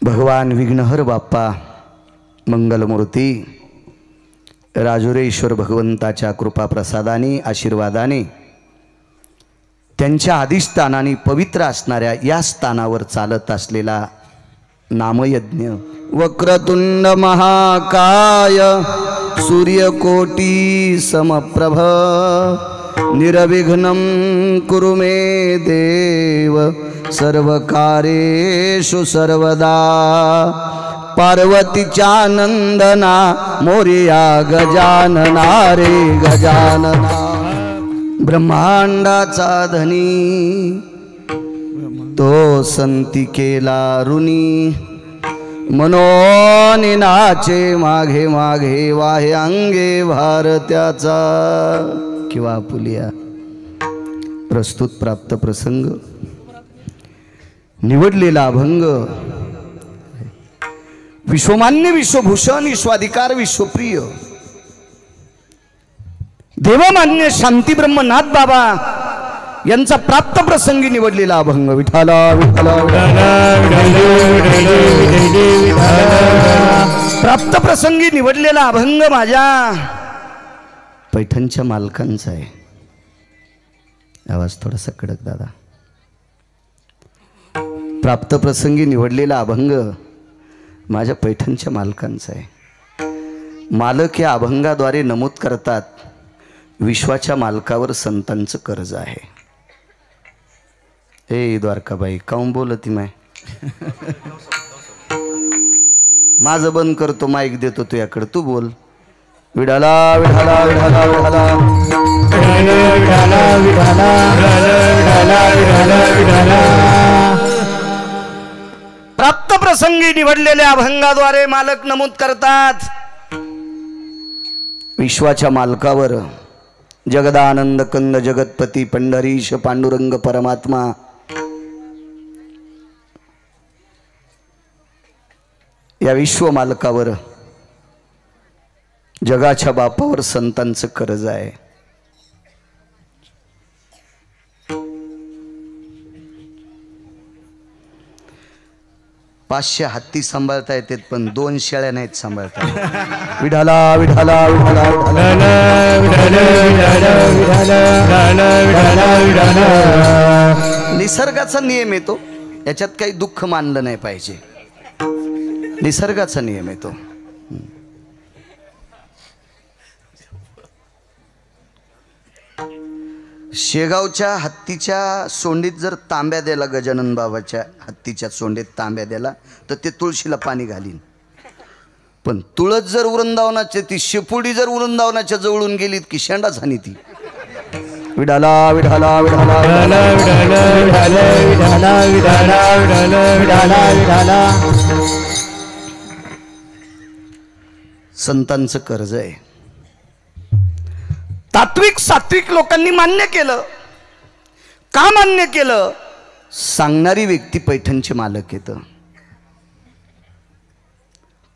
भगवान विघ्नहर बाप्पा मंगलमूर्ती राजुरेश्वर भगवंताच्या कृपा प्रसादाने आशीर्वादाने त्यांच्या आदिस्थानाने पवित्र असणाऱ्या या स्थानावर चालत असलेला नामयज्ञ वक्रतुंड महाकाय सूर्यकोटी समप्रभ निर्विघ्नं कुरु मे देव सर्वकार्येषु सर्वदा पार्वतीच्या नंदना मोरया गजानना रे गजानना ब्रह्मांडाचा धनी तो संती केला ऋणी मनोनी नाचे मागे मागे वाहे अंगे भारत्याचा किंवा पुलिया प्रस्तुत प्राप्त प्रसंग निवडलेला अभंग विश्वमान्य विश्वभूषण विश्वाधिकार विश्वप्रिय देवमान्य शांती ब्रह्मनाथ बाबा यांचा प्राप्त प्रसंगी निवडलेला अभंग विठाला विठाला प्राप्त प्रसंगी निवडलेला अभंग माझ्या पैठणच्या मालकांचा आहे। आवाज थोडासा कडक दादा। प्राप्त प्रसंगी निवडलेला अभंग माझ्या पैठणच्या मालकांचा आहे। मालक या अभंगाद्वारे नमूद करतात विश्वाच्या मालकावर संतांचं कर्ज आहे। ए द्वारकाबाई काऊन बोलती माय माझं बंद करतो माईक देतो तुझ्याकडे तू बोल। विठाला विठाला विठाला विठाला विठाला विठाला विठाला प्राप्त प्रसंगी निवडलेल्या अभंगाद्वारे मालक नमूद करतात विश्वाच्या मालकावर जगदानंद कंद जगतपती पंढरीश पांडुरंग परमात्मा या विश्व मालकावर जगाच्या बापावर संतांचं कर्ज आहे। पाचशे हत्ती सांभाळता येतात पण 2 शेळ्या नाहीत सांभाळता। विठाला विठाला विठाला निसर्गाचा नियम येतो याच्यात काही दुःख मानलं नाही पाहिजे। निसर्गाचा नियम येतो। शेगावच्या हत्तीच्या सोंडीत जर तांब्या द्याला गजानन बाबाच्या हत्तीच्या सोंडीत तांब्या द्याला तर ते तुळशीला पाणी घालीन पण तुळस जर वृंदावनाची ती शेपुडी जर वृंदावनाच्या जवळून गेलीत की शेंडा झाली ती। विठाला विठाला विठाला विठाला संतांचं कर्ज आहे। तात्विक सात्विक लोकांनी मान्य केलं। का मान्य केलं? सांगणारी व्यक्ती पैठणचे मालक येतं।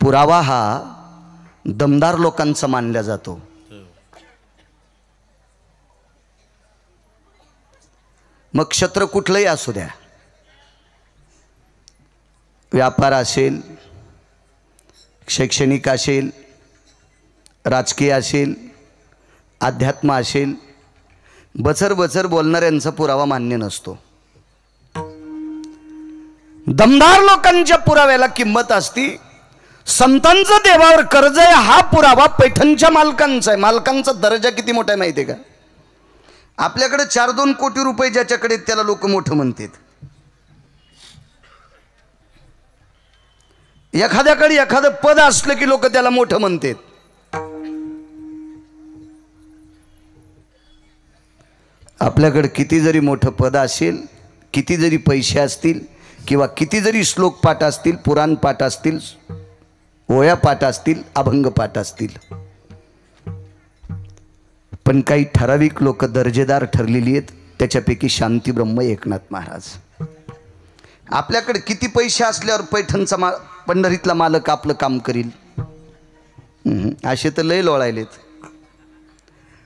पुरावा हा दमदार लोकांचा मानला जातो। मग क्षेत्र कुठलंही असू द्या, व्यापार असेल, शैक्षणिक असेल, राजकीय असेल, अध्यात्म असेल, बचर बचर बोलणाऱ्यांचा पुरावा मान्य नसतो। दमदार लोकांच्या पुराव्याला किंमत असती। संतांचं देवावर कर्ज आहे हा पुरावा पैठणच्या मालकांचा आहे। मालकांचा दर्जा किती मोठा आहे माहिती आहे का? आपल्याकडे 4-2 कोटी रुपये ज्याच्याकडे त्याला लोक मोठं म्हणतात। एखाद्याकडे एखादं पद असलं की लोक त्याला मोठं म्हणतात। आपल्याकडे किती जरी मोठं पद असेल, किती जरी पैसे असतील किंवा किती जरी श्लोक पाठ असतील, पुराण पाठ असतील, ओया पाठ असतील, अभंग पाठ असतील, पण काही ठराविक लोक दर्जेदार ठरलेली आहेत। त्याच्यापैकी शांती ब्रह्म एकनाथ महाराज। आपल्याकडे किती पैसे असल्यावर पैठणचा पंढरीतला मालक आपलं काम करील? असे तर लय लोळायलेत।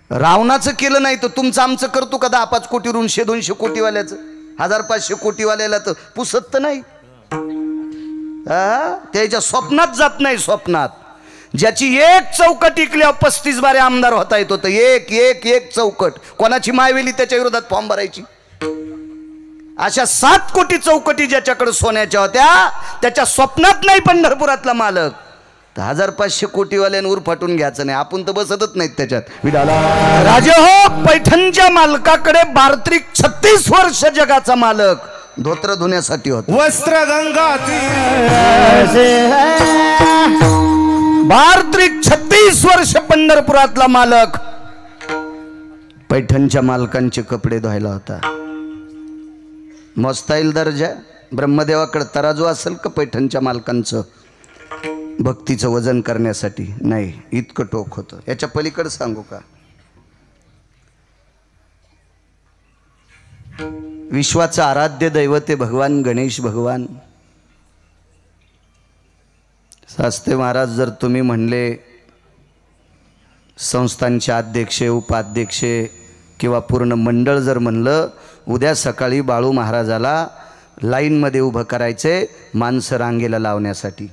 रावणाचं केलं नाही तर तुमचं आमचं करतो का? 10-5 कोटी 100-200 कोटीवाल्याचं 1000-500 कोटीवाल्याला तर पुसत तर नाही। त्याच्या स्वप्नात जात नाही. स्वप्नात ज्याची एक चौकट टिकल्यावर 35 बारे आमदार होता येत होतं. एक एक एक चौकट. कोणाची मायवेली त्याच्या विरोधात फॉर्म भरायची. अशा 7 कोटी चौकटी ज्याच्याकडे सोन्याच्या होत्या त्याच्या स्वप्नात नाही पंढरपुरातला मालक. 1500 कोटीवाल्यांवर फाटून घ्यायचं नाही. आपण तर बसतच नाहीत त्याच्यात. राजे हो, पैठणच्या मालकाकडे 36 वर्ष जगाचा मालक धोत्र धुण्यासाठी होता. वस्त्र गंगा 36 वर्ष पंढरपुरातला मालक पैठणच्या मालकांचे कपडे धुवायला होता. मोजता येईल दर्जा. ब्रह्मदेवाकडे तराजू असेल का पैठणच्या मालकांचं भक्तीचं वजन करण्यासाठी? नाही, इतकं टोक होतं. याच्या पलीकडे सांगू का? विश्वाचं आराध्य दैवत आहे भगवान गणेश भगवान. शास्त्री महाराज जर तुम्ही म्हणले संस्थांचे अध्यक्ष उपाध्यक्ष किंवा पूर्ण मंडळ जर म्हणलं उद्या सकाळी बाळू महाराजाला लाईनमध्ये उभं करायचे माणसं रांगेला लावण्यासाठी,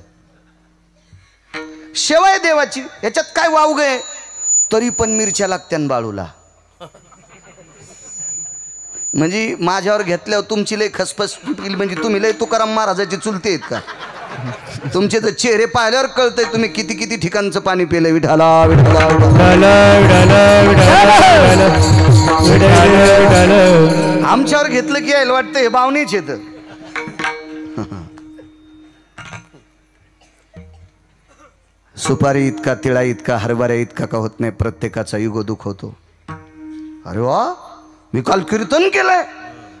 शेवाय देवाची, याच्यात काय वावग आहे? तरी पण मिरच्या लागत्यान बाळूला. म्हणजे माझ्यावर घेतल्यावर तुमची लय खसपस फुटली. म्हणजे तुम्ही लय तुकाराम महाराजाची चुलते आहेत का? तुमचे तर चेहरे पाहिल्यावर कळतंय तुम्ही किती किती ठिकाणचं पाणी पिलंय. विठाला विठाला आमच्यावर घेतलं की यायला वाटतं हे बावणीच येत. सुपारी इतका तिळा इतका हरभऱ्या इतका का होत नाही. प्रत्येकाचा युग दुःख होतो. अरे वा, मी काल कीर्तन केलंय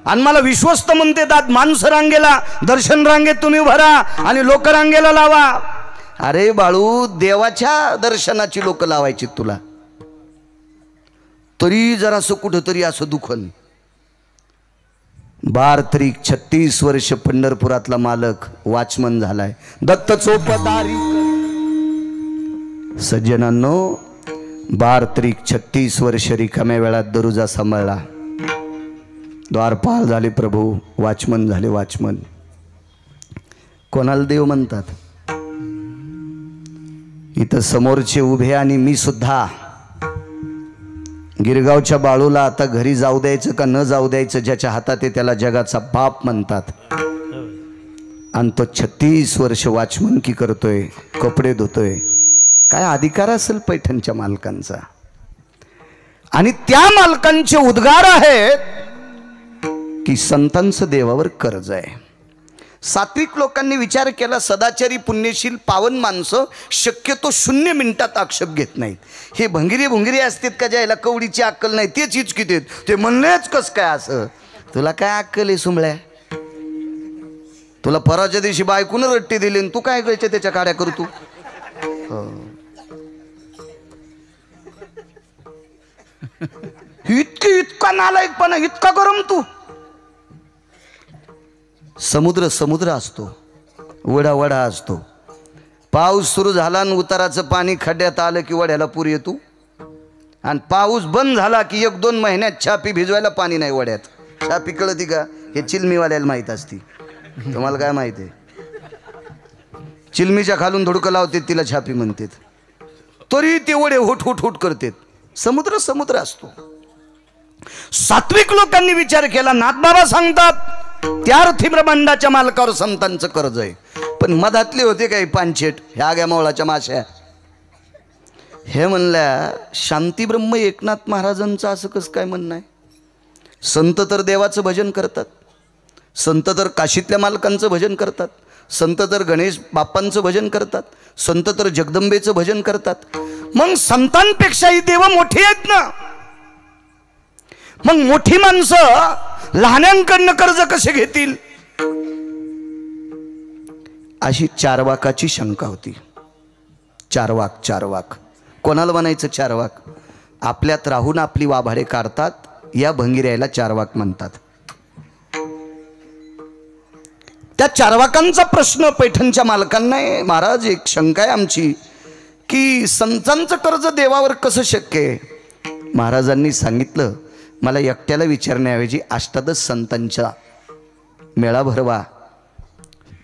आणि मला विश्वस्त म्हणते दात माणसं रांगेला दर्शन रांगेत तुम्ही भरा आणि लोक रांगेला लावा. अरे बाळू, देवाच्या दर्शनाची लोक लावायची तुला, तरी जरासं कुठंतरी असं दुखन. 36 वर्ष पंढरपुरातला मालक वॉचमन झालाय. दत्त चोपदारी सज्जनांनो, 36 वर्ष रिकाम्या वेळात दरुजा सांभाळला. द्वारपाल झाले प्रभू, वॉचमन झाले वॉचमन. कोणाला देव म्हणतात? इथं समोरचे उभे आणि मी सुद्धा. गिरगावच्या बाळूला आता घरी जाऊ द्यायचं का न जाऊ द्यायचं ज्याच्या हातात आहे त्याला जगाचा बाप म्हणतात. आणि तो 36 वर्ष वॉचमनकी करतोय, कपडे धुतोय. काय अधिकार असेल पैठणच्या मालकांचा? आणि त्या मालकांचे उद्गार आहेत की संतांचं देवावर कर्ज आहे. सात्विक लोकांनी विचार केला, सदाचारी पुण्यशील पावन माणसं शक्यतो 0 मिनिटात आक्षेप घेत नाहीत. हे भंगिरी भुंगिरी असतात का ज्याला कवडीची अक्कल नाही तेच हिचकित आहेत. ते म्हणलेच कस काय असं? तुला काय अक्कल आहे सुंबळ्या? तुला परवाच्या दिवशी बायकून रट्टी दिली तू काय करायचे त्याच्या काड्या करू तू? इतका नालायकपणा, इतका गरम तू. समुद्र समुद्र असतो, वडा वडा असतो. पाऊस सुरू झाला आणि उताराचं पाणी खड्ड्यात आलं की वड्याला पूर येतो. आणि पाऊस बंद झाला की 1-2 महिन्यात छापी भिजवायला पाणी नाही वड्यात. छापी कळती का? हे चिलमीवाल्याला माहीत असती. तुम्हाला काय माहिती आहे? चिलमीच्या खालून धुडकं लावते तिला छापी म्हणतात. तरी ते वडे हुट हुट हुट करतात. समुद्र समुद्र असतो. सात्विक लोकांनी विचार केला, नाथबाबा सांगतात त्या अर्थी ब्रह्मांडाच्या मालकावर संतांचं कर्ज आहे. पण मधातले होते काही पानशेट ह्या ग्या मावळाच्या माश्या. हे म्हणल्या शांती ब्रह्म एकनाथ महाराजांचं असं कसं काय म्हणणं आहे? संत तर देवाचं भजन करतात, संत तर काशीतल्या मालकांचं भजन करतात, संत तर गणेश बाप्पांचं भजन करतात, संत तर जगदंबेचं भजन करतात. मग संतांपेक्षाही देव मोठी आहेत ना. मग मोठी माणसं लहान्यांकडनं कर्ज कसे घेतील? अशी चारवाकाची शंका होती. चारवाक कोणाला म्हणायचं? चारवाक आपल्यात राहून आपली वाभाडे काढतात, या भंगिऱ्याला चारवाक म्हणतात. त्या चारवाकांचा प्रश्न पैठणच्या मालकांना आहे. महाराज, एक शंका आहे आमची की संतांचं कर्ज देवावर कसं शक्य आहे? महाराजांनी सांगितलं, मला एकट्याला विचारण्याऐवजी 8 संतांचा मेळा भरवा.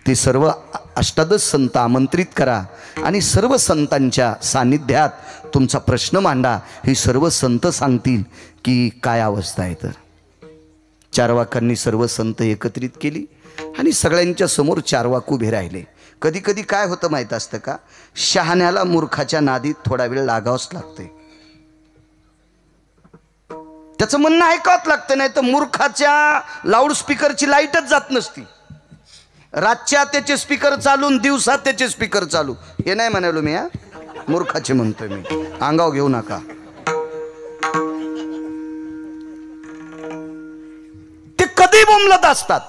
ते सर्व अष्टादश संत आमंत्रित करा आणि सर्व संतांच्या सानिध्यात तुमचा प्रश्न मांडा. हे सर्व संत सांगतील की काय अवस्था आहे. तर चारवाकांनी सर्व संत एकत्रित केली आणि सगळ्यांच्या समोर चारवाक उभे राहिले. कधी कधी काय होतं माहीत असतं का, शहाण्याला मूर्खाच्या नादीत थोडा वेळ लागावंच लागते. त्याचं म्हणणं ऐकावंच लागतं, नाही तर मूर्खाच्या लाऊडस्पीकरची लाईटच जात नसती. रातच्या त्याचे स्पीकर चालून दिवसात त्याचे स्पीकर चालू. हे नाही म्हणालो मी, मूर्खाचे म्हणतोय मी, अंगाव घेऊ नका. ते कधी बोंबलत असतात.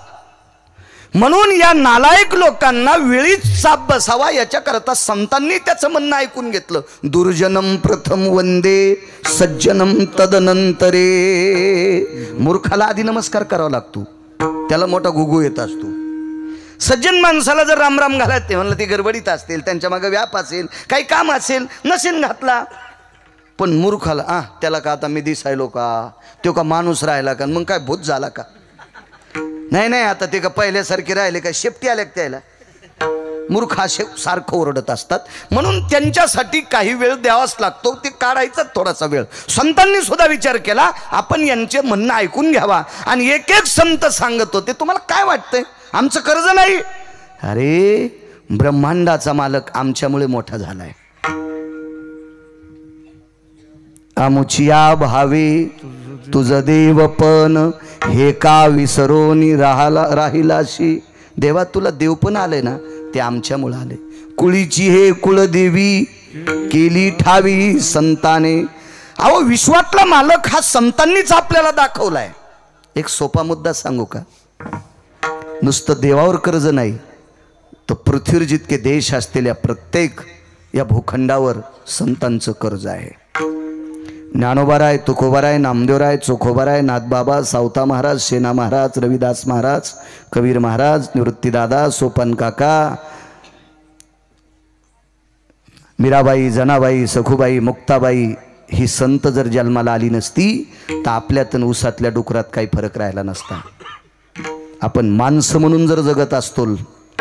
म्हणून या नालायक लोकांना वेळीच साप बसावा याच्याकरता संतांनी त्याचं म्हणणं ऐकून घेतलं. दुर्जनम प्रथम वंदे सज्जनम तदनंतरे. मूर्खाला आधी नमस्कार करावा लागतो, त्याला मोठा गुगू येत असतो. सज्जन माणसाला जर रामराम घालत ते म्हणलं, ती गडबडीत असतील, त्यांच्या मागे व्याप असेल, काही काम असेल, नसेल घातला. पण मूर्खाला त्याला का आता मी दिसायलो का, तो का माणूस राहिला का, मग काय भूत झाला का, नाही नाही आता ते का पहिल्यासारखे राहिले का, शेपटी आल्या त्याला. मूर्ख असे सारखं ओरडत असतात. म्हणून त्यांच्यासाठी काही वेळ द्यावाच लागतो, ते काढायचा थोडासा वेळ. संतांनी सुद्धा विचार केला आपण यांचे म्हणणं ऐकून घ्यावा. आणि एक एक संत सांगत होते, तुम्हाला काय वाटतंय, आमचं कर्ज नाही. अरे ब्रह्मांडाचा मालक आमच्यामुळे मोठा झालाय. आमुचिया भावे तुझ देवपण, हे का विसरोनी राहिलाशी. देवा तुला देव पण आले ना, ते आमच्यामुळे आले. कुळीची हे कुळदेवी केली ठावी संताने. अहो विश्वातला मालक हा संतांनीच आपल्याला दाखवलाय. एक सोपा मुद्दा सांगू का, नुसतं देवावर कर्ज नाही, तर पृथ्वीवर जितके देश असलेल्या प्रत्येक या भूखंडावर संतांचं कर्ज आहे. ज्ञानोबाराय, तुकोबाराय, नामदेवराय, चोखोबाराय, नाथबाबा, सावता महाराज, सेना महाराज, रविदास महाराज, कबीर महाराज, निवृत्तीदादा, सोपन काका, मीराबाई, जनाबाई, सखुबाई, मुक्ताबाई ही संत जर जन्माला आली नसती तर आपल्यातून उसातल्या डुकरात काही फरक राहिला नसता. आपण माणसं म्हणून जर जगत असतो,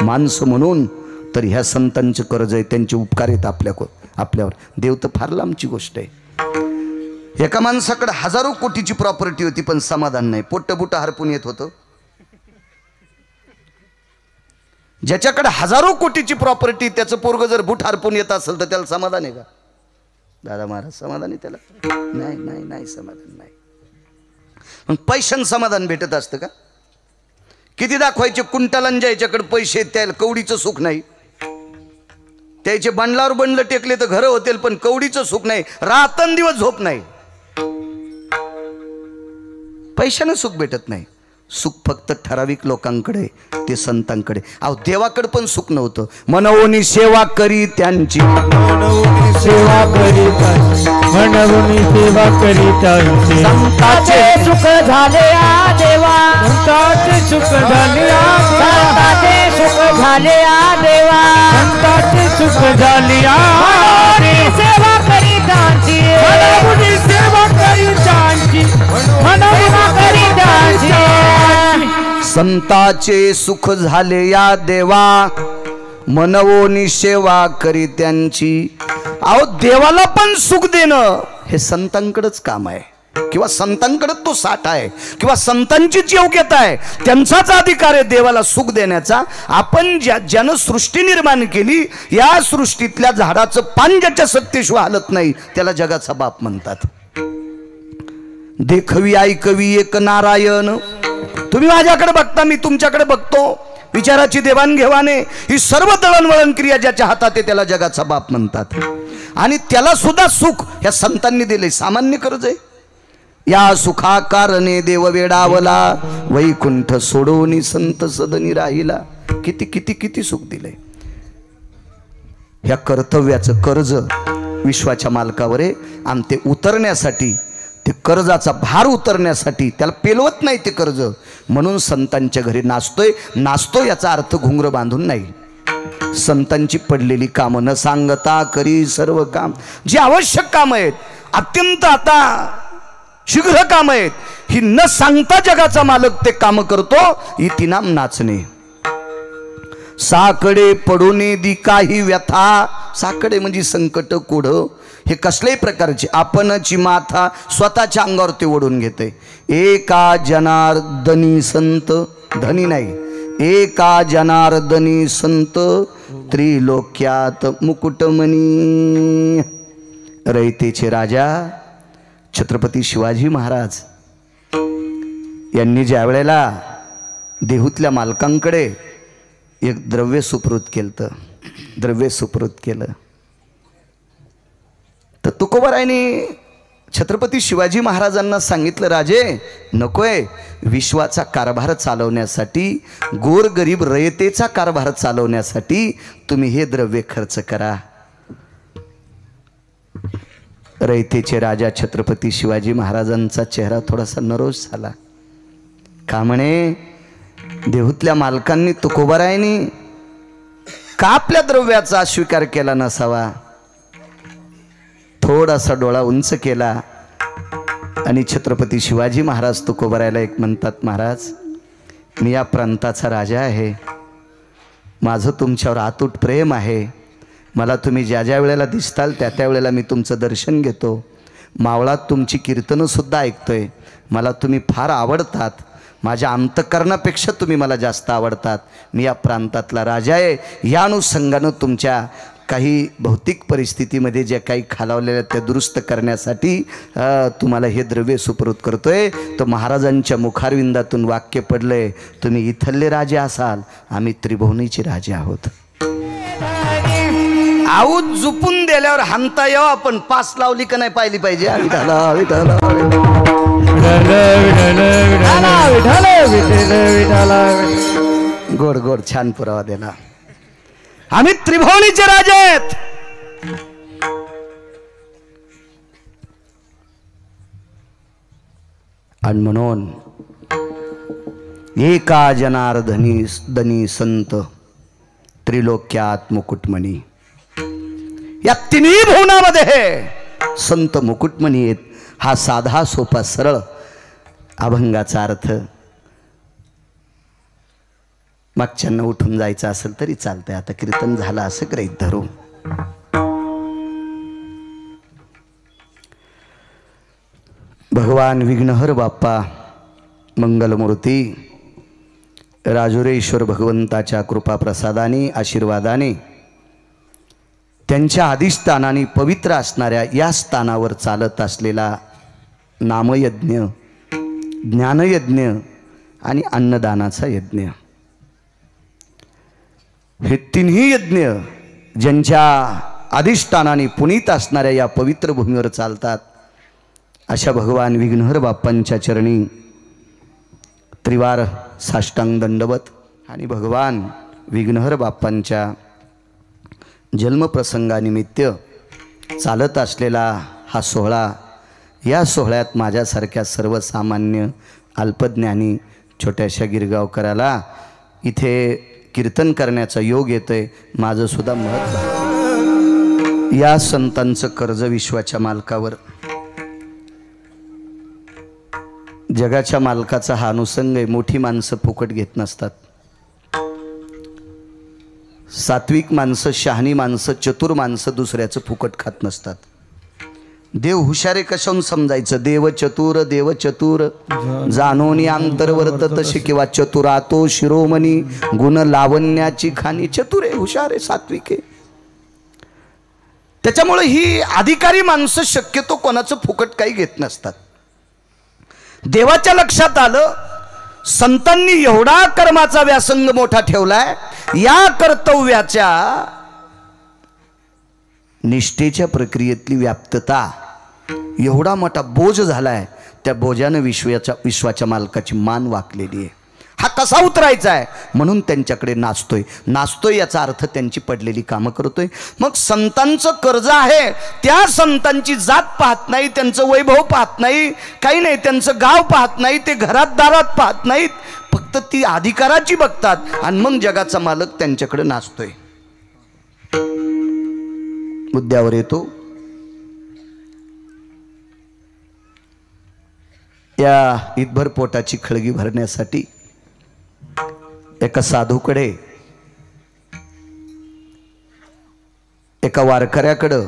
माणसं म्हणून, तर ह्या संतांचे कर्ज आहे, त्यांचे उपकार आहेत आपल्यावर. देव तर फार लांबची गोष्ट आहे. एका माणसाकडे हजारो कोटीची प्रॉपर्टी होती पण समाधान नाही, पोट्टबुट हरपून येत होतं. ज्याच्याकडे हजारो कोटीची प्रॉपर्टी, त्याचं पोरग जर बुट हरपून येत असेल तर त्याला समाधान आहे का दादा महाराज? समाधान आहे त्याला? नाही नाही नाही, समाधान नाही. मग पैशान समाधान भेटत असतं का? किती दाखवायचे कुंटलांच्या याच्याकडे पैसे, त्याला कवडीचं सुख नाही. त्याचे बंडलावर बंडलं टेकले तर घरं होतील, पण कवडीचं सुख नाही, रात्रंदिवस झोप नाही. पैशानं सुख भेटत नाही. सुख फक्त ठराविक लोकांकडे, ते संतांकडे. अहो देवाकडे पण सुख नव्हतं. मनवोनी सेवा करी त्यांची, मनवोनी सेवा करी त्यांची, मनवोनी सेवा करी त्यांची. संताचे सुख झाले आ देवा, संताचे सुख झाले आ देवा, संताचे सुख झाले आ देवा, संताचे सुख झाले आ मनवोनी सेवा करी त्यांची, मनवोनी सेवा करी त्यांची, मनवोनी करी त्यांची. संताचे सुख झाले या देवा, मनवोनी सेवा करी त्यांची. अहो देवाला पण सुख देणं हे संतांकडेच काम आहे, किंवा संतांकडे तो साठ आहे, किंवा संतांचीच योग्यता आहे, त्यांचाच अधिकार आहे देवाला सुख देण्याचा. आपण ज्यानं सृष्टी निर्माण केली, या सृष्टीतल्या झाडाचं पान ज्याच्या सत्तेशिवाय हलत नाही त्याला जगाचा बाप म्हणतात. देखवी ऐकवी एक नारायण. तुम्ही माझ्याकडे बघता, मी तुमच्याकडे बघतो, विचाराची देवाणघेवाणे ही सर्व दळणवळण क्रिया ज्याच्या हातात आहे त्याला जगाचा बाप म्हणतात. आणि त्याला सुद्धा सुख ह्या संतांनी दिले, सामान्य कर्ज आहे. या सुखा कारणे देव वेडावला, वैकुंठ सोडोनी संत सदनी राहिला. किती किती किती सुख दिले. ह्या कर्तव्याचं कर्ज विश्वाच्या मालकावर आहे, आणि ते उतरण्यासाठी, ते कर्जाचा भार उतरण्यासाठी त्याला पेलवत नाही ते कर्ज. म्हणून संतांच्या घरी नाचतो याचा अर्थ घुंगर बांधून नाही. संतांची पडलेली कामं न सांगता करी सर्व काम. जी आवश्यक कामं आहेत, अत्यंत आता शीघ्र कामं आहेत, ही न सांगता जगाचा मालक ते कामं करतो. इतिनाम नाचणे. साकडे पडूने दी काही व्यथा, साकडे म्हणजे संकट कोढ, हे कसल्याही प्रकारचे आपणची माथा स्वतःच्या अंगावर ते ओढून घेते. एका जनार्दनी संत, धनी नाही, एका जनार्दनी संत त्रिलोक्यात मुकुटमणी. रयतेचे राजा छत्रपती शिवाजी महाराज यांनी ज्या वेळेला देहूतल्या मालकांकडे एक द्रव्य सुपूर्द केलं तर तुकोबारायने छत्रपती शिवाजी महाराजांना सांगितलं, राजे नकोय, विश्वाचा कारभार चालवण्यासाठी, गोरगरीब रयतेचा कारभार चालवण्यासाठी तुम्ही हे द्रव्य खर्च करा. रयतेचे राजा छत्रपती शिवाजी महाराजांचा चेहरा थोडासा नरोष झाला. का म्हणे, देहूतल्या मालकांनी तुकोबारायनी का आपल्या द्रव्याचा स्वीकार केला नसावा. थोडासा डोळा उंच केला आणि छत्रपती शिवाजी महाराज तुकोबारायला एक म्हणतात, महाराज मी या प्रांताचा राजा आहे, माझं तुमच्यावर अतूट प्रेम आहे, मला तुम्ही ज्या ज्या वेळेला दिसताल त्या त्या वेळेला मी तुमचं दर्शन घेतो, मावळात तुमची कीर्तनंसुद्धा ऐकतोय, मला तुम्ही फार आवडतात, माझ्या अंतकरणापेक्षा तुम्ही मला जास्त आवडतात, मी या प्रांतातला राजा आहे, या अनुषंगानं तुमच्या काही भौतिक परिस्थितीमध्ये जे काही खालावलेल्या त्या दुरुस्त करण्यासाठी तुम्हाला हे द्रव्य सुपूर्द करतोय. तर महाराजांच्या मुखारविंदातून वाक्य पडलंय, तुम्ही इथले राजे असाल, आम्ही त्रिभुवनीचे राजे आहोत. आऊत झुपून दिल्यावर हानता यावं, आपण पास लावली का नाही पाहिली पाहिजे. गोड गोड छान पुरावा दिला, आम्ही त्रिभुवनीचे राजे आहेत. आणि म्हणून एका जनार्दनी संत त्रिलोक्यात मुकुटमणी, या तिन्ही भुवनामध्ये संत मुकुटमणी आहेत. हा साधा सोपा सरळ अभंगाचा अर्थ. मागच्यांना उठून जायचं असेल तरी चालतंय, आता कीर्तन झालं असं गृहीत धरू. भगवान विघ्नहर बाप्पा मंगलमूर्ती राजुरेश्वर भगवंताच्या कृपा प्रसादाने आशीर्वादाने त्यांच्या अधिष्ठानाने पवित्र असणाऱ्या या स्थानावर चालत असलेला नामयज्ञ, ज्ञानयज्ञ आणि अन्नदानाचा यज्ञ, हे तिन्ही यज्ञ ज्यांच्या अधिष्ठानाने पुनीत असणाऱ्या या पवित्र भूमीवर चालतात, अशा भगवान विघ्नहर बाप्पांच्या चरणी त्रिवार साष्टांग दंडवत आणि भगवान विघ्नहर बाप्पांच्या जन्मप्रसंगानिमित्त चालत असलेला हा सोहळा, या सोहळ्यात माझ्यासारख्या सर्वसामान्य अल्पज्ञानी छोट्याशा गिरगावकराला इथे कीर्तन करण्याचा योग येतोय. माझं सुद्धा मत झालं. या संतांचं कर्ज विश्वाच्या मालकावर, जगाच्या मालकाचा हा अनुषंग आहे. मोठी माणसं फुकट घेत नसतात, सात्विक माणसं, शहाणी माणसं, चतुर माणसं दुसऱ्याचं फुकट खात नसतात. देव हुशारे कशाहून समजायचं, देव चतुर जाणोनी अंतर्वर्तत शिकिवा, चतुरातो शिरोमणी गुण लावण्याची खाणी. चतुर आहे, हुशार आहे, सात्विक आहे. त्याच्यामुळे ही अधिकारी माणसं शक्यतो कोणाचं फुकट काही घेत नसतात. देवाच्या लक्षात आलं, संतांनी एवढा कर्माचा व्यासंग मोठा ठेवलाय, या कर्तव्याच्या निष्ठेच्या प्रक्रियेतली व्याप्तता एवढा मोठा बोज झालाय, त्या बोजानं विश्वाच्या मालकाची मान वाकलेली आहे. हा कसा उतरायचा आहे म्हणून त्यांच्याकडे नाचतोय याचा अर्थ त्यांची पडलेली कामं करतोय. मग संतांचं कर्ज आहे, त्या संतांची जात पाहत नाही, त्यांचं वैभव पाहत नाही, काही नाही, त्यांचं गाव पाहत नाही, ते घरात दारात पाहत नाहीत, फक्त ती अधिकाराची बघतात आणि मग जगाचा मालक त्यांच्याकडे नाचतोय. मुद्द्यावर येतो. या ईदभर पोटाची खळगी भरण्यासाठी एका साधूकडे एका वारकऱ्याकडं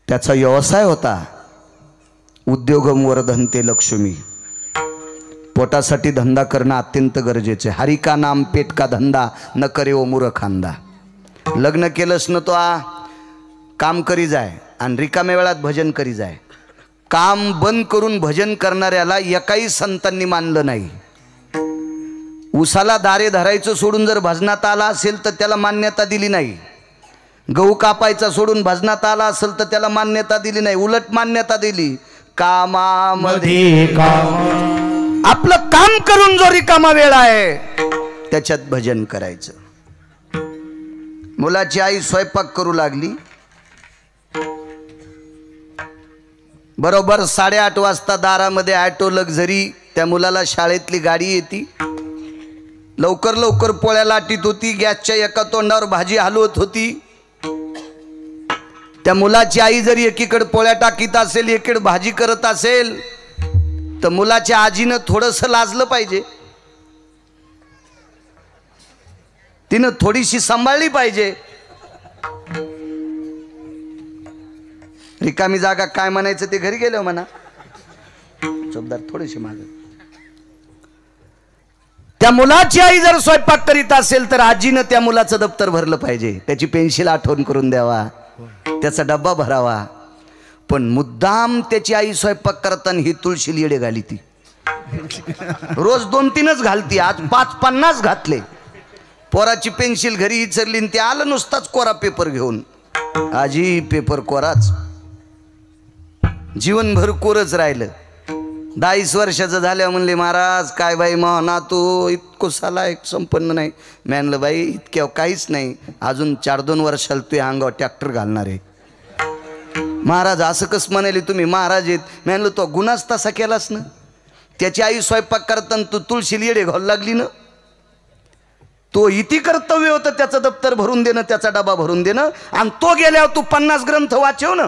त्याचा व्यवसाय होता, उद्योगम वर्धन्ते लक्ष्मी. पोटासाठी धंदा करणं अत्यंत गरजेचं आहे. हरी का नाम पेट का धंदा न करे ओ मूर्खांदा. लग्न केलंस न तो काम करी जाय आणि रिकाम्या वेळात भजन करी जाय. काम बंद करून भजन करणाऱ्याला एकाही संतांनी मानलं नाही. उसाला दारे धरायचं सोडून जर भजनात आला असेल तर त्याला मान्यता दिली नाही. गहू कापायचा सोडून भजनात आला असेल तर त्याला मान्यता दिली नाही. उलट मान्यता दिली कामामध्ये काम. आपलं काम करून जो रिकामा वेळ आहे त्याच्यात भजन करायचं. मुलाची आई स्वयंपाक करू लागली. बरोबर 8:30 वाजता दारामध्ये ऑटो लक्झरी त्या मुलाला शाळेतली गाडी येते. लवकर लवकर पोळ्या लाटीत होती. गॅसच्या एका तोंडावर भाजी हलवत होती. त्या मुलाची आई जर एकीकडे पोळ्या टाकीत असेल एकीकडे भाजी करत असेल तर मुलाच्या आजीनं थोडंसं लाजलं पाहिजे. तिनं थोडीशी सांभाळली पाहिजे. रिकामी जागा काय म्हणायचं ते घरी गेलो म्हणा. चौकदार थोडीशी माग. त्या मुलाची आई जर स्वयंपाक करीत असेल तर आजीनं त्या मुलाचं दप्तर भरलं पाहिजे. त्याची पेन्सिल आठवण करून द्यावा, त्याचा डब्बा भरावा. पण मुद्दाम त्याची आई स्वयंपाक करताना ही तुळशी येडे घाली ती. रोज 2-3च घालती. आज 5-50 घातले. पोराची पेन्सिल घरी विचारली आणि ते आलं नुसताच कोरा पेपर घेऊन. आजी पेपर कोराच. जीवनभर कोरच राहिलं. 22 वर्षाचं झाल्या म्हणले महाराज काय बाई ना तू इतकं साला एक संपन्न नाही. मी म्हणलं बाई इतक्या काहीच नाही, अजून 4-2 वर्षाला तू अंगावर ट्रॅक्टर घालणार आहे. महाराज असं कसं म्हणाले तुम्ही महाराज आहेत. मी म्हणलं तो गुन्हाच तसा केलास ना. त्याची आई स्वयंपाक करताना तू तुळशी येडे घालू लागली ना. तो इति कर्तव्य होतं त्याचं दप्तर भरून देणं, त्याचा डबा भरून देणं. आणि तो गेल्यावर तू 50 ग्रंथ वाचव ना.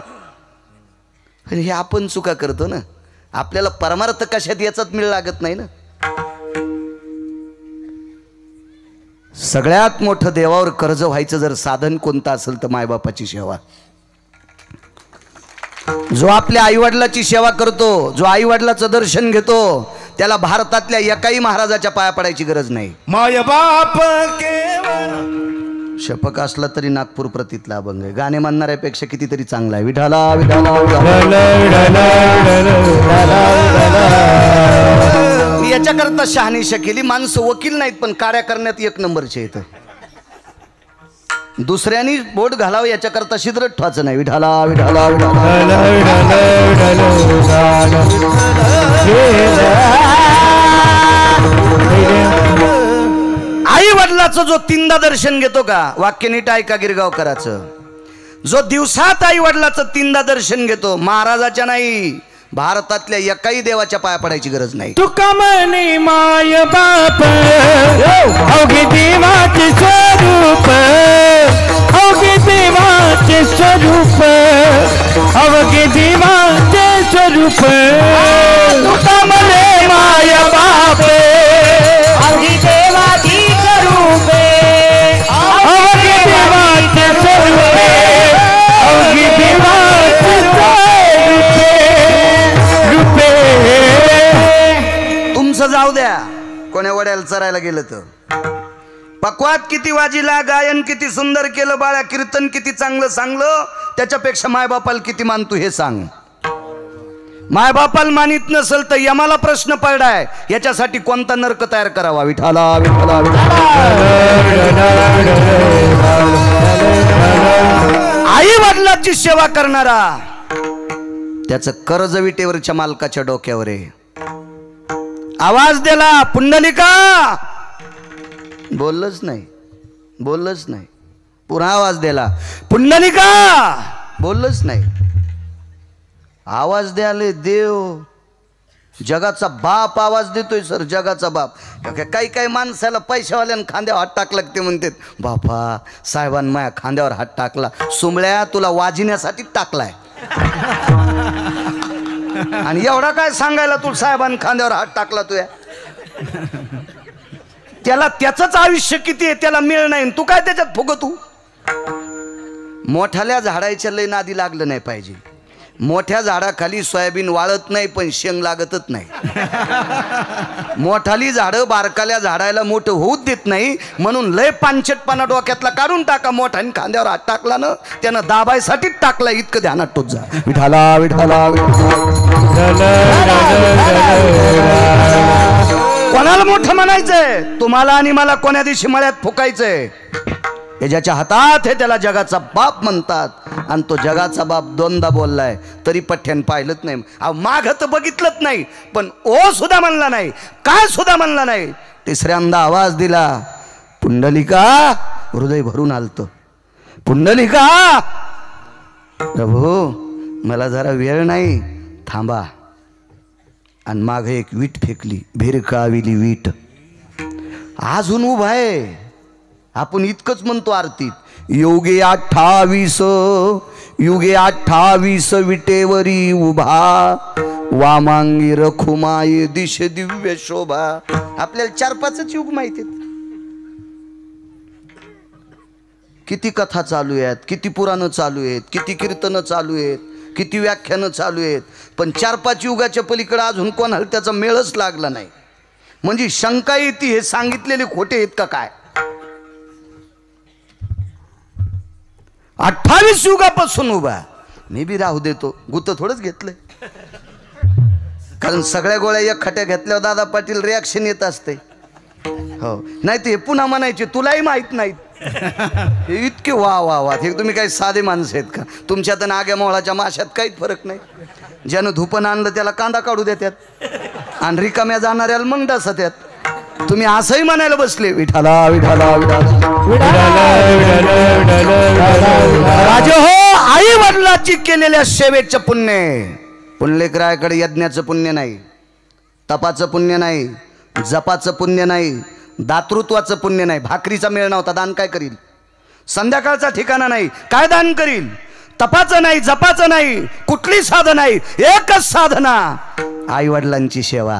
हे आपण चुका करतो ना. आपल्याला परमार्थ कशात याचाच मिळ लागत नाही ना. सगळ्यात मोठं देवावर कर्ज व्हायचं जर साधन कोणतं असेल तर मायबापाची सेवा. जो आपल्या आईवडिलाची सेवा करतो, जो आईवडिलाचं दर्शन घेतो, त्याला भारतातल्या एकाही महाराजाच्या पाया पडायची गरज नाही. माय बाप केवळ शपक असला तरी नागपूर प्रतीतला अभंग आहे. गाणे म्हणणाऱ्यापेक्षा कितीतरी चांगला आहे. विठाला विठाला मी याच्याकरता शहानिशा केली. माणसं वकील नाहीत पण कार्य करण्यात 1 नंबरचे येतं. दुसऱ्यांनी बोट घालावं याच्याकरता शिद्रट ठेवायचं नाही. विठाला विठाला आई वडिलाचं जो 3दा दर्शन घेतो का, वाक्य नीट ऐका गिरगावकराचं, जो दिवसात आई वडिलाचं 3दा दर्शन घेतो, महाराजाच्या नाही भारतातल्या एकाही देवाच्या पाया पडायची गरज नाही. तुका म्हणे माय बाप अवघे देवाचे स्वरूप, अवघे देवाचे स्वरूप, अवघे देवाचे स्वरूप. तुका म्हणे माय बाप अवघे देवाची स्वरूपे, अवघे देवाचे स्वरूप, अवघे देवाचे तुमचं जाऊ द्या. कोण्या वड्याला चरायला गेलं तर पक्वात किती वाजीला, गायन किती सुंदर केलं बाळा, कीर्तन किती चांगलं सांगलं, त्याच्यापेक्षा मायबापाला किती मानतो हे सांग. मायबापाला मानित नसेल तर यमाला प्रश्न पडलाय, याच्यासाठी कोणता नरक तयार करावा. विठाला विठाला आई वडिलांची सेवा करणारा त्याचं कर्ज विटेवरच्या मालकाच्या डोक्यावर आहे. आवाज दिला पुंडलिका, बोललंच नाही, बोललंच नाही. पुन्हा आवाज दिला पुंडलिका, बोललंच नाही. आवाज द्याले देव, जगाचा बाप आवाज देतोय सर, जगाचा बाप. काही काही माणसाला पैशावाल्यानं खांद्यावर हात टाकला ते म्हणतात बापा साहेबांनी माझ्या खांद्यावर हात टाकला. सुंबळ्या तुला वाजिण्यासाठी टाकलाय. आणि एवढा काय सांगायला तू साहेबांनी खांद्यावर हात टाकला तुया. त्याला त्याचंच आयुष्य किती आहे त्याला मिळ नाही, तू काय त्याच्यात फुगतू. मोठ्याल्या झाडाच्या लय नादी लागलं नाही पाहिजे. मोठ्या झाडाखाली सोयाबीन वाळत नाही पण शेंग लागतच नाही. मोठाली झाडं बारकाल्या झाडाला मोठं होऊच देत नाही. म्हणून लय पांचटपणा डोक्यातला काढून टाका. मोठ्याने खांद्यावर हात टाकला ना त्यानं दाबायसाठीच टाकला. इतकं ध्यानात टोच जा. विठाला विठाला कोणाला मोठं म्हणायचंय? तुम्हाला आणि मला कोण्या दिवशी मळ्यात फुकायचंय? हे ज्याच्या हातात हे त्याला जगाचा बाप म्हणतात. आणि तो जगाचा बाप दोनदा बोललाय तरी पठ्ठ्यान पाहिलंच नाही. माग तर बघितलंच नाही पण ओ सुद्धा म्हणला नाही, काय सुद्धा म्हणला नाही. तिसऱ्यांदा आवाज दिला, पुंडलिका. हृदय भरून आलत. पुंडलिका प्रभू मला जरा वेळ नाही, थांबा. आणि माग एक वीट फेकली, भिरकाविली वीट. अजून उभा आहे. आपण इतकंच म्हणतो आरतीत, योगे 28 युगे 28 विटेवरी उभा, वामांगी रखुमाये दिश दिव्य शोभा. आपल्याला 4-5 युग माहिती आहेत. किती कथा चालू आहेत, किती पुराणं चालू आहेत, किती कीर्तनं चालू आहेत, किती व्याख्यानं चालू आहेत. पण 4-5 युगाच्या पलीकडे अजून कोणाला त्याचा मेळच लागला नाही. म्हणजे शंका येते हे सांगितलेले खोटे आहेत का काय? 28 युगापासून उभा. मी बी राहू देतो, गुत थोडंच घेतलंय. कारण सगळ्या गोळ्या एक खट्या घेतल्यावर दादा पाटील रिॲक्शन येत असते. हो नाही ते पुन्हा म्हणायचे तुलाही माहित नाहीत. हे इतके वा वा वा. हे तुम्ही काही साधे माणसं आहेत का? तुमच्यात नाग्या मोळाच्या माशात काहीच फरक नाही. ज्यानं धुपन आणलं त्याला कांदा काढू देतात आणि रिकाम्या जाणाऱ्याला मग डसत्यात. तुम्ही असंही म्हणायला बसले, विठाला विठाला राजे हो. आई वडिलाची केलेल्या सेवेचं पुण्य. पुंडलिकरायाकडे यज्ञाचं पुण्य नाही, तपाचं पुण्य नाही, जपाचं पुण्य नाही, दातृत्वाचं पुण्य नाही. भाकरीचा मेळ नव्हता, दान काय करील? संध्याकाळचा ठिकाणा नाही, काय दान करील? तपाचं नाही, जपाचं नाही, कुठली साधना नाही, एकच साधना आई वडिलांची सेवा.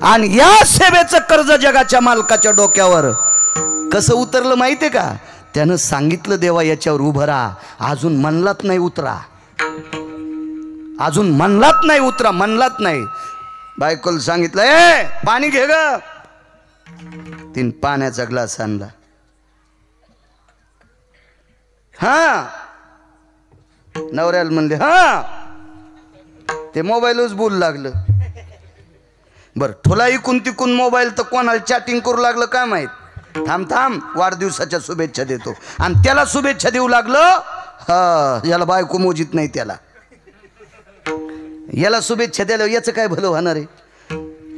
आणि या सेवेचं कर्ज जगाच्या मालकाच्या डोक्यावर कसं उतरलं माहितीये का? त्यानं सांगितलं देवा याच्यावर उभं राहा. अजून म्हणलात नाही उतरा, अजून म्हणलात नाही उतरा, म्हणलात नाही. बायकोला सांगितलं ए पाणी घे ग. तीन पाण्याचा ग्लास आणला. हा नवऱ्याला म्हणले हा. ते मोबाईलच बोलू लागलं. बर ठोला इकून तिकून मोबाईल तर कोणाला चॅटिंग करू लागलं काय माहित. थांब थांब वाढदिवसाच्या शुभेच्छा देतो. आणि त्याला शुभेच्छा देऊ लागलं. हा याला बायको मोजीत नाही, त्याला याला शुभेच्छा द्यायला याचं काय भलं होणार आहे?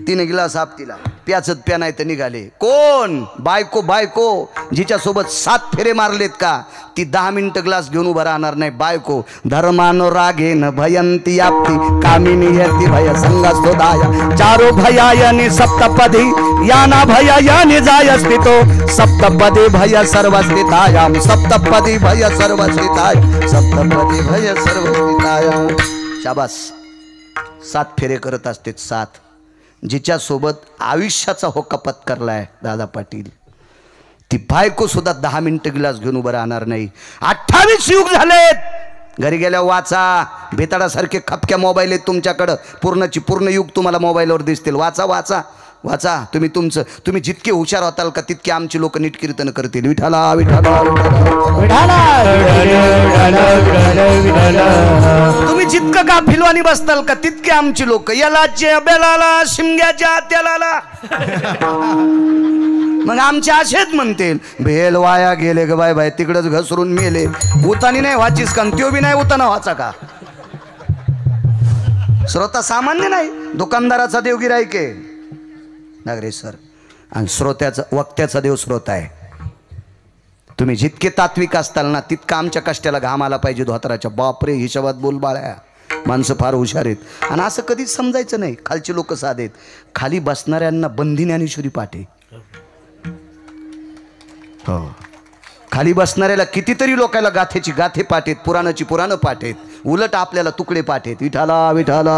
तिने गिलास आपतीला प्याचत प्या नाही तर निघाले. कोण? बायको. बायको जिच्यासोबत 7 फेरे मारलेत का ती 10 मिनिटं ग्लास घेऊन उभा राहणार नाही. बायको धर्मानो रागेन भयंती आपती कामिनी यती भय संगस्तोदाया चारो भयायनी सप्तपदी याना भयायनी जायस्थितो सप्तपदी भय सर्वस्थितायाम सप्तपदी भय सर्वस्थिताय सप्तपदी भय सर्वस्थितायाम. शाबास. 7 फेरे करत असते. 7 जिच्यासोबत आयुष्याचा होका पत्करलाय दादा पाटील, ती बायको सुद्धा 10 मिनिटं गिलास घेऊन उभं राहणार नाही. 28 युग झालेत. घरी गेल्या वाचा. बेताडासारखे खपक्या मोबाईल आहेत तुमच्याकडं. पूर्णची पूर्ण युग तुम्हाला मोबाईलवर दिसतील. वाचा वाचा वाचा. तुम्ही जितके हुशार होताल का तितके आमची लोक नीट कीर्तन करतील. विठाला विठाला तुम्ही जितकं गाफिलवाणी बसताल का तितके आमची लोक यालाच्या बेलाला शिमग्याच्या त्याला. मग आमचे असेच म्हणतील भेल वाया गेले ग बाय बाय तिकडच घसरून मेले. उतानी नाही वाचीस का? त्यो बी नाही उताना वाचा का? श्रोता सामान्य नाही, दुकानदाराचा देव गिरायके नागरेश्वर. आणि श्रोत्याचा वक्त्याचा देव श्रोता आहे. तुम्ही जितके तात्विक असताल ना तितका आमच्या कष्टाला घाम आला पाहिजे धोत्राच्या. बापरे हिशोबात बोल बाळ्या. माणसं फार हुशार आहेत. आणि असं कधीच समजायचं नाही खालचे लोक साधे आहेत. खाली बसणाऱ्यांना बंदी ज्ञानेश्वरी पाठ आहे. हो खाली बसणाऱ्याला कितीतरी लोकांना गाथेची गाथे पाठ आहेत, पुराणाची पुराणं पाठ आहेत. उलट आपल्याला तुकडे पाठ आहेत. विठाला विठाला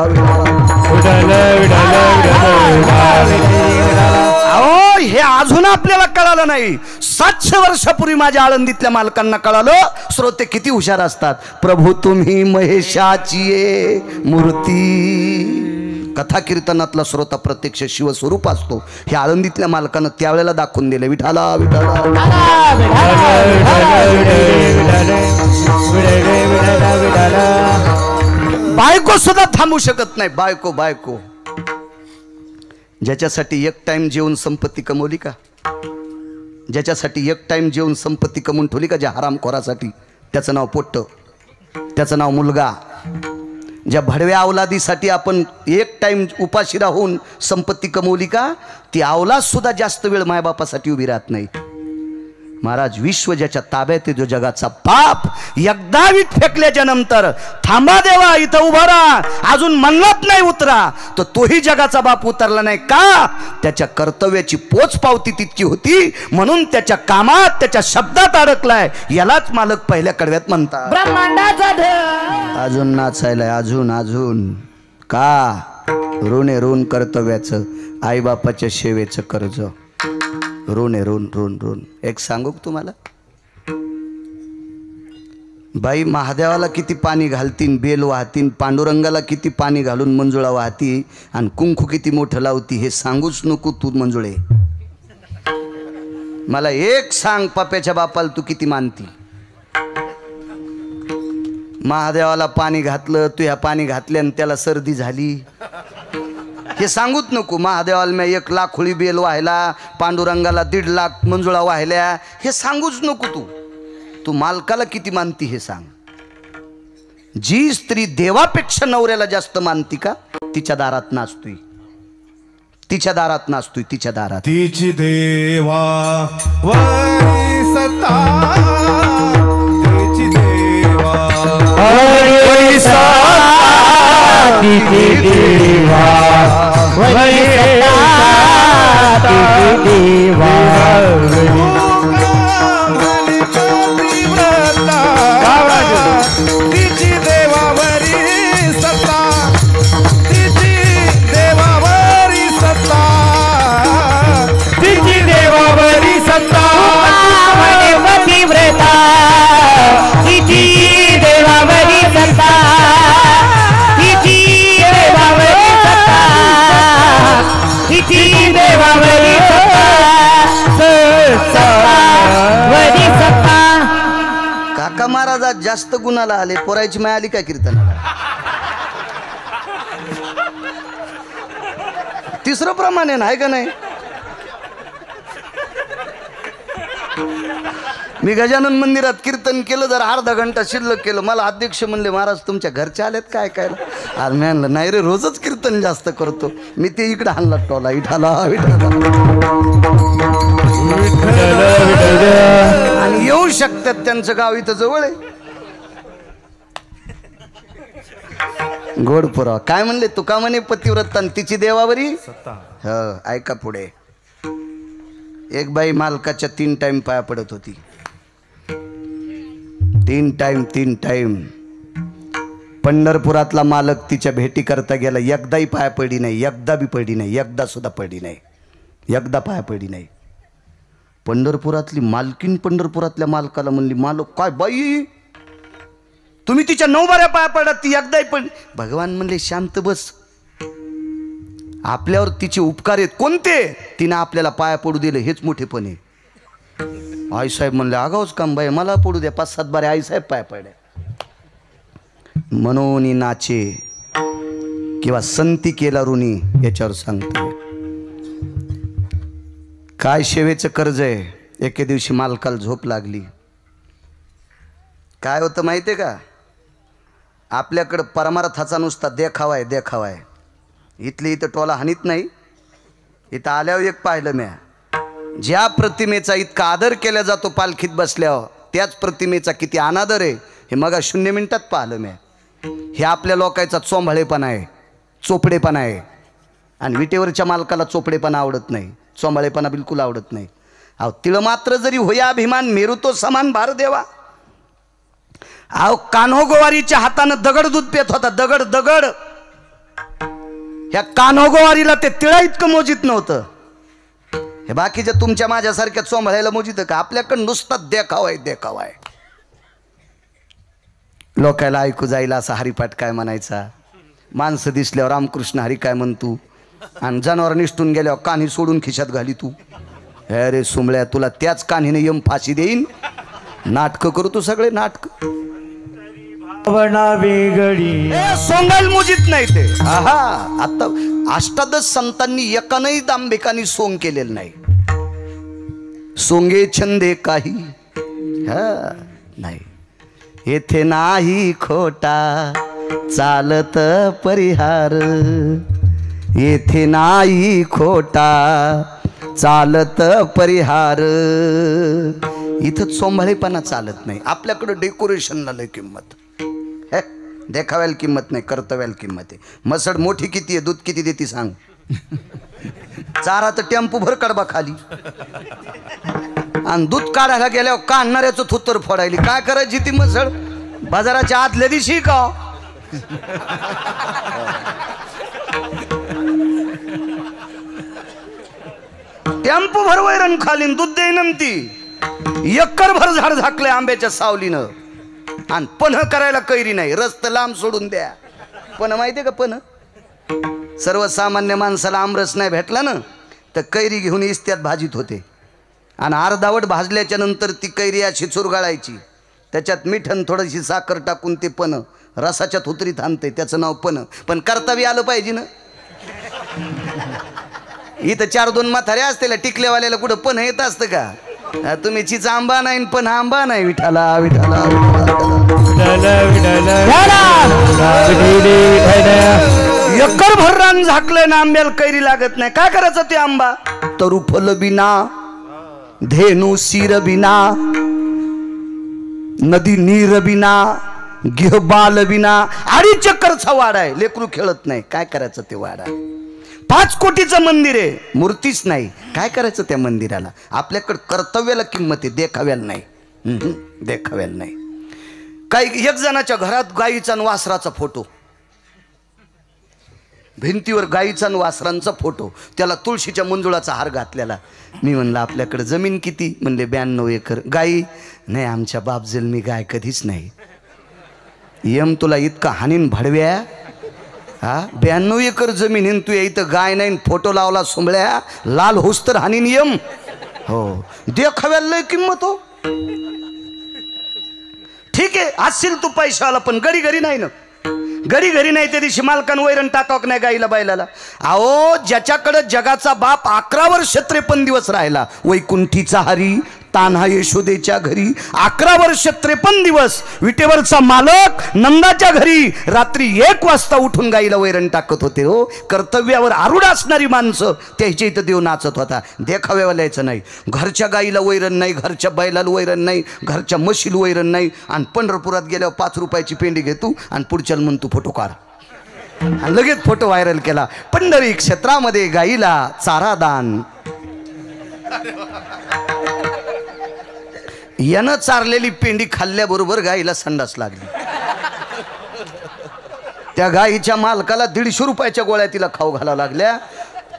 अहो हे अजून आपल्याला कळालं नाही. 700 वर्षापूर्वी माझ्या आळंदीतल्या मालकांना कळालं. श्रोते किती हुशार असतात. प्रभू तुम्ही महेशाची मूर्ती. कथा कीर्तनातला श्रोता प्रत्यक्ष शिवस्वरूप असतो. हे आळंदीतल्या मालकानं त्यावेळेला दाखवून दिले. विठाला विठाला. बायको सुद्धा थांबू शकत नाही. बायको ज्याच्यासाठी एक टाइम जेवून संपत्ती कमवली का, ज्याच्यासाठी एक टाइम जेवून संपत्ती कमवून ठेवली का, ज्या हरामखोरासाठी, त्याचं नाव पोट्ट, त्याचं नाव मुलगा. ज्या भडव्या अवलादीसाठी आपण एक टाइम उपाशी राहून संपत्ती कमवली का, ती अवलाद सुद्धा जास्त वेळ मायबापासाठी उभी राहत नाही. महाराज, विश्व ज्याच्या ताब्यात आहे, जो जगाचा बाप, एकदा वीट फेकल्याच्या नंतर थांबा देवा इथं उभा राहा, अजून म्हणत नाही उतरा, तर तोही जगाचा बाप उतरला नाही का? त्याच्या कर्तव्याची पोच पावती तितकी होती, म्हणून त्याच्या कामात, त्याच्या शब्दात अडकलाय. यालाच मालक पहिल्या कडव्यात म्हणतात. ब्रह्मांडाचा अजून नाचायलाय, अजून का? ऋण कर्तव्याचं, आईबापाच्या सेवेचं कर्ज. रोण. एक सांगू तुम्हाला, बाई महादेवाला किती पाणी घालतीन, बेल वाहतीन, पांडुरंगाला किती पाणी घालून मंजुळा वाहती, आणि कुंकू किती मोठं लावती, हे सांगूच नको तू मंजुळे. मला एक सांग, पप्याच्या बापाला तू किती मानती? महादेवाला पाणी घातलं, तू ह्या पाणी घातल्यानं त्याला सर्दी झाली, हे सांगूच नको. महादेवाला मी 1 लाख खोळी बेल वाहिला, पांडुरंगाला 1.5 लाख मंजुळा वाहिल्या, हे सांगूच नको. तू मालकाला किती मानती हे सांग. जी स्त्री देवापेक्षा नवऱ्याला जास्त मानती का, तिच्या दारात नाचतोय, तिच्या दारात. तिची देवा वरी सत्ता, तिची देवा वरी सत्ता, तिची देवा वरी सत्ता, तिची देवा तिची देवावरी सत्ता, तिची देवावरी सत्ता, तिची देवावरी सत्ता, पतिव्रता, तिची देवावरी सत्ता, तिची देवावरी सत्ता, तिची देवावरी सत्ता, वरी सत्ता. काका महाराज आज जास्त गुणाला आले. पोरायची माय आली काय कीर्तनाला? तिसरं प्रमाणे आहे का नाही? मी गजानन मंदिरात कीर्तन केलं, जर अर्धा घंटा शिल्लक केलं. मला अध्यक्ष म्हणले, महाराज तुमच्या घरचे आलेत काय काय? आज मी आणलं नाही रे, रोजच कीर्तन जास्त करतो मी. ते इकडे आणला टोला, विठाला आणि येऊ शकतात, त्यांचं गाव इथं जवळ आहे. गोड पुरावा. काय म्हणले तुका म्हणे, पतिव्रता तिची देवावरी हो. ऐका पुढे. एक बाई मालकाच्या 3 टाइम पाया पडत होती. 3 टाइम. पंढरपुरातला मालक तिच्या भेटी करता गेला. एकदाही पाया पडली नाही, एकदा बी पडली नाही, एकदा सुद्धा पडली नाही, एकदा पाया पडली नाही. पंढरपुरातली मालकीन पंढरपुरातल्या मालकाला म्हणली, मालक काय बाई तुम्ही तिच्या 9 बाऱ्या पाया पडत, ती एकदाही पण. भगवान म्हणले, शांत बस, आपल्यावर तिचे उपकार आहेत. कोणते? तिनं आपल्याला पाया पडू दिले, हेच मोठेपण आहे. आईसाहेब म्हणले, आगाऊच काम बाई, मला पडू द्या. 5-7 बारे आईसाहेब पाया पडल्या. मनोनी नाचे किंवा संती केला ऋणी, याच्यावर सांगतो. काय सेवेचं कर्ज आहे. एके दिवशी मालकाला झोप लागली. काय होतं माहिती आहे का? आपल्याकडं परमार्थाचा नुसता देखावा आहे. इथली इथं टोला हानीत नाही. इथं आल्यावर एक पाहिलं म्या, ज्या प्रतिमेचा इतका आदर केला जातो पालखीत बसल्यावर, त्याच प्रतिमेचा किती अनादर आहे हे मग 0 मिनिटात पाहिलं म्या. हे आपल्या लोकांचा चोंभाळेपणा आहे, चोपडेपणा आहे. आणि विटेवरच्या मालकाला चोपडेपणा आवडत नाही, चोंभाळेपणा बिलकुल आवडत नाही. अहो, तिळ मात्र जरी होया अभिमान, मेरू तो समान भार देवा. अहो, कान्होगोवारीच्या हातानं दगड दूध पेत होता, दगड. ह्या कान्होगोवारीला ते तिळा इतकं मोजित नव्हतं. हे बाकीच्या तुमच्या माझ्यासारख्या चोंबळायला मोजित का? आपल्याकडं नुसता देखावाय देखावाय. लोकायला ऐकू जाईल असा हरिपाठ काय म्हणायचा, माणसं दिसल्यावर रामकृष्ण हरी काय म्हणतो, आणि जनावर निष्ठून गेल्यावर कान्ही सोडून खिशात घाली तू. अरे सुमळ्या, तुला त्याच कान्हीने यम फाशी देईन. नाटकं करू तू सगळे नाटक. वेगळी सोंगाल मुजीत नाही ते. आहा, आता अष्टादश संतांनी एकानंही दांभिकानी सोंग केलेलं नाही. सोंगे छंदे काही नाही. येथे नाही खोटा चालत परिहार, येथे नाही खोटा चालत परिहार. इथं चोंबळेपणा चालत नाही. आपल्याकडं डेकोरेशनला लय किंमत, हे देखाव्याला किंमत नाही, कर्तव्याला किंमत आहे. मसड मोठी किती आहे, दूध किती देते सांग. चारा तर टेम्पो भर कडबा खाली, आणि दूध काढायला गेल्यावर काढणाऱ्याचं थुत्तर फोडायली. काय करायची ती मसड? बाजाराच्या आतल्या दिवशी का टेम्पो भर वैरण खालीन दूध देईन ती. एकर भर झाड झाकले आंब्याच्या सावलीनं, आणि पन्ह करायला कैरी नाही. रस्त लांब सोडून द्या. पण माहितीये का, पण सर्वसामान्य माणसाला आमरस नाही भेटला ना तर कैरी घेऊन इस्त्यात भाजीत होते, आणि अर्धावट भाजल्याच्या नंतर ती कैरी अशी चुरगाळायची, त्याच्यात मिठण थोडीशी साखर टाकून ते पण रसाच्या थुतरीत आणते, त्याचं नाव पण कर्तव्य आलं पाहिजे ना. इथं 4-2 म्हातारे असतील टिकलेवाल्याला कुठं पण येत असतं का? तुम्ही चिच आंबा नाही पण आंबा नाही. विठाला विठाला एकर भर रान झाकलं ना, आंब्याला कैरी लागत नाही. काय करायचं ते आंबा? तरु फल बिना, धेनू शिर बिना, नदी नीर बिना, गिह बाल बिना. 2.5 चक्करचा वाडा आहे, लेकरू खेळत नाही. काय करायचं ते वाडा? 5 कोटीचं मंदिर आहे, मूर्तीच नाही. काय करायचं त्या मंदिराला? आपल्याकडं कर्तव्याला किंमत आहे, देखाव्याला नाही. देखाव्याला नाही. काही एक जणाच्या घरात गाईचा आणि वासराचा फोटो, भिंतीवर गाईचा आणि वासरांचा फोटो, त्याला तुळशीच्या मंजुळाचा हार घातलेला. मी म्हणलं आपल्याकडे जमीन किती? म्हणले 92 एकर. गाई नाही, आमच्या बाप जन्मी गाय कधीच नाही. यम तुला इतका हानीन भडव्या. हा 92 एकर जमीन तू इथं गाय नाही, फोटो लावला सुंबळ्या, लाल होस तर हानीन यम. हो, देखाव्याला लय किंमत हो. ठीक आहे, असशील तू पैशावाला, पण घरी घरी नाही ना. घरी नाही त्या दिवशी मालकानं वैरण टाकावं नाही गाईला बैलाला. अहो, ज्याच्याकडे जगाचा बाप 11 वर्ष 53 दिवस राहिला, वैकुंठीचा हरी तान्हा यशोदेच्या घरी 11 वर्ष 53 दिवस विटेवरचा मालक नंदाच्या घरी रात्री 1 वाजता उठून गाईला वैरण टाकत होते. हो, कर्तव्यावर आरूढ असणारी माणसं त्याच्या इथं देव नाचत होता. देखाव्याला यायचं नाही. घरच्या गाईला वैरण नाही, घरच्या बैलाला वैरण नाही, घरच्या म्हशीला वैरण नाही, आणि पंढरपुरात गेल्यावर 5 रुपयाची पेंडी घेतो आणि पुढच्याला म्हणतो फोटो काढ, आणि लगेच फोटो व्हायरल केला. पंढरी क्षेत्रामध्ये गाईला चारा दान. यानं चारलेली पेंडी खाल्ल्याबरोबर गाईला संडास लागली. त्या गाईच्या मालकाला 150 रुपयाच्या गोळ्या तिला खाऊ घालावं लागल्या.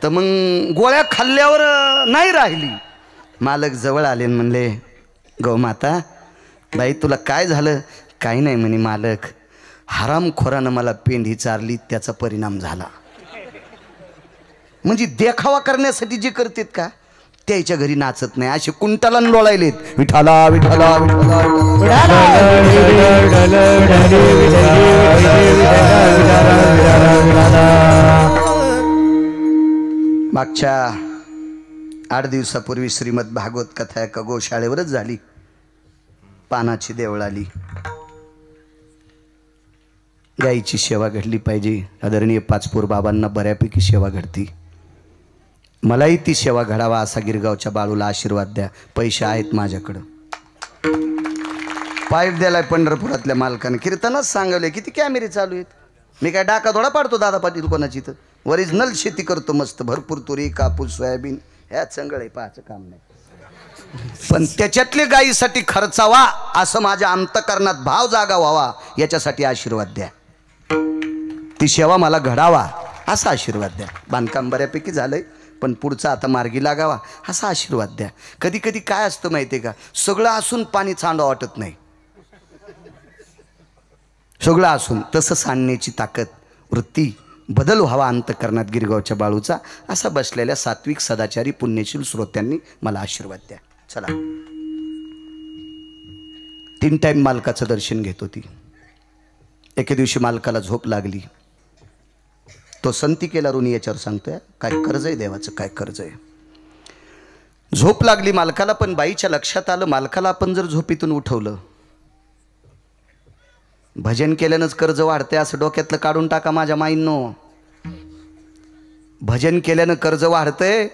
तर मग गोळ्या खाल्ल्यावर नाही राहिली. मालक जवळ आले म्हणले, गौ माता बाई तुला काय झालं? काही नाही म्हणे मालक, हरामखोरानं मला पेंडी चारली, त्याचा परिणाम झाला. म्हणजे देखावा करण्यासाठी जे करतात का त्याच्या घरी नाचत नाही, असे कुंटाला लोळायलेत. विठाला विठाला मागच्या 8 दिवसापूर्वी श्रीमद भागवत कथा एका गोशाळेवरच झाली. पानाची देवळ आली. गाईची सेवा घडली पाहिजे. आदरणीय पाचपूर बाबांना बऱ्यापैकी सेवा घडती. मलाही ती सेवा घडावा असा गिरगावच्या बाळूला आशीर्वाद द्या. पैसे आहेत माझ्याकडं. पाईप द्यायला पंढरपुरातल्या मालकाने कीर्तनच सांगवले. किती कॅमेरे चालू आहेत. मी काय डाका थोडा पाडतो दादा पाटील कोणाची? तर ओरिजिनल शेती करतो मस्त, भरपूर तुरी कापूस सोयाबीन ह्या चंगळ आहे, पाहायचं काम नाही. पण त्याच्यातले गायीसाठी खर्चावा असं माझ्या अंतकरणात भाव जागा व्हावा याच्यासाठी आशीर्वाद द्या. ती सेवा मला घडावा असा आशीर्वाद द्या. बांधकाम बऱ्यापैकी झालंय. पण पुढचा आता मार्गी लागावा असा आशीर्वाद द्या. कधी कधी काय असतं माहिती आहे का, सगळं असून पाणी सांडावं वाटत नाही. सगळं असून तसं सांडण्याची ताकद, वृत्ती, बदल व्हावा अंतःकरणात गिरगावच्या बाळूचा, असा बसलेल्या सात्विक सदाचारी पुण्यशील श्रोत्यांनी मला आशीर्वाद द्या. चला, 3 टाईम मालकाचं दर्शन घेत होती. एके दिवशी मालकाला झोप लागली. तो संतिकेला ऋणी याच्यावर सांगतोय, काय कर्ज आहे देवाचं, काय कर्ज आहे. झोप लागली मालकाला, पण बाईच्या लक्षात आलं मालकाला आपण जर झोपीतून उठवलं, भजन केल्यानंच कर्ज वाढतंय असं डोक्यातलं काढून टाका माझ्या माईंनो. भजन केल्यानं कर्ज वाढतंय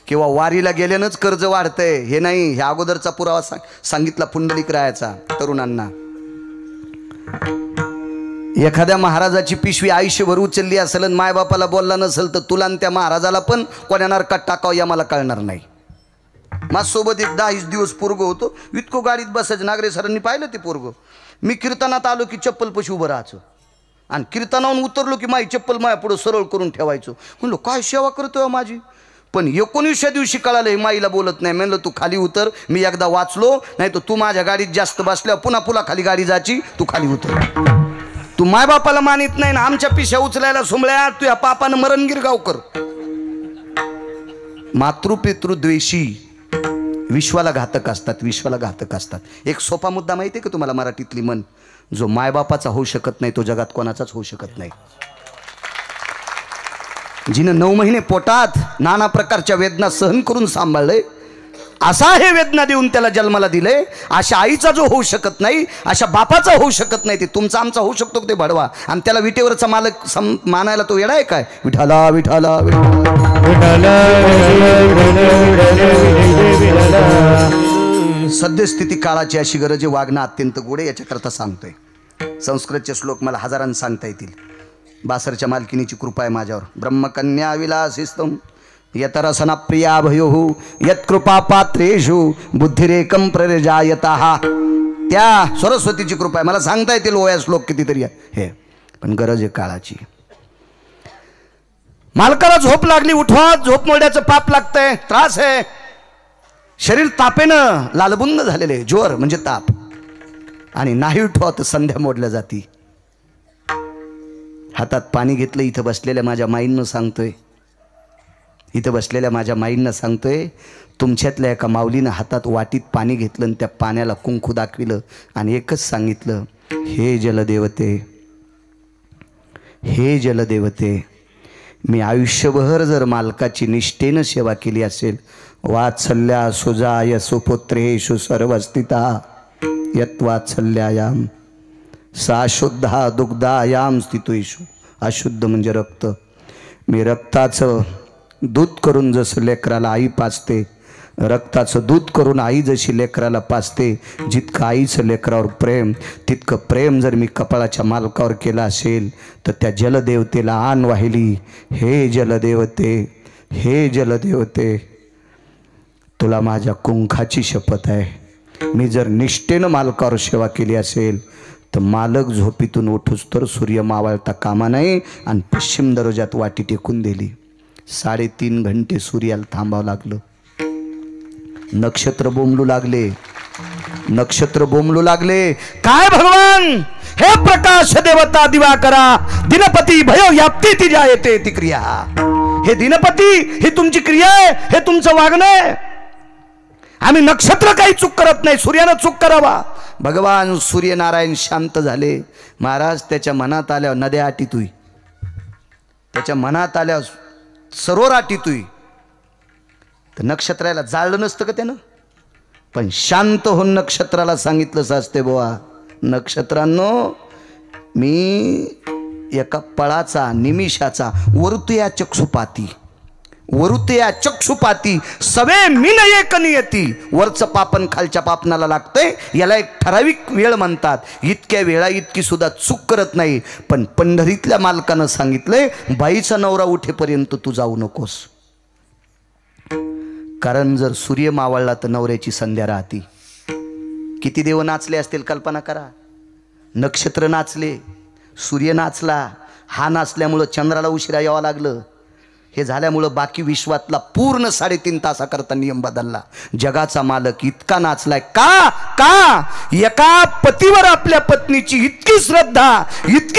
किंवा वारीला गेल्यानंच कर्ज वाढतंय हे नाही. ह्या अगोदरचा पुरावा सांगितला पुंडलिक रायाचा तरुणांना. एखाद्या महाराजाची पिशवी आयुष्यभर उचलली असेल आणि मायबापाला बोलला नसेल तर तुला आणि त्या महाराजाला पण कोण्या नरकात टाकावं या मला कळणार नाही. माझ्यासोबत एक 10 दिवस पोरगं होतो, इतकं गाडीत बसायचं. नागरे सरांनी पाहिलं ते पोरगं. मी कीर्तनात आलो की चप्पल पशी उभं राहायचं आणि कीर्तनावरून उतरलो की माझी चप्पल माझ्या पुढं सरळ करून ठेवायचो. म्हणलो काय सेवा करतोय माझी. पण 19व्या दिवशी कळालं हे माईला बोलत नाही. म्हणलं तू खाली उतर, मी एकदा वाचलो, नाही तर तू माझ्या गाडीत जास्त बसल्यावर पुन्हा पुन्हा खाली गाडी जायची, तू खाली उतर. तू मायबापाला मानित नाही ना, आमच्या पिशा उचलायला सुंबळ्या तू या पापानं मरण गिरगाव कर. मातृपितृद्वेषी विश्वाला घातक असतात, विश्वाला घातक असतात. एक सोपा मुद्दा माहिती आहे का तुम्हाला मराठीतली म्हण, जो मायबापाचा होऊ शकत नाही तो जगात कोणाचाच होऊ शकत नाही. जिनं 9 महिने पोटात नाना प्रकारच्या वेदना सहन करून सांभाळले, असा हे वेदना देऊन त्याला जन्माला दिले, अशा आईचा जो होऊ शकत नाही, अशा बापाचा होऊ शकत नाही, ते तुमचा आमचा होऊ शकतो ते भडवा. आणि त्याला विटेवरचा मालक मानायला तो येडा आहे काय. विठाला विठाला सद्यस्थिती काळाची अशी गरज आहे, वागणं अत्यंत गोड आहे. याच्याकरता सांगतोय. संस्कृतचे श्लोक मला हजारांनी सांगता येतील. बासरच्या मालकिनीची कृपा आहे माझ्यावर. ब्रह्मकन्या विलासिस्तम यतरसना प्रिया भयो यत्कृपा पात्रेषु बुद्धिरेकम प्रजायतः. त्या सरस्वतीची कृपा आहे. मला सांगता येतील ओया श्लोक कितीतरी हे, पण गरज आहे काळाची. मालकाला झोप लागली, उठवा, झोप मोडण्याचं पाप लागतंय, त्रास आहे. शरीर तापेनं लालबुंद झालेले, ज्वर म्हणजे ताप, आणि नाही उठवा तर संध्या मोडल्या जाती. हातात पाणी घेतलं. इथं बसलेल्या माझ्या माईंना सांगतोय, इथं बसलेल्या माझ्या माईंना सांगतोय, तुमच्यातल्या एका माऊलीनं हातात वाटीत पाणी घेतलं आणि त्या पाण्याला कुंकू दाखविलं आणि एकच सांगितलं, हे जलदेवते, हे जलदेवते, मी आयुष्यभर जर मालकाची निष्ठेनं सेवा केली असेल, वात्सल्या सुजाय सुपुत्रेषु सर्वस्थिता यत्वात्सल्यायाम सा शुद्धा दुग्धायाम स्थितेषु. अशुद्ध म्हणजे रक्त. मी रक्ताचं दूध करून जसं लेकराला आई पाजते, रक्ताचं दूध करून आई जशी लेकराला पाजते, जितकं आईचं लेकरावर प्रेम, तितकं प्रेम जर मी कपाळाच्या मालकावर केलं असेल तर त्या जलदेवतेला आण वाहिली. हे जलदेवते, हे जलदेवते, तुला माझ्या कुंखाची शपथ आहे. मी जर निष्ठेनं मालकावर सेवा केली असेल तर मालक झोपीतून उठूस तर सूर्य मावळता कामा नये. आणि पश्चिम दरवाजात वाटी टेकून दिली. 3.5 घंटे सूर्याला थांबावं लागलं. नक्षत्र बोंबलू लागले, नक्षत्र बोंबलू लागले. काय भगवान, हे प्रकाश देवता दिवाकरा, दिनपती भयो याप्ती ती जायते ती क्रिया. हे दिनपती, ही तुमची क्रिया आहे, हे तुमचं वागणं आहे. आम्ही नक्षत्र काही चूक करत नाही, सूर्यानं चूक करावा. भगवान सूर्यनारायण शांत झाले. महाराज त्याच्या मनात आल्यावर नद्या आटीतुई, त्याच्या मनात आल्यावर सरोवर आटीतुई. तर नक्षत्राला जाळलं नसतं का त्यानं, पण शांत होऊन नक्षत्राला सांगितलंच असते, बुवा नक्षत्रांनो, मी एका पळाचा निमिषाचा वरुतया चक्षुपाती, वरुतया चक्षुपाती सवे मिन एक नियती. वरचं पापन खालच्या पापनाला लागतंय, याला एक ठराविक वेळ म्हणतात. इतक्या वेळा इतकी सुद्धा चूक करत नाही. पण पंढरीतल्या मालकानं सांगितलंय, बाईचा नवरा उठेपर्यंत तू जाऊ नकोस. कारण जर सूर्य मावळला तर नवऱ्याची संध्या राहती. किती देव नाचले असतील कल्पना करा. नक्षत्र नाचले, सूर्य नाचला, हा नाचल्यामुळं चंद्राला उशिरा यावं लागलं. हे झाल्यामुळं बाकी विश्वातला पूर्ण 3.5 तासाकरता नियम बदलला. जगाचा मालक इतका नाचलाय का का एका पतीवर आपल्या पत्नीची इतकी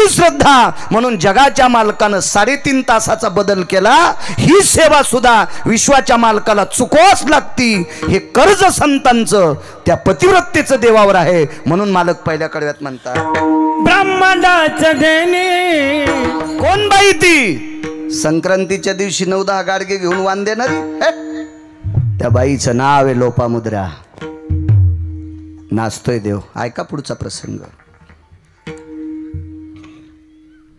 श्रद्धा म्हणून जगाच्या मालकानं 3.5 तासाचा बदल केला. ही सेवा सुद्धा विश्वाच्या मालकाला चुकवाच लागती. हे कर्ज संतांचं त्या पतिव्रतेचं देवावर आहे. म्हणून मालक पहिल्या कडव्यात म्हणतात ब्रह्मांडाचं देणे. कोण बाई ती? संक्रांतीच्या दिवशी 9-10 गाडगे घेऊन वाण देणारी. त्या बाईचं नाव आहे लोपामुद्रा. नाचतोय देव. ऐका पुढचा प्रसंग.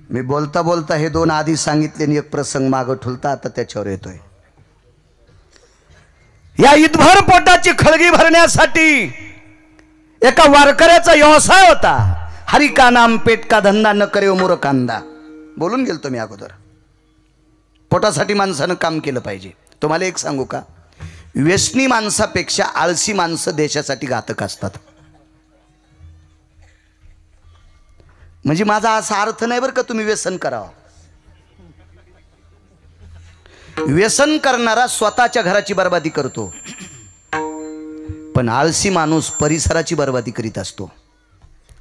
मी बोलता बोलता हे 2 आधी सांगितले आणि एक प्रसंग मागं ठुलता. आता त्याच्यावर येतोय. या ईदभर पोटाची खळगी भरण्यासाठी एका वारकऱ्याचा व्यवसाय होता. हरी का नाम पेट का धंदा न करे मूर्खांदा. बोलून गेलतो मी अगोदर. पोटासाठी माणसानं काम केलं पाहिजे. तुम्हाला एक सांगू का, व्यसनी माणसापेक्षा आळसी माणसं देशासाठी घातक असतात. म्हणजे माझा असा अर्थ नाही बरं का तुम्ही व्यसन करावं. व्यसन करणारा स्वतःच्या घराची बर्बादी करतो, पण आळसी माणूस परिसराची बर्बादी करीत असतो.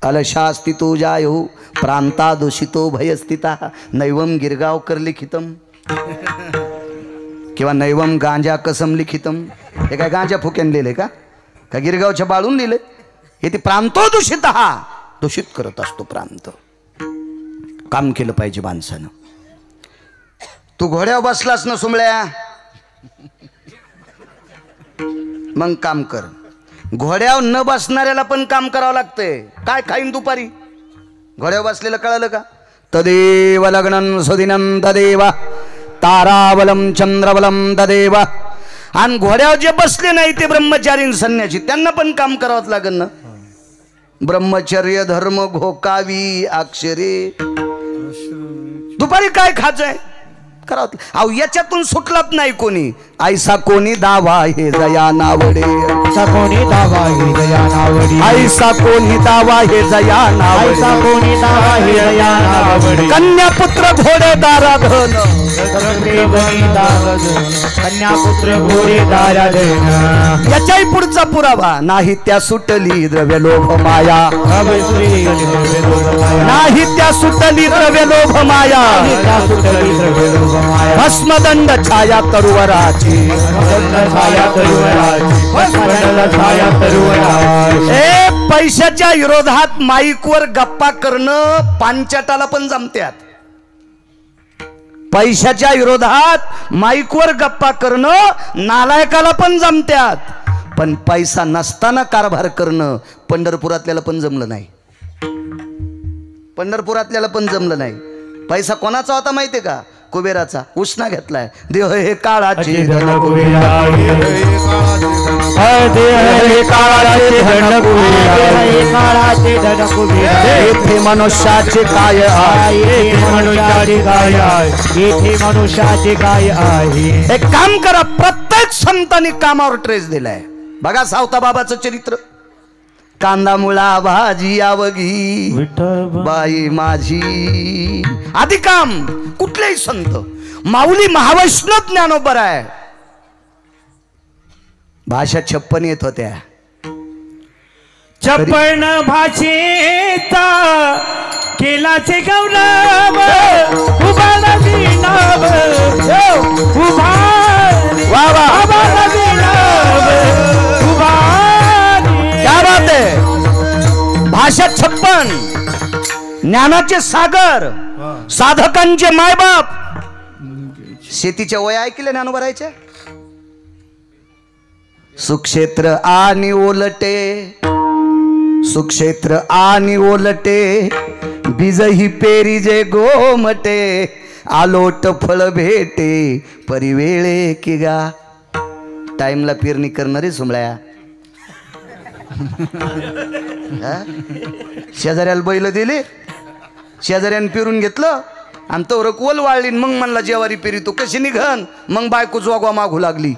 अलशास्तितो जायो प्रांता दूषितो भयस्थिता नैवम गिरगावकर लिखितम किंवा नैवम गांजा कसम लिखितम. हे काय गांजा फुक्यान लिहिले का गिरगावच्या बाळून लिहिले? हे ते प्रांतो दूषित दूषित करत असतो प्रांत. काम केलं पाहिजे माणसानं. तू घोड्यावर बसलास ना सुमळ्या, मग काम कर. घोड्यावर न बसणाऱ्याला पण काम करावं लागतंय. काय खाईन दुपारी? घोड्यावर बसलेलं कळलं का? तदेव लग्नं सुदिनं तदेव ताराबलम चंद्रबलम तदेव. आणि घोड्यावर जे बसले नाही ते ब्रह्मचारी संन्यासी, त्यांना पण काम करावंच लागेल ना. ब्रह्मचर्य धर्म घोकावी अक्षरे. दुपारी काय खायचंय करावं. अहो याच्यातून सुटलाच नाही कोणी. ऐसा कोणी दावा हे जया नावडे. ऐसा कोणी दावा हे जया नावडे. ऐसा कोणी दावा हे जया नावडे. ऐसा कोणी दावा हे जया नावडे. कन्यापुत्र घोडेदारा धन. कन्यापुत्र घोडेदारा धन. याच्याही पुढचा पुरावा. नाही त्या सुटली द्रव्य लोभ माया. नाही त्या सुटली द्रव्य लोभ माया. भस्मदंड छाया तरुवराची. पैशाच्या विरोधात माईकवर गप्पा करणं पांचाटाला पण जमत्यात. पैशाच्या विरोधात माईकवर गप्पा करणं नालायकाला पण जमत्यात. पण पैसा नसताना कारभार करणं पंढरपुरातल्याला पण जमलं नाही. पंढरपुरातल्याला पण जमलं नाही. पैसा कोणाचा होता माहितीये का? कुबेराचा. उसना घेतलाय. देव हे काळाची धन कुबेरा. येथे मनुष्याचे काय आहे. मनुष्याचे काय आहे. एक काम करा, प्रत्येक संतांनी कामावर ट्रेस दिलाय. बघा सावता बाबाचं चरित्र. कांदा मुळा भाजी आवगी बाई माझी. आधी काम. कुठलेही संत. माऊली महावैष्णव ज्ञानोबर आहे. भाषा 56 येत होत्या. 56 भाषेचा केलाचे गौरव. उभा नदी नाव. उभा वा वा. उभा. क्या बात आहे. भाषा 56. ज्ञानाचे सागर. साधकांचे मायबाप. शेतीच्या वया ऐकले ज्ञानोबा राहायचे. सुक्षेत्र आणि ओलटे. सुक्षेत्र आणि ओलटे. बीज ही पेरी जे गोमटे. आलोट फळ भेटे परिवेळे की गा. टाइमला पेरणी करणारे सुमळ्या. शेजाऱ्याला बैल दिले. शेजाऱ्यानं पेरून घेतलं आणि तो रकवल वाळली. मग म्हणला जेवारी पेरी तू कशी निघन. मग बायको जोगवा मागू लागली.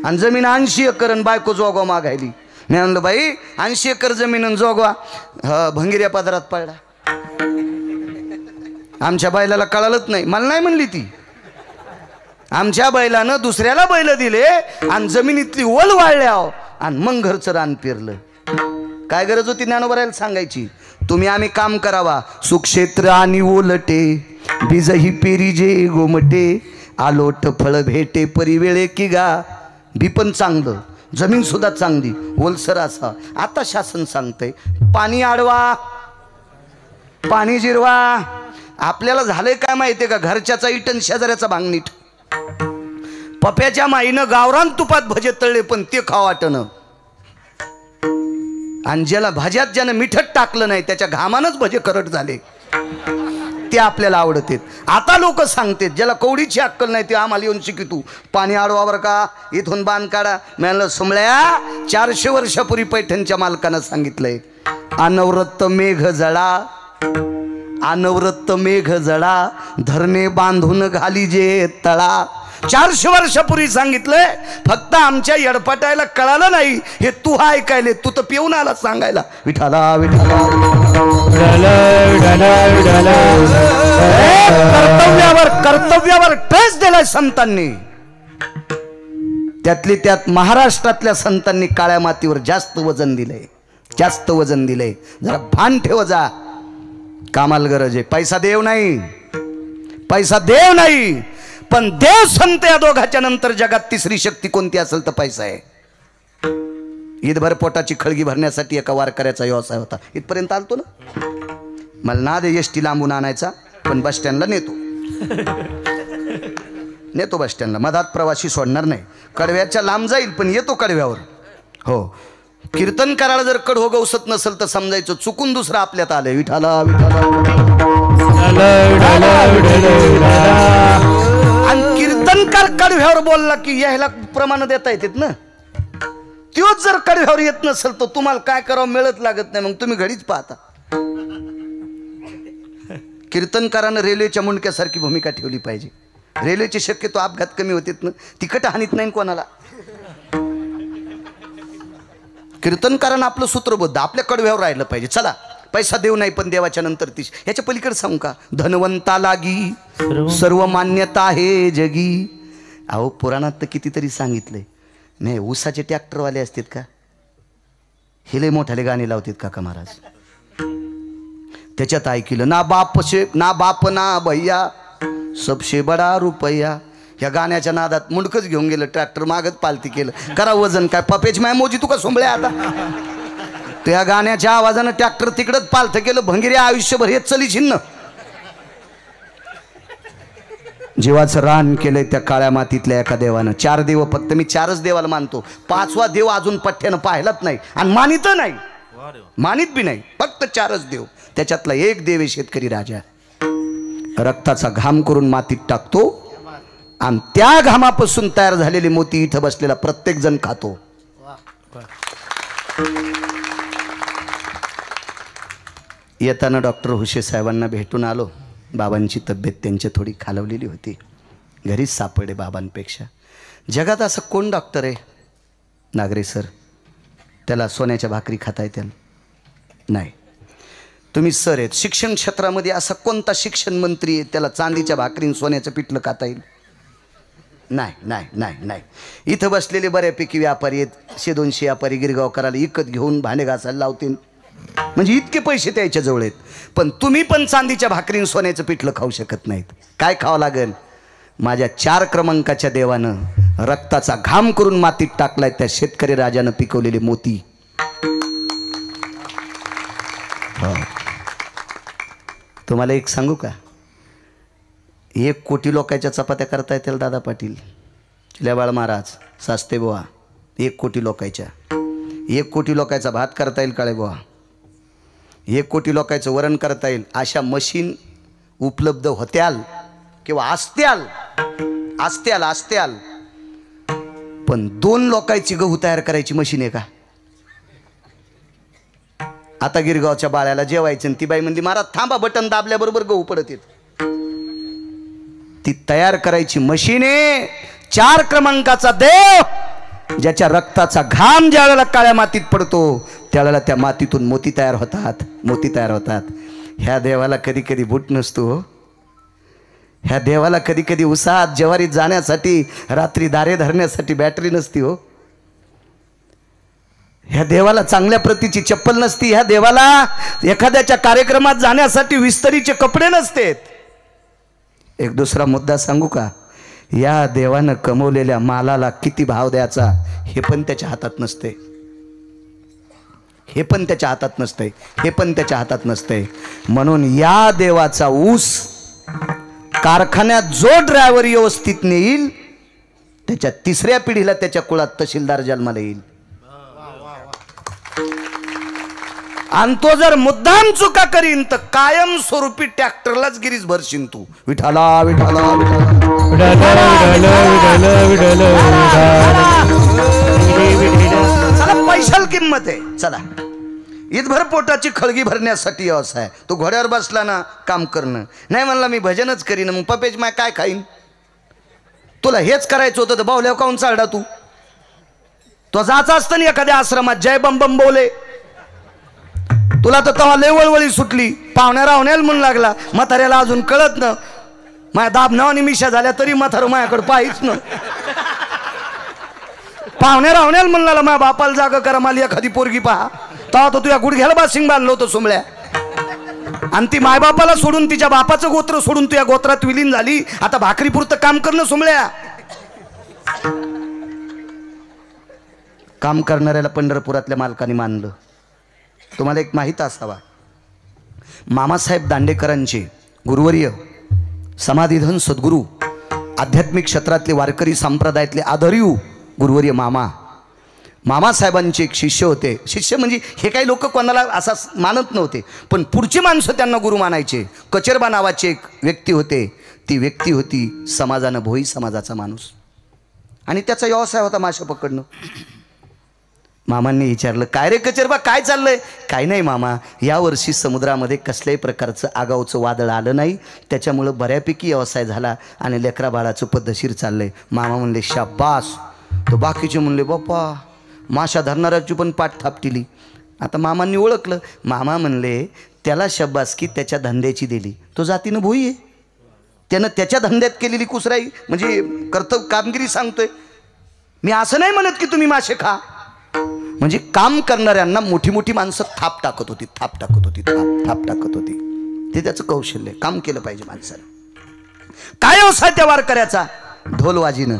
आणि जमीन 80 एकर आणि बायको जोगवा मागायली. मी म्हणलं बाई 80 एकर जमीन जोगवा भंगिऱ्या पदरात पडला. आमच्या बायलाला कळालंच नाही. मला नाही म्हणली ती. आमच्या बैलानं दुसऱ्याला बैल दिले आणि जमिनीतली ओल वाळल्या आणि मग घरचं रान पेरलं. काय गरज होती ज्ञानोबरायला सांगायची? तुम्ही आम्ही काम करावा, सुक्षेत्र आणि ओलटे बीजही पेरी जे गोमटे, आलोट फळ भेटे परिवेळे की गा. बी पण चांगलं, जमीन सुद्धा चांगली, ओलसर असा. आता शासन सांगतंय पाणी अडवा, पाणी जिरवा. आपल्याला झालंय काय माहितीये का? घरच्याचा इटन शेजाऱ्याचा भांगनीट. पप्याच्या माईनं गावरान तुपात भजे तळले पण ते खाव वाटणं. आणि ज्याला भाज्यात ज्यानं मिठट टाकलं नाही त्याच्या घामानच भजे करट झाले, ते आपल्याला आवडते. आता लोक सांगतात ज्याला कवडीची अक्कल नाही ते आम्हाला येऊन शिकितू पाणी अडवावर का, इथून बांध काढा. म्हणलं सुमळ्या, 400 वर्षापूर्वी पैठणच्या मालकानं सांगितलंय अनवरत मेघ जळा, अनवरत मेघ जळा, धरणे बांधून घाली जे तळा. 400 वर्षापूर्वी सांगितलंय. फक्त आमच्या येडपाटायला कळालं नाही. हे तू ऐकायले, तू तर पिऊन आला सांगायला विठाला विठाला. कर्तव्यावर टच दिलाय संतांनी. त्यातली त्यात महाराष्ट्रातल्या संतांनी काळ्या मातीवर जास्त वजन दिलंय, जास्त वजन दिलंय. जरा भान ठेव जा. कामाला गरज आहे. पैसा देव नाही, पैसा देव नाही, पण देव संत या दोघाच्या नंतर जगात तिसरी शक्ती कोणती असेल तर पैसा आहे. ईदभर पोटाची खळगी भरण्यासाठी एका वारकऱ्याचा व्यवसाय होता. इथपर्यंत आलतो ना. मला ना दे एसटी लांबून आणायचा, पण बस स्टँडला नेतो बस स्टँडला. मधात प्रवासी सोडणार नाही. कडव्याच्या लांब जाईल पण येतो कडव्यावर. हो, कीर्तन करायला जर कडहो गवसत नसेल तर समजायचं चुकून दुसरं आपल्यात आलंय. विठाला विठाला. आणि कीर्तनकार कडव्यावर बोलला की यायला प्रमाण देता येतात ना. तोच जर कडव्यावर येत नसेल तर तुम्हाला काय करावं मिळत लागत नाही. मग तुम्ही घडीच पाहता. कीर्तनकारानं रेल्वेच्या मुंडक्यासारखी भूमिका ठेवली पाहिजे. रेल्वेचे शक्यतो अपघात कमी होतात ना, तिकट हानीत नाही कोणाला. कीर्तनकारानं आपलं सूत्रबद्ध आपल्या कडव्यावर राहिलं पाहिजे. चला, पैसा देव नाही पण देवाच्या नंतर तीच. ह्याच्या पलीकडे सांगू का? धनवंता लागी सर्व मान्यता आहे जगी. अहो पुराणात तर कितीतरी सांगितलंय. नाही, ऊसाचे ट्रॅक्टरवाले असतात का? हिले मोठाले गाणे लावतात काका महाराज. त्याच्यात ऐकलं ना बाप ना भैया सबसे बडा रुपया. ह्या गाण्याच्या नादात मुंडकच घेऊन गेलं ट्रॅक्टर, मागत पालती केलं. करा वजन काय पपेच माय मोजी तू का सोंबळ्या आता. त्या गाण्याच्या आवाजानं ट्रॅक्टर तिकडच पालथं केलं. भंगिरे आयुष्यभर हेच चली छिन्न. जीवाचं रान केलंय त्या काळ्या मातीतल्या एका देवानं. 4 देव, फक्त मी 4च देवाला मानतो. 5वा देव अजून पठ्ठ्यानं पाहिलाच नाही आणि मानित नाही, मानित बी नाही. फक्त 4च देव. त्याच्यातला एक देव आहे शेतकरी राजा. रक्ताचा घाम करून मातीत टाकतो आणि त्या घामापासून तयार झालेली मोती इथं बसलेला प्रत्येक जण खातो. येताना डॉक्टर हुशे साहेबांना भेटून आलो. बाबांची तब्येत त्यांची थोडी खालवलेली होती. घरीच सापडे बाबांपेक्षा. जगात असं कोण डॉक्टर आहे? नागरे सर, त्याला सोन्याच्या भाकरी खाता येतील? नाही. तुम्ही सर आहेत. शिक्षण क्षेत्रामध्ये असा कोणता शिक्षण मंत्री आहे त्याला चांदीच्या भाकरीन सोन्याचं पिठलं खाता येईल? नाही नाही नाही नाही. इथं बसलेले बऱ्यापैकी व्यापारी आहेत. 100-200 व्यापारी गिरगावकराला इकत घेऊन भांडे घासायला लावतील, म्हणजे इतके पैसे त्याच्या जवळ आहेत. पण तुम्ही पण चांदीच्या भाकरीन सोन्याचं पिठलं खाऊ शकत नाहीत. काय खावं लागेल? माझ्या 4 क्रमांकाच्या देवानं रक्ताचा घाम करून मातीत टाकलाय त्या शेतकरी राजानं पिकवलेले मोती. तुम्हाला एक सांगू का? 1 कोटी लोकांच्या चपात्या करता येतील दादा पाटील, चिल्याबाळ महाराज, सास्ते बुवा. 1 कोटी लोकांच्या. 1 कोटी लोकांचा भात करता येईल काळे बुवा. 1 कोटी लोकांचं वरण करता येईल. अशा मशीन उपलब्ध होत्याल किंवा असत्याल. पण 2 लोकांची गहू तयार करायची मशीन आहे का? आता गिरगावच्या बाळ्याला जेवायचं ती बाई म्हणली महाराज थांबा, बटन दाबल्याबरोबर गहू पडत येत. ती तयार करायची मशीन आहे. 4 क्रमांकाचा देव, ज्याच्या रक्ताचा घाम ज्या वेळेला काळ्या मातीत पडतो त्यावेळेला त्या मातीतून मोती तयार होतात. ह्या देवाला कधी कधी बूट नसतो. ह्या देवाला कधी कधी उसात ज्वारीत जाण्यासाठी रात्री दारे धरण्यासाठी बॅटरी नसती हो. ह्या देवाला चांगल्या प्रतीची चप्पल नसती. ह्या देवाला एखाद्याच्या कार्यक्रमात जाण्यासाठी विस्तरीचे कपडे नसतेत. एक दुसरा मुद्दा सांगू का? या देवानं कमवलेल्या मालाला किती भाव द्यायचा हे पण त्याच्या हातात नसते. हे पण त्याच्या हातात नसते. हे पण त्याच्या हातात नसते. म्हणून या देवाचा ऊस कारखान्यात जो ड्रायव्हर व्यवस्थित नेईल त्याच्या तिसऱ्या पिढीला त्याच्या कुळात तहसीलदार जन्माला येईल. आणि तो जर मुद्दाम चुका करीन तर कायम स्वरूपी ट्रॅक्टरलाच गिरीस भरशील तू. विठाला विठाला चला पैशाला किंमत आहे. चला ईदभर पोटाची खळगी भरण्यासाठी व्यवसाय. तो घोड्यावर बसला ना काम करणं नाही म्हणला मी भजनच करीन मग पपेज माय काय खाईन. तुला हेच करायचं होतं तर बावल्यावर काऊन चालडा तू. तो जायचं असतं ना एखाद्या आश्रमात जय बम बम बोले. तुला तर तेव्हा लय वळवळी सुटली. पाहुण्या रावण्याला म्हणून लागला. म्हाताऱ्याला अजून कळत ना माझ्या दाब नावाने मिशा झाल्या तरी म्हातारं माझ्याकडे पाहिच ना. पाहुण्या रावण्याला म्हणला माझ्या बापाला जागा करा मला एखादी पोरगी पहा. तेव्हा तो तुझ्या गुडघ्याला बासिंग बांधलं होतं सोमळ्या. आणि ती मायबापाला सोडून तिच्या बापाचं गोत्र सोडून तुझ्या गोत्रात विलीन झाली. आता भाकरीपुरतं काम करणं सोमळ्या. काम करणाऱ्याला पंढरपुरातल्या मालकाने मानलं. तुम्हाला एक माहीत असावा मामासाहेब दांडेकरांचे गुरुवर्य समाधीधन सद्गुरू आध्यात्मिक क्षेत्रातले वारकरी संप्रदायातले आदर्यू गुरुवर्य मामासाहेबांचे एक शिष्य होते. शिष्य म्हणजे हे काही लोक कोणाला असा मानत नव्हते पण पुढची माणसं त्यांना गुरु मानायचे. कचेरबा नावाचे एक व्यक्ती होते. ती व्यक्ती होती समाजानं भोई समाजाचा माणूस आणि त्याचा व्यवसाय होता मासे पकडणं. मामांनी विचारलं काय रे कचेरबा काय चाललंय. काय नाही मामा यावर्षी समुद्रामध्ये कसल्याही प्रकारचं आगाऊचं वादळ आलं नाही त्याच्यामुळं बऱ्यापैकी व्यवसाय झाला आणि लेकरा बाळाचं पद्धतशीर चाललंय. मामा म्हणले शाबास. तर बाकीचे म्हणले बाप्पा माशा धरणाऱ्याची पण पाठ थापटिली. आता मामांनी ओळखलं. मामा म्हणले त्याला शाबास की त्याच्या धंद्याची दिली. तो जातीनं भोई आहे. त्यानं त्याच्या धंद्यात केलेली कुसराई म्हणजे कर्तव्य कामगिरी सांगतोय. मी असं नाही म्हणत की तुम्ही मासे खा. म्हणजे काम करणाऱ्यांना मोठी मोठी माणसं थाप टाकत होती. थाप टाकत होती. ते त्याचं कौशल्य. काम केलं पाहिजे माणसानं. काय व्यवसाय त्या वारकऱ्याचा ढोल वाजीनं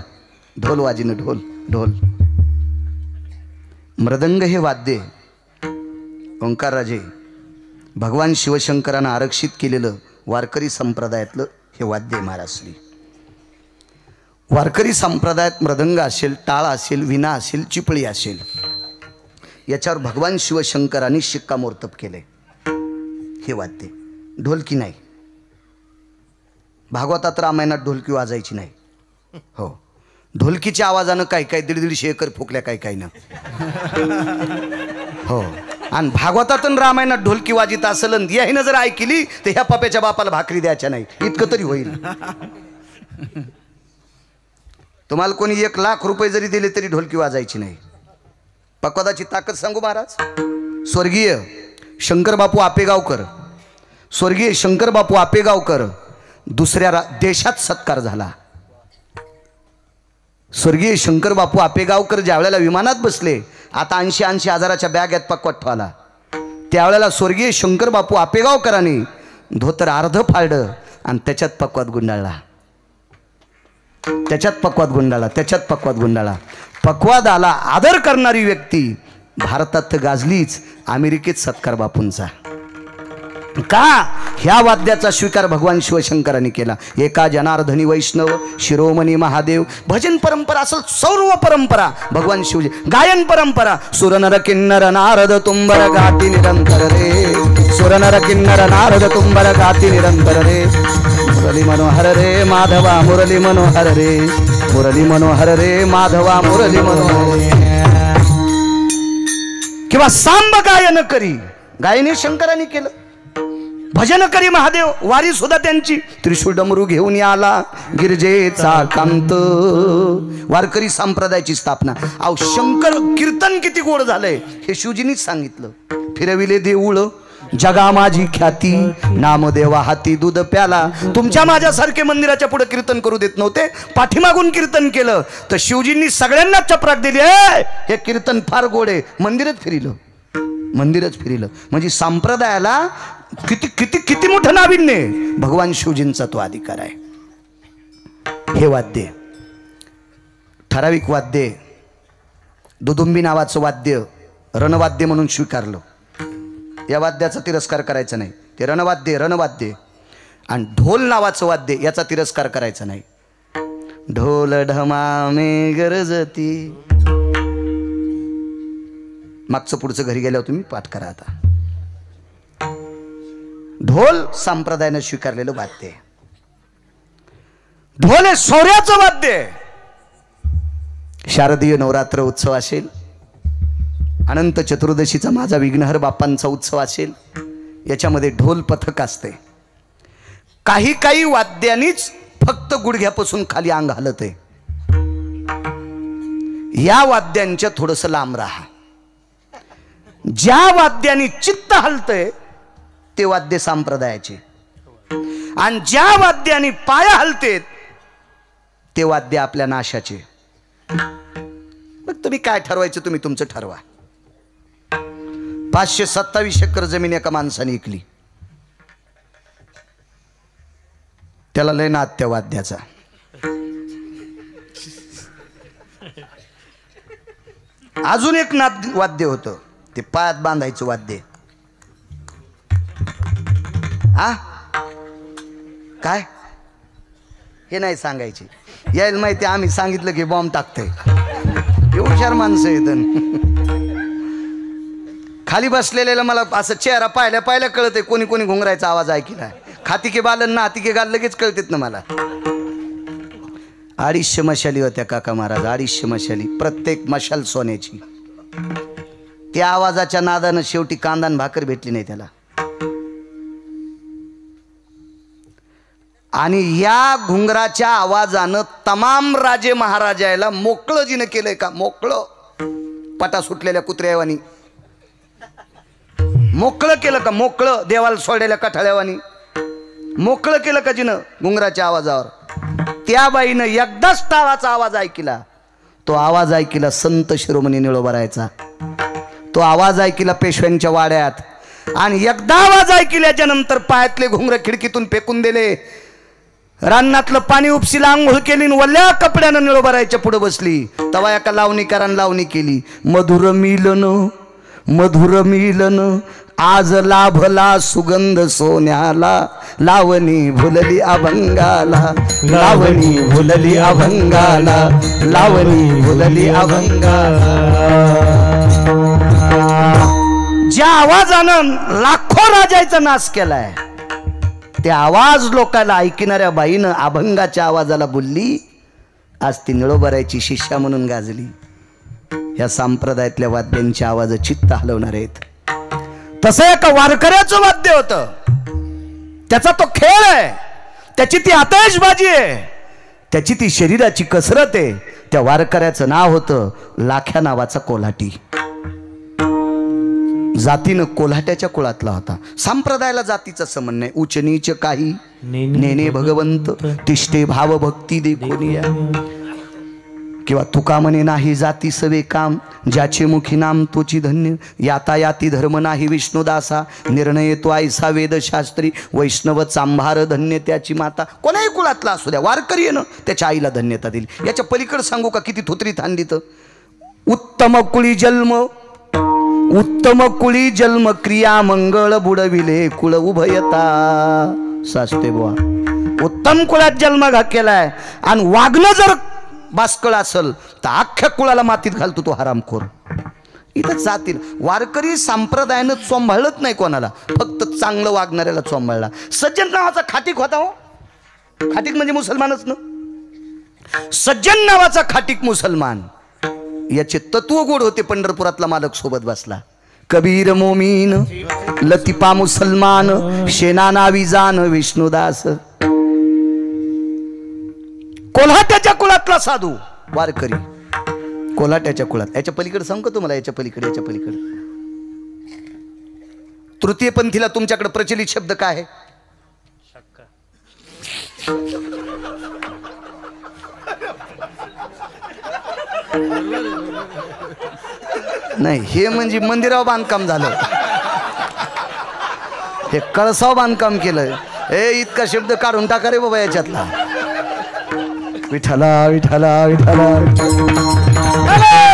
ढोल मृदंग हे वाद्य ओंकारराजे भगवान शिवशंकरांना आरक्षित केलेलं वारकरी संप्रदायातलं हे वाद्य महाराष्ट्री. वारकरी संप्रदायात मृदंग असेल टाळ असेल विना असेल चिपळी असेल याच्यावर भगवान शिवशंकरांनी शिक्कामोर्तब केले. हे वाद्य ढोलकी नाही. भागवतात रामायणात ढोलकी वाजायची नाही. हो ढोलकीच्या आवाजानं काही 150-150 एकर फुकल्या काही ना. हो आणि भागवतात रामायणात ढोलकी वाजित असेल याही जर ऐकली तर ह्या पप्याच्या बापाला भाकरी द्यायच्या नाही इतकं तरी होईल. तुम्हाला कोणी 1 लाख रुपये जरी दिले तरी ढोलकी वाजायची नाही. पक्वादाची ताकद सांगू महाराज. स्वर्गीय शंकरबापू आपेगावकर दुसऱ्या देशात सत्कार झाला. स्वर्गीय शंकरबापू आपेगावकर ज्या वेळेला विमानात बसले आता 80 हजाराच्या बॅग आहेत पक्वात ठेवाला. त्यावेळेला स्वर्गीय शंकरबापू आपेगावकरांनी धोतर अर्ध फाळलं आणि त्याच्यात पक्वात गुंडाळा. पक्वादाला आदर करणारी व्यक्ती भारतात तर गाजलीच अमेरिकेत सत्कार बापूंचा. का ह्या वाद्याचा स्वीकार भगवान शिवशंकरांनी केला. एका जनार्दनी वैष्णव शिरोमणी महादेव भजन परंपरा असेल सर्व परंपरा भगवान शिवजी गायन परंपरा सुरनर किन्नर नारद तुंबर गाती निरंतर रे. सुरनर किन्नर नारद तुंबर गाती निरंतर रे. मुरली मनोहर रे माधवा मुरली मनोहर रे. मुरली मनोहर रे माधवा मुरली मनोहर रे. किंवा सांब गायन करी गायने शंकरांनी केलं. भजन करी महादेव वारी सुद्धा त्यांची. त्रिशूळ डमरू घेऊन आला गिरजेचा कांत. वारकरी संप्रदायाची स्थापना. शंकर कीर्तन किती गोड झालंय हे शिवजींनीच सांगितलं. फिरविले देऊळ जगा माझी ख्याती नामदेवा हाती दूध प्याला. तुमच्या माझ्यासारखे मंदिराच्या पुढे कीर्तन करू देत नव्हते, पाठीमागून कीर्तन केलं तर शिवजींनी सगळ्यांना चपराक दिली, हे कीर्तन फार गोड आहे. मंदिरच फिरिलं. म्हणजे संप्रदायाला किती किती किती मोठं नाविन्य आहे. भगवान शिवजींचा तो अधिकार आहे. हे वाद्य ठराविक वाद्य, दुदुंबी नावाचं वाद्य रणवाद्य म्हणून स्वीकारलं. या वाद्याचा तिरस्कार करायचा नाही. ते रणवाद्य. आणि ढोल नावाचं वाद्य याचा तिरस्कार करायचा नाही. ढोल ढमामे गरजती. मागचं पुढचं घरी गेल्यावर तुम्ही पाठ करा. आता ढोल संप्रदायानं स्वीकारलेलं वाद्य. ढोल हे सोऱ्याचं वाद्य. शारदीय नवरात्र उत्सव असेल, अनंत चतुर्दशीचा माझा विघ्नहर बाप्पांचा उत्सव असेल, याच्यामध्ये ढोल पथक असते. काही वाद्यांनीच फक्त गुडघ्यापासून खाली अंग हलत आहे. या वाद्यांच्या थोडंसं लांब राहा. ज्या वाद्यांनी चित्त हलतंय ते वाद्य संप्रदायाचे, आणि ज्या वाद्यांनी पाया हलतेत ते वाद्य आपल्या नाशाचे. मग तुम्ही काय ठरवायचं तुम्ही तुमचं ठरवा. 527 एकर जमीन एका माणसाने ऐकली, त्याला लय नाद त्या वाद्याचा. अजून एक नाद वाद्य होतं, ते पायात बांधायचं वाद्य. काय हे नाही सांगायचे, यायला माहिती आम्ही सांगितलं की बॉम्ब टाकतंय. हुशार माणसं येत. खाली बसलेल्याला मला असं चेहरा पाहिल्या कळतंय कोणी घुंगरायचा आवाज ऐकला. खाती के बालन ना हाती के गाल लगेच कळतेत ना मला. 250 मशाली होत्या काका महाराज, 250 मशाली, प्रत्येक मशाल सोन्याची. त्या आवाजाच्या नादानं शेवटी कांदा आणि भाकर भेटली नाही त्याला. आणि या घुंगराच्या आवाजानं तमाम राजे महाराजाला मोकळं जिनं केलंय का? मोकळं. पटा सुटलेल्या कुत्र्यावानी मोकळं केलं का? मोकळं. देवाला सोडलेल्या कठाळ्यावानी मोकळं केलं का जिनं घुंगराच्या आवाजावर? त्या बाईनं एकदाच टाळाचा आवाज ऐकला. तो आवाज ऐकला संत शिरोमणी निळोबारायचा. तो आवाज ऐकला पेशव्यांच्या वाड्यात. आणि एकदा आवाज ऐकल्याच्या नंतर पायातले घुंगर खिडकीतून फेकून दिले. रानातलं पाणी उपसीला, आंघोळ केली, वल्या कपड्यानं निळोबारायच्या पुढे बसली. तवा एका लावणीकारानं लावणी केली. मधुर मिलन आज लाभला सुगंध सोन्याला, लावणी भुलली अभंगाला, लावणी भुलली अभंगाला, लावणी भुलली अभंगाला. ज्या आवाजानं लाखो राजाचा नाश केलाय, त्या आवाज लोकांना ऐकणाऱ्या बाईनं अभंगाच्या आवाजाला बोलली. आज ती निळोबारायची शिष्या म्हणून गाजली. या संप्रदायातल्या वाद्यांचे आवाज चित्त हलवणार आहेत. तसं एका वारकऱ्याचं वाद्य होतं, त्याचा तो खेळ आहे, त्याची ती आतषबाजी आहे, त्याची ती शरीराची कसरत आहे. त्या वारकऱ्याचं नाव होतं लाख्या नावाचा कोल्हाटी. जातीनं कोल्हाट्याच्या कुळातला होता. संप्रदायाला जातीचा संबंध नाही. उच्च नीच काही नेने भगवंत, तिष्ठे भाव भक्ती देखोनिया. किंवा तुका म्हणे नाही जाती सवे काम, ज्याचे मुखी नाम तोची धन्य. यातायाती धर्म नाही विष्णुदासा, निर्णय तो ऐसा वेदशास्त्री. वैष्णव चांभार धन्य त्याची माता. कोणाही कुळातला असू द्या, वारकरी आहे ना, त्याच्या आईला धन्यता दिली. याच्या पलीकडे सांगू का किती थोतरी थांडीत. उत्तम कुळी जन्म क्रिया मंगळ बुडविले कुळ उभयता. सासते बुवा, उत्तम कुळात जन्म केलाय आणि वागणं जर बास्कळ असल तर अख्ख्या कुळाला मातीत घालतो तो हरामखोर. इथं जातील. वारकरी संप्रदायानं चोंभाळत नाही कोणाला, फक्त चांगलं वागणाऱ्याला चोंभाळला. सज्जन नावाचा खाटीक होता. हो, खाटीक म्हणजे मुसलमानच ना. सज्जन नावाचा खाटीक मुसलमान, याचे तत्व गोड होते. पंढरपुरातला मालक सोबत बसला. कबीर मोमीन लतिफा मुसलमान, शेना नावी जान विष्णुदास. कोल्हाट्याच्या कुळातला साधू वारकरी, कोल्हाट्याच्या कुळात. याच्या पलीकडे सांगू तुम्हाला, याच्या पलीकडे तृतीयपंथीला तुमच्याकडे प्रचलित शब्द काय आहे? नाही, हे म्हणजे मंदिरावर बांधकाम झालं, हे कळसाव बांधकाम केलं. हे इतका शब्द काढून टाका रे बाबा याच्यातला. विठ्ठला विठ्ठला विठ्ठला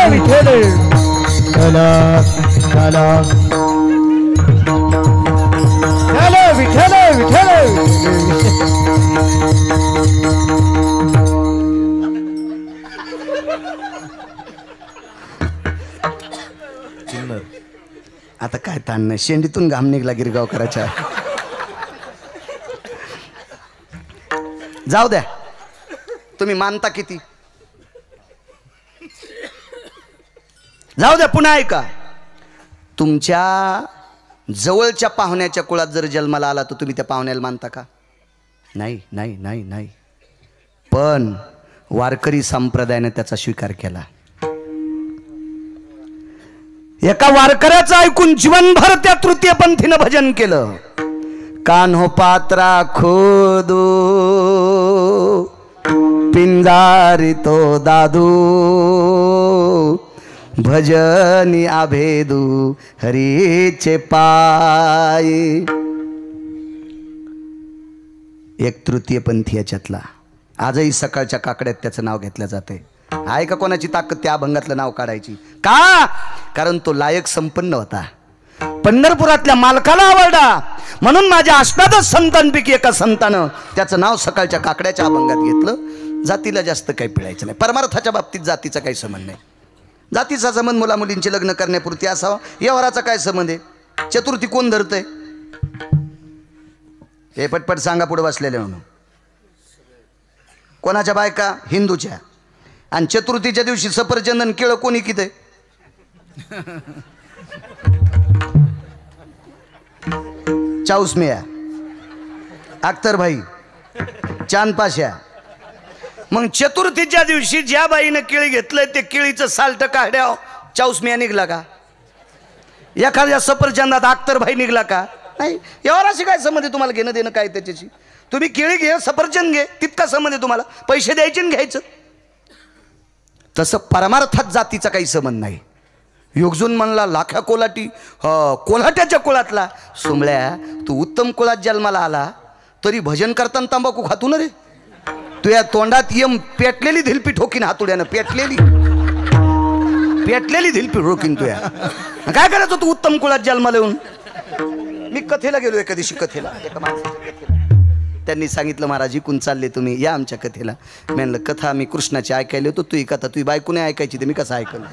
विठ्ठल विठ्ठल आता काय ताण नाही, शेंडीतून घाम निघला गिरगावकराच्या. जाऊ द्या, तुम्ही मानता किती? जाऊ द्या. पुन्हा ऐका, तुमच्या जवळच्या पाहुण्याच्या कुळात जर जन्माला आला तर तुम्ही त्या पाहुण्याला मानता का? नाही नाही नाही नाही. पण वारकरी संप्रदायाने त्याचा स्वीकार केला. एका वारकऱ्याचं ऐकून जीवनभर त्या तृतीयपंथीनं भजन केलं. कान्हो पात्रा खोदू पिंजारी तो दादू भजनी आभेदू हरीचे पाय. एक तृतीयपंथी याच्यातला आजही सकाळच्या काकड्यात त्याचं नाव घेतलं जाते. आहे का कोणाची ताकद त्या अभंगातलं नाव काढायची? का? कारण तो लायक संपन्न होता. पंढरपुरातल्या मालकाला आवडला म्हणून माझ्या अष्टादश संतांपैकी एका संतानं त्याचं नाव सकाळच्या काकड्याच्या अभंगात घेतलं. जातीला जास्त काही पिळायचं नाही. परमार्थाच्या बाबतीत जातीचा काही संबंध नाही. जातीचा संबंध मुला मुलींचे लग्न करण्यापुरती असावा. व्यवहाराचा काय संबंध आहे? चतुर्थी कोण धरतंय? हे पटपट सांगा पुढे बसलेले म्हणून. कोणाच्या बायका? हिंदूच्या. आणि चतुर्थीच्या दिवशी सफरचंदन केळं कोणी किती? चाऊसमिया, अख्तर भाई, चांदपाशा. मग चतुर्थीच्या दिवशी ज्या बाईनं केळी घेतलंय ते केळीचं साल्ट काढ्या चाऊसमिया निघला का? एखाद्या सफरचंदात अख्तर भाई निघला का? नाही. यावर अशी काय संबंध आहे? तुम्हाला घेणं देणं काय त्याच्याशी? तुम्ही केळी घे, सफरचंद घे, तितका संबंध आहे तुम्हाला. पैसे द्यायचे आणि घ्यायचं. तसं परमार्थात जातीचा काही संबंध नाही. योगजून म्हणला लाख्या कोलाटी कोल्हाट्याच्या कुळातला. सोमळ्या, तू उत्तम कुळात जन्माला आला तरी भजन करताना तंबाखू खातू ना रे. तू या तोंडात यम पेटलेली धिलपी ठोकीन हातुड्यानं. पेटलेली धिलपी ठोकीन तू. या काय करायचं तू उत्तम कुळात जन्माला येऊन? मी कथेला गेलो एका दिवशी. कथेला एका माणसाच्या कथेला त्यांनी सांगितलं, महाराज इकून चालले तुम्ही, या आमच्या कथेला. मी म्हणलं कथा मी कृष्णाची ऐकायला होतो, तू ही कथा तुझी बायकोने ऐकायची तर मी कसं ऐकलं?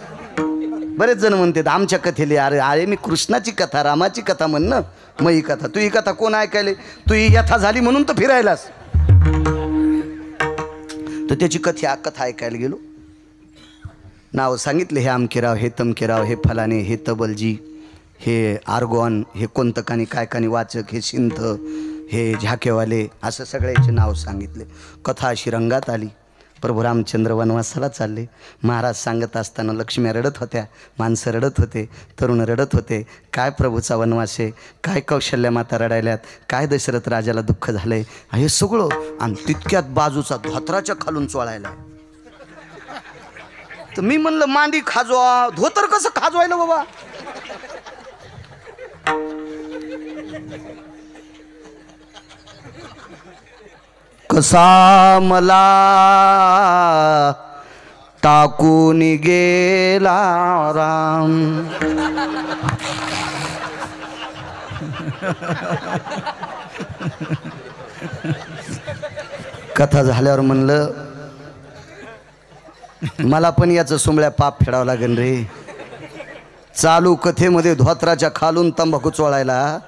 बरेच जण म्हणतात आमच्या कथेला. अरे अरे मी कृष्णाची कथा, रामाची कथा म्हण ना, मग ही कथा. तू ही कथा कोण ऐकायले? तू ही यथा झाली म्हणून तर फिरायलास. तर त्याची कथा ऐकायला गेलो. नाव सांगितले, हे आमकेराव, हे तमकेराव, हे फलाने, हे तबलजी, हे आर्गॉन, हे कोणतकानी काय कानी वाचक, हे सिंथ, हे झाकेवाले, असं सगळ्याचे नाव सांगितले. कथा अशी रंगात आली. प्रभू रामचंद्र वनवासाला चालले. महाराज सांगत असताना लक्ष्म्या रडत होत्या, माणसं रडत होते, तरुण रडत होते. काय प्रभूचा वनवास आहे, काय कौशल्या माता रडायल्यात, काय दशरथ राजाला दुःख झालंय, हे सगळं. आणि तितक्यात बाजूचा धोतराच्या खालून चोळायला. तर मी म्हणलं मांडी खाजवा, धोतर कसं खाजवायला बाबा? कसा मला टाकून गेला राम. कथा झाल्यावर म्हणलं मला पण याचं सुंबळ्या पाप फेडावं लागेल रे. चालू कथेमध्ये धोत्राच्या खालून तंबाखू चोळायला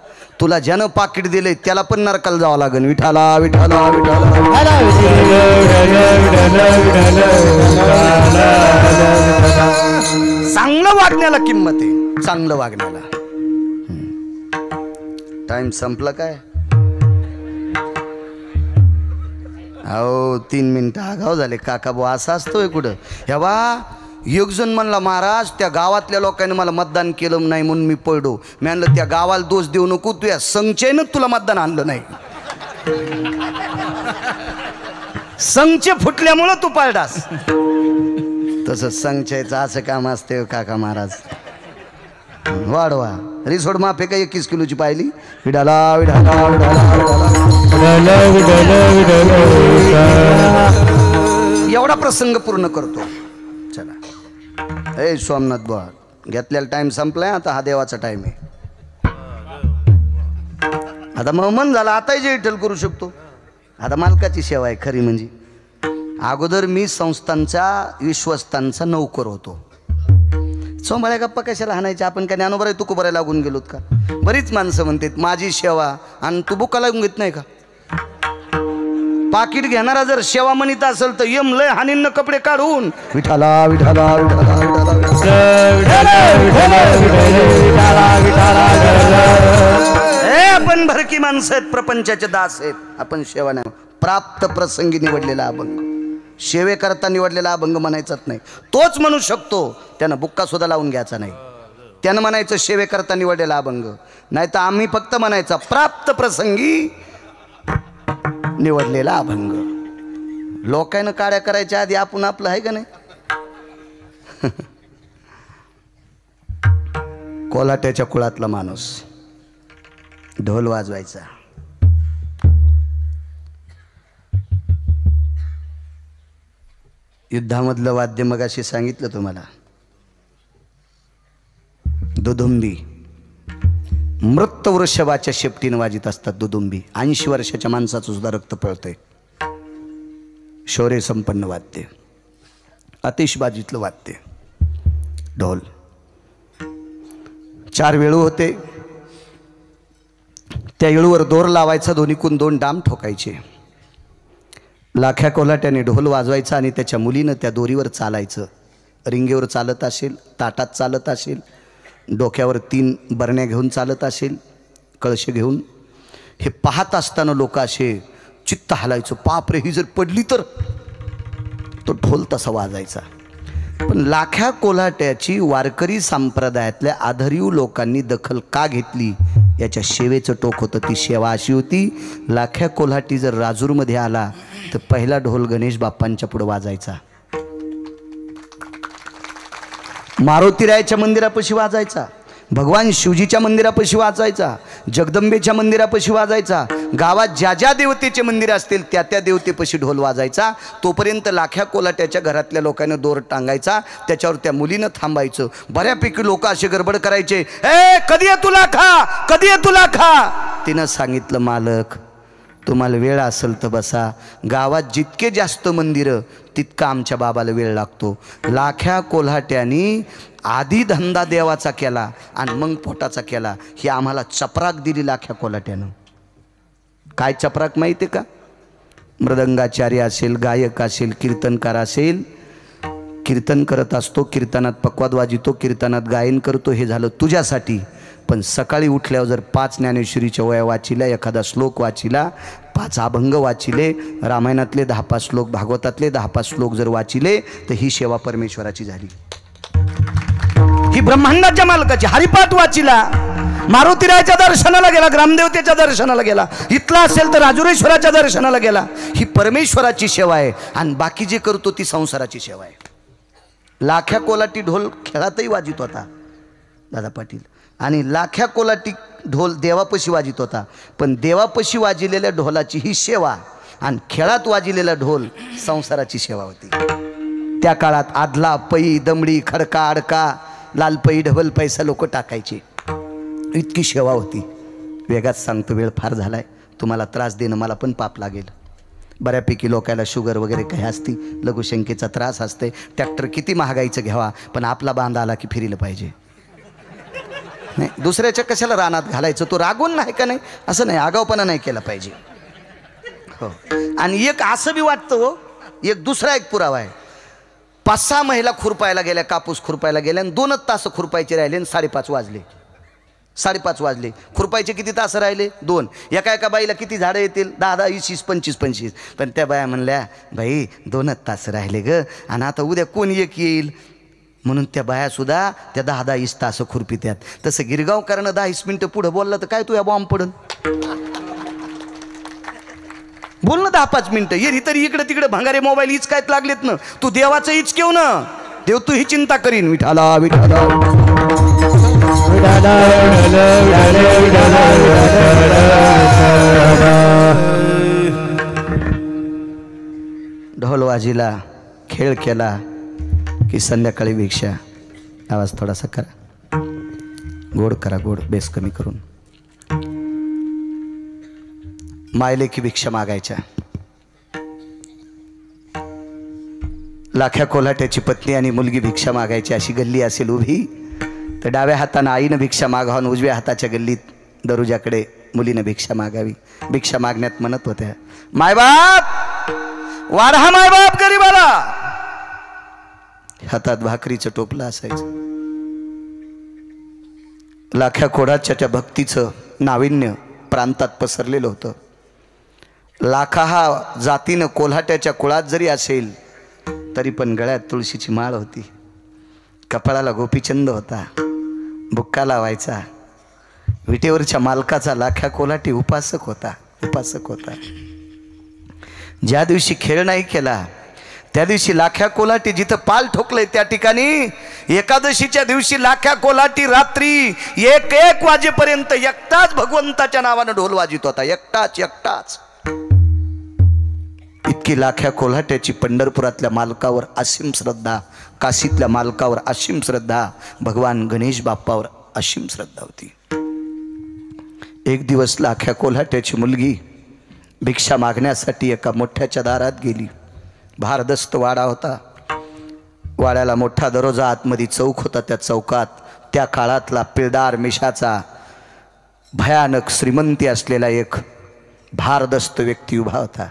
तुला ज्यानं पाकिट दिले त्याला पण नरकाला जावं लागेल. विठाला विठाला विठाला. चांगलं वागण्याला किंमत आहे, चांगलं वागण्याला. टाइम संपला काय? अहो 3 मिनिटं आगाव झाले. काका बुवा असा असतोय कुठं? ह्या बा एक जण म्हणला महाराज त्या गावातल्या लोकांनी मला मतदान केलं नाही म्हणून मी पळलो. मी म्हणलं त्या गावाला दोष देऊ नको, तू या संचयनं तुला मतदान आणलं नाही. संचय फुटल्यामुळं तू पळडास. तसं संचयचं असं काम असते काका महाराज. वाढवा रिसोड माफे का 21 किलोची पाहिली. विडाला विडाला विडाला एवढा प्रसंग पूर्ण करतो. चला ए सोमनाथ बुवा, घेतलेला टाइम संपलाय, आता हा देवाचा टाइम आहे. आता मग मन झाला, आताही जे विठ्ठल करू शकतो. आता मालकाची सेवा आहे खरी म्हणजे. अगोदर मी संस्थांचा विश्वस्तांचा नौकर होतो. सोमवाऱ्या गप्पा कशाला हाणायच्या, आपण काय ज्ञानोबराय तुकोबराय लागून गेलोत का. बरीच माणसं म्हणतात माझी सेवा आणि तू बुका लागून घेत नाही का. पाकिट घेणारा जर सेवा म्हणत असेल तर यम लय हानींना कपडे काढून विठाला विठाला विठाला आपण भरकी माणसं आहेत, प्रपंचाचे दास आहेत. आपण सेवा नाही, प्राप्त प्रसंगी निवडलेला अभंग, सेवेकरता निवडलेला अभंग म्हणायचाच नाही. तोच म्हणू शकतो, त्यानं बुक्का सुद्धा लावून घ्यायचा नाही. त्यानं म्हणायचं सेवेकरता निवडलेला अभंग, नाही तर आम्ही फक्त म्हणायचा प्राप्त प्रसंगी निवडलेला अभंग. लोकांना काड्या करायच्या आधी आपण आपलं आहे का नाही. कोल्हाट्याच्या कुळातला माणूस ढोल वाजवायचा. युद्धामधलं वाद्य मगाशी सांगितलं तुम्हाला, दुदुंबी. मृत वृषभाच्या शेपटीनं वाजित असतात दुदुंबी. 80 वर्षाच्या माणसाचं सुद्धा रक्त पळतंय. शौर्य संपन्न वाद्य, आतिषबाजीतलं वाद्य ढोल. 4 वेळू होते, त्या येळूवर दोर लावायचा, दोन्हीकून 2 डाम ठोकायचे. लाख्या कोल्हाट्याने ढोल वाजवायचा आणि त्याच्या मुलीनं त्या दोरीवर चालायचं. रिंगेवर चालत असेल, ताटात चालत असेल, डोक्यावर 3 बरण्या घेऊन चालत असेल, कळशे घेऊन. हे पाहत असताना लोक असे चित्त हलायचं, बाप रे ही जर पडली तर. तो ढोल तसा वाजायचा. पण लाख्या कोल्हाट्याची वारकरी संप्रदायातल्या आधारीव लोकांनी दखल का घेतली याच्या सेवेचं टोक होतं. ती सेवा अशी होती, लाख्या कोल्हाटी जर राजूरमध्ये आला तर पहिला ढोल गणेश बाप्पांच्या पुढे वाजायचा, मारुतीरायाच्या मंदिरापाशी वाजायचा, भगवान शिवजीच्या मंदिरापाशी वाजायचा, जगदंबेच्या मंदिरापाशी वाजायचा. गावात ज्या ज्या देवतेचे मंदिर असतील त्या त्या देवतेपाशी ढोल वाजायचा. तोपर्यंत लाख्या कोल्हाट्याच्या घरातल्या लोकांनी दोर टांगायचा, त्याच्यावर त्या मुलीनं थांबायचं. बऱ्यापैकी लोक असे गडबड करायचे, ए कधी आहे तुला खा, कधी आहे तुला खा. तिनं सांगितलं मालक तुम्हाला वेळ असेल तर बसा. गावात जितके जास्त मंदिरं तितका आमच्या बाबाला वेळ लागतो. लाख्या कोल्हाट्यानी आधी धंदा देवाचा केला आणि मग पोटाचा केला. ही आम्हाला चपराक दिली लाख्या कोल्हाट्यानं. काय चपराक माहिती आहे का. मृदंगाचार्य असेल, गायक असेल, कीर्तनकार असेल, कीर्तन करत असतो, कीर्तनात पक्वाद वाजितो, कीर्तनात गायन करतो, हे झालं तुझ्यासाठी. पण सकाळी उठल्यावर जर 5 ज्ञानेश्वरीच्या वया वाचिल्या, एखादा श्लोक वाचिला, 5 अभंग वाचिले, रामायणातले 10-5 श्लोक, भागवतातले 10-5 श्लोक जर वाचिले तर ही सेवा परमेश्वराची झाली. ही ब्रह्मांडाच्या मालकाची. हरिपाठ वाचिला, मारुतीरायाच्या दर्शनाला गेला, ग्रामदेवतेच्या दर्शनाला गेला, इथला असेल तर राजुरेश्वराच्या दर्शनाला गेला, ही परमेश्वराची सेवा आहे. आणि बाकी जे करतो ती संसाराची सेवा आहे. लाख्या कोलाटी ढोल खेळातही वाजित होता दादा पाटील, आणि लाख्या कोलाटी ढोल देवापशी वाजित होता. पण देवापशी वाजिलेल्या ढोलाची ही सेवा आणि खेळात वाजिलेला ढोल संसाराची सेवा होती. त्या काळात आदला, पई, दमडी, खडका, अडका, लालपई, ढबल पैसा लोक टाकायचे. इतकी सेवा होती. वेगाच सांगतो, वेळ फार झालाय, तुम्हाला त्रास देणं मला पण पाप लागेल. बऱ्यापैकी लोकांना शुगर वगैरे काही असती, लघुशंकेचा त्रास असते. ट्रॅक्टर किती महागाईचं घ्यावा, पण आपला बांध आला की फिरलं पाहिजे. नाही दुसऱ्याच्या कशाला रानात घालायचं, तो रागून नाही का नाही, असं नाही, आगावपणा नाही केला पाहिजे. हो. आणि एक असं बी वाटतं हो, एक दुसरा एक पुरावा आहे. 5-6 महिला खुरपायला गेल्या, कापूस खुरपायला गेल्या, आणि 2च तास खुरपायचे राहिले आणि 5:30 वाजले. 5:30 वाजले. खुरपायचे किती तास राहिले? 2. एका बाईला किती झाडं येतील? 10, 20, 25. पण त्या बाया म्हणल्या, बाई 2च तास राहिले ग, आणि आता उद्या कोण एक येईल. म्हणून त्या बाया सुद्धा त्या 10-10 तास खुरपित्यात. तसं गिरगावकरांना 10 मिनिटं पुढं बोललं तर काय तू या बॉम्ब पडन. बोल ना 10-5 मिनिटं. ये तरी इकडे तिकडे भंगारे मोबाईल हीच काय लागलेत ना. तू देवाचं हीच केव ना. देव तू ही चिंता करीन. विठाला विठाला ढोल वाजीला, खेळ केला की संध्याकाळी भिक्षा. आवाज थोडासा करा, गोड करा, गोड, बेस कमी करून. मायले की भिक्षा मागायच्या. लाख्या कोल्हाट्याची पत्नी आणि मुलगी भिक्षा मागायची. अशी गल्ली असेल उभी तर डाव्या हातानं आईनं भिक्षा मागावून उजव्या हाताच्या गल्लीत दरुजाकडे मुलीनं भिक्षा मागावी. भिक्षा मागण्यात म्हणत होत्या, मायबाप वाढा, मायबाप गरीबाला. हातात भाकरीचं टोपलं असायचं. लाख्या कोल्हाट्याच्या भक्तीचं नाविन्य प्रांतात पसरलेलं होतं. लाखा हा जातीनं कोल्हाट्याच्या कुळात जरी असेल तरी पण गळ्यात तुळशीची माळ होती. कपाळाला गोपीचंद होता. बुक्का लावायचा. विटेवरच्या मालकाचा लाख्या कोल्हाटी उपासक होता. उपासक होता. ज्या दिवशी खेळ नाही केला त्या दिवशी लाख्या कोल्हाटी जिथं पाल ठोकलंय त्या ठिकाणी एकादशीच्या दिवशी लाख्या कोल्हाटी रात्री 1 वाजेपर्यंत एकटाच भगवंताच्या नावानं ढोल वाजित होता. एकटाच. इतकी लाख्या कोल्हाट्याची पंढरपुरातल्या मालकावर असीम श्रद्धा, काशीतल्या मालकावर असीम श्रद्धा, भगवान गणेश बाप्पावर असीम श्रद्धा होती. एक दिवस लाख्या कोल्हाट्याची मुलगी भिक्षा मागण्यासाठी एका मोठ्याच्या दारात गेली. भारदस्त वाडा होता. वाड्याला मोठा दरोजा, आतमध्ये चौक होता. त्या चौकात त्या काळातला पिळदार मिशाचा भयानक श्रीमंती असलेला एक भारदस्त व्यक्ती उभा होता.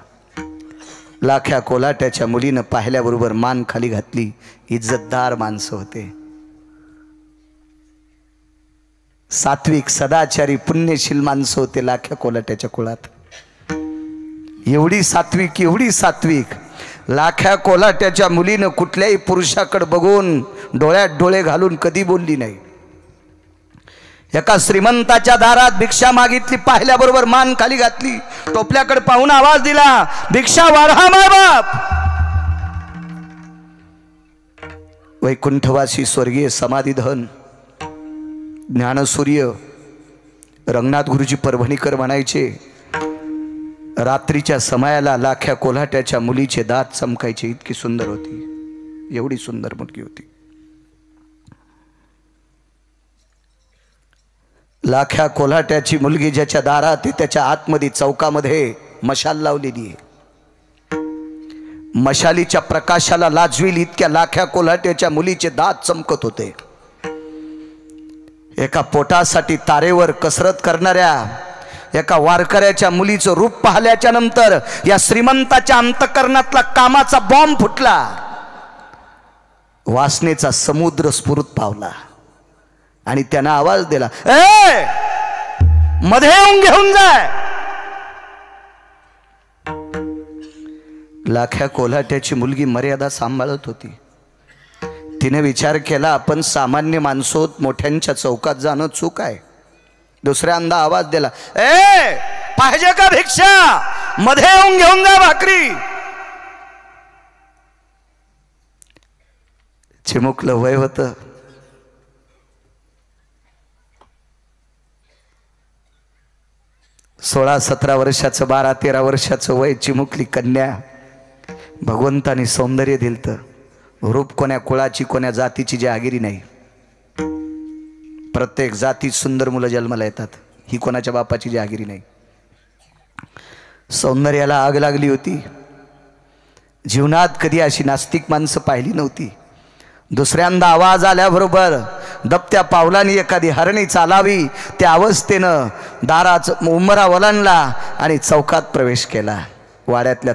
लाख्या कोल्हाट्याच्या मुलीनं पाहिल्याबरोबर मान खाली घातली. इज्जतदार माणसं होते. सात्विक, सदाचारी, पुण्यशील माणसं होते लाख्या कोल्हाट्याच्या कुळात. एवढी सात्विक लाख्या कोल्हाट्याच्या मुलीनं कुठल्याही पुरुषाकडे बघून डोळ्यात डोळे घालून कधी बोलली नाही. एका श्रीमंताच्या दारात भिक्षा मागितली. पाहिल्याबरोबर मान खाली घातली. टोपल्याकडे पाहून आवाज दिला, भिक्षा वाढा मायबाप. वैकुंठवासी स्वर्गीय समाधीधन ज्ञानसूर्य रंगनाथ गुरुजी परभणीकर म्हणायचे, रात्रीच्या समयाला लाख्या कोल्हाट्याच्या मुलीचे दात चमकायचे. इतकी सुंदर होती. एवढी सुंदर मुलगी होती. लाख्या कोल्हाट्याची मुलगी ज्याच्या दारात त्याच्या आतमध्ये चौकामध्ये मशाल लावलेली आहे. मशालीच्या प्रकाशाला लाजवील इतक्या लाख्या कोल्हाट्याच्या मुलीचे दात चमकत होते. एका पोटासाठी तारेवर कसरत करणाऱ्या एका वारकऱ्याच्या मुलीचं रूप पाहिल्याच्या नंतर या श्रीमंताच्या अंतकरणातला कामाचा बॉम्ब फुटला. वासनेचा समुद्र स्फुरत पावला आणि त्यानं आवाज दिला, ए मध्ये येऊन घेऊन जाय. लाख्या कोल्हाट्याची मुलगी मर्यादा सांभाळत होती. तिने विचार केला, आपण सामान्य माणसोत, मोठ्यांच्या चौकात जाणं चूक आहे. दुसऱ्यांदा आवाज दिला, ए पाहिजे का भिक्षा, मध्ये येऊन घेऊन जा भाकरी. चिमुकलं वय होतं. सोळा 17 वर्षाचं, 12 13 वर्षाचं वय. चिमुकली कन्या. भगवंताने सौंदर्य दिलतं. रूप कोण्या कुळाची, कोण्या जातीची जहागिरी नाही. प्रत्येक जातीत सुंदर मुलं जन्माला येतात. ही कोणाच्या बापाची जहागिरी नाही. सौंदर्याला आग लागली होती. जीवनात कधी अशी नास्तिक माणसं पाहिली नव्हती. दुसऱ्यांदा आवाज आल्याबरोबर दबत्या पावलांनी एखादी हरणी चालावी त्या अवस्थेनं दाराचं उंबरा ओलांडला आणि चौकात प्रवेश केला. वाड्यातल्या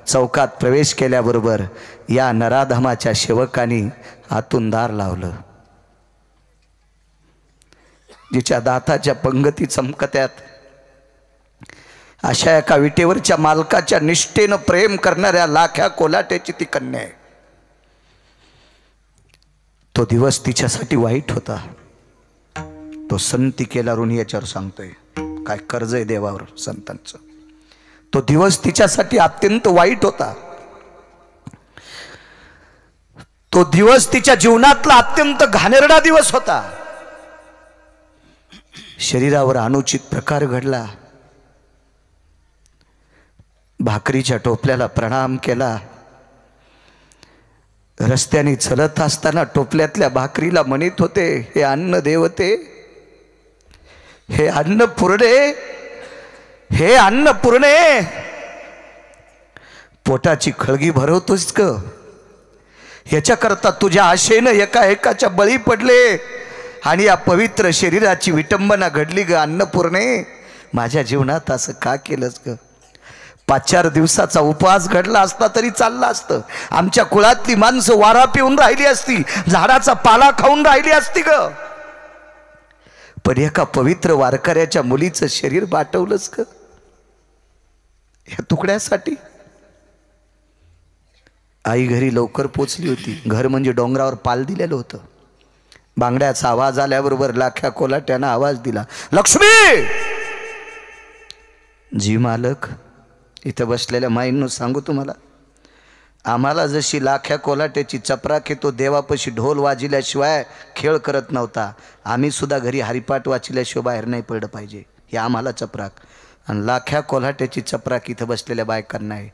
चौकात प्रवेश केल्याबरोबर या नराधमाच्या सेवकांनी आतून दार लावलं. जिच्या दाताच्या पंगती चमकत्यात अशा एका विटेवरच्या मालकाच्या निष्ठेनं प्रेम करणाऱ्या लाख्या कोल्हाट्याची ती कन्या आहे. तो दिवस तिच्यासाठी वाईट होता. तो संती केला ऋण याच्यावर सांगतोय. काय कर्ज आहे देवावर संतांचं. तो दिवस तिच्यासाठी अत्यंत वाईट होता. तो दिवस तिच्या जीवनातला अत्यंत घाणेरडा दिवस होता. शरीरावर अनुचित प्रकार घडला. भाकरीच्या टोपल्याला प्रणाम केला. रस्त्याने चलत असताना टोपल्यातल्या भाकरीला म्हणत होते, हे अन्न देवते, हे अन्न पुरणे, हे अन्न पुरणे. पोटाची खळगी भरवतोस ग. ह्याच्याकरता तुझ्या आशेनं एका एकाच्या बळी पडले आणि या पवित्र शरीराची विटंबना घडली ग अन्नपूर्णे. माझ्या जीवनात असं का केलंस ग? 5-4 दिवसाचा उपवास घडला असता तरी चालला असतं. आमच्या कुळातली माणसं वारा पिऊन राहिली असती, झाडाचा पाला खाऊन राहिली असती ग. पण एका पवित्र वारकऱ्याच्या मुलीचं शरीर बाटवलंच ग या तुकड्यासाठी. आई घरी लवकर पोचली होती. घर म्हणजे डोंगरावर पाल दिलेलं होतं. बांगड्याचा आवाज आल्याबरोबर लाख्या कोलाट्यानं आवाज दिला, लक्ष्मी. जी मालक. इथं बसलेल्या माईंनो सांगू तुम्हाला, आम्हाला जशी लाख्या कोलाट्याची चपराक तो देवापाशी ढोल वाजिल्याशिवाय खेळ करत नव्हता, आम्ही सुद्धा घरी हरिपाठ वाचिल्याशिवाय बाहेर नाही पडलं पाहिजे, हे आम्हाला चपराक. आणि लाख्या कोल्हाट्याची चपराक इथं बसलेल्या बायकांना आहे.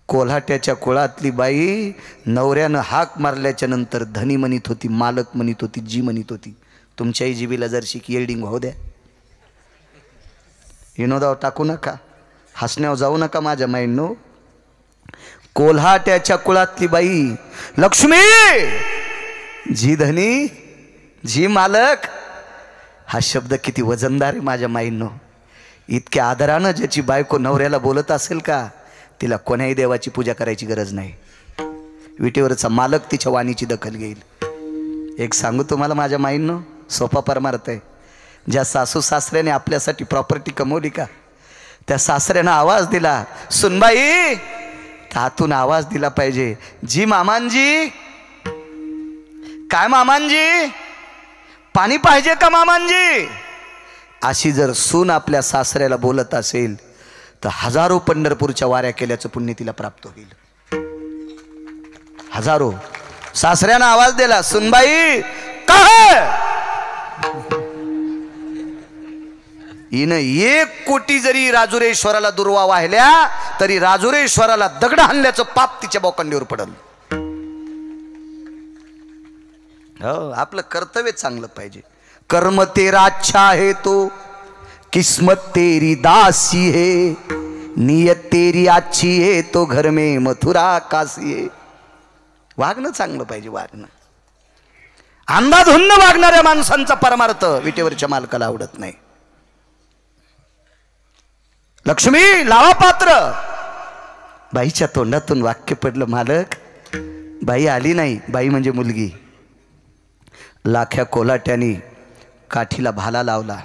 कोल्हाट्याच्या कुळातली बाई नवऱ्यानं हाक मारल्याच्या नंतर धनी म्हणत होती, मालक म्हणत होती, जी म्हणत होती. तुमच्याही जीबीला जरशी येल्डिंग होऊ द्या. विनोदावर टाकू नका, हसण्यावर जाऊ नका माझ्या माईंनो. कोल्हाट्याच्या कुळातली बाई लक्ष्मी, जी धनी, जी मालक, हा शब्द किती वजनदार आहे माझ्या माईंनो. इतक्या आदरानं ज्याची बायको नवऱ्याला बोलत असेल का, तिला कोण्याही देवाची पूजा करायची गरज नाही. विटेवरचा मालक तिच्या वाणीची दखल घेईल. एक सांगू तुम्हाला माझ्या माईंनो, सोपा परमार्थ आहे. ज्या सासू सासऱ्याने आपल्यासाठी प्रॉपर्टी कमवली का, त्या सासऱ्यानं आवाज दिला, सुनबाई, हातून आवाज दिला पाहिजे, जी मामांजी. काय मामांजी, पाणी पाहिजे का मामांजी. अशी जर सून आपल्या सासऱ्याला बोलत असेल तर हजारो पंढरपूरच्या वाऱ्या केल्याचं पुण्य तिला प्राप्त होईल. हजारो. सासऱ्यानं आवाज दिला, सुनबाई, काय. हिनं 1 कोटी जरी राजुरेश्वराला दुर्वा वाहिल्या तरी राजुरेश्वराला दगड हाणल्याचं पाप तिच्या बोकांडीवर पडल. हो, आपलं कर्तव्य चांगलं पाहिजे. कर्म तेरा अच्छा है तो किस्मत तेरी दासी है, नियत तेरी अच्छी है तो घर में मथुरा काशी है. वागणं चांगलं पाहिजे, वागणं. अंधाधुंद वागणाऱ्या माणसांचा परमार्थ विटेवरच्या मालकाला आवडत नाही. लक्ष्मी, लावा पात्र. बाईच्या तोंडातून वाक्य पडलं, मालक. बाई आली नाही, बाई म्हणजे मुलगी. लाख्या कोलाट्याने काठीला भाला लावला.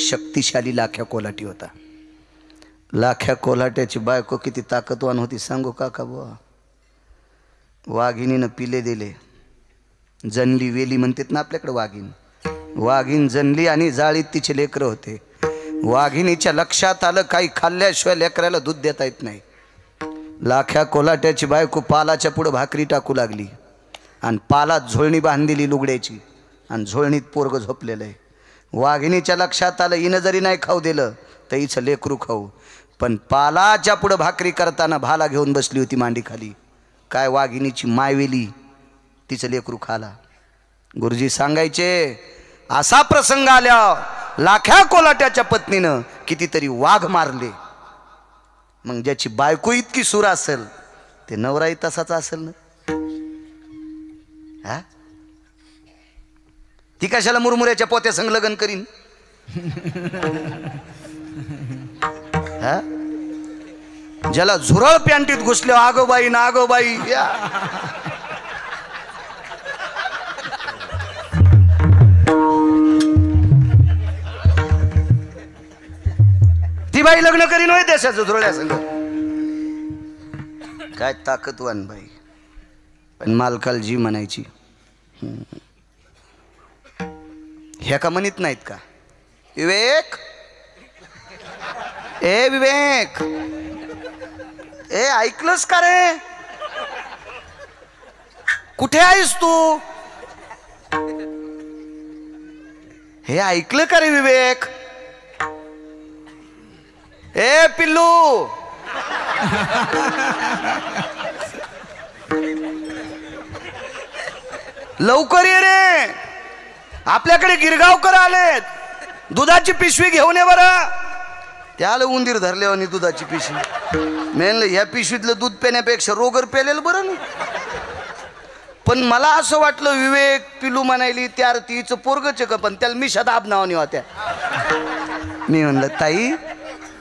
शक्तिशाली लाख्या कोलाटी होता. लाख्या कोलाट्याची बायको किती ताकदवान होती सांगू काका बुवा. वाघिणीनं पिले दिले, जनली वेली म्हणतात ना आपल्याकडे वाघीण. वाघीण जनली आणि जाळीत तिचे लेकरं होते. वाघिणीच्या लक्षात आलं काही खाल्ल्याशिवाय लेकराला दूध देता येत नाही. लाख्या कोलाट्याची बायको पालाच्या पुढं भाकरी टाकू लागली आणि पालात झोळणी बांधलेली लुगड्याची आणि झोळणीत पोरग झोपलेलं आहे. वाघिणीच्या लक्षात आलं हिनं जरी नाही खाऊ दिलं तर हिचं लेकरू खाऊ. पण पालाच्या पुढं भाकरी करताना भाला घेऊन बसली होती मांडी खाली. काय वाघिणीची मायवेली तिचं लेकरू खाला. गुरुजी सांगायचे, असा प्रसंग आल्या लाख्या कोलाट्याच्या पत्नीनं कितीतरी वाघ मारले. मग ज्याची बायको इतकी सूर असेल ते नवराही तसाच असेल ना. हा, ती कशाला मुरमुऱ्याच्या पोत्या संग लग्न करीन. हा, ज्याला झुरळ पॅन्टीत घुसले आगोबाई ना आगोबाई. ती बाई लग्न करीन होय देशाचं झुरळ्या संग. काय ताकदवान बाई. पण मालकाला जी म्हणायची. ह्या का म्हणत नाहीत का विवेक, ए विवेक, ए ऐकलंस का रे, कुठे आहेस तू, हे ऐकलं का रे विवेक, ए पिल्लू, लवकर ये रे, आपल्याकडे गिरगावकर आलेत, दुधाची पिशवी घेऊन ये बरं. त्याला उंदीर धरले आणि दुधाची पिशवी मेनलं, ह्या पिशवीतलं दूध पिण्यापेक्षा रोगर पेलेलं बरं ना. पण मला असं वाटलं विवेक पिलू म्हणायली त्या तिचं पोरगच का, पण त्याला मिशात आबनावानी होत्या. मी म्हणलं ताई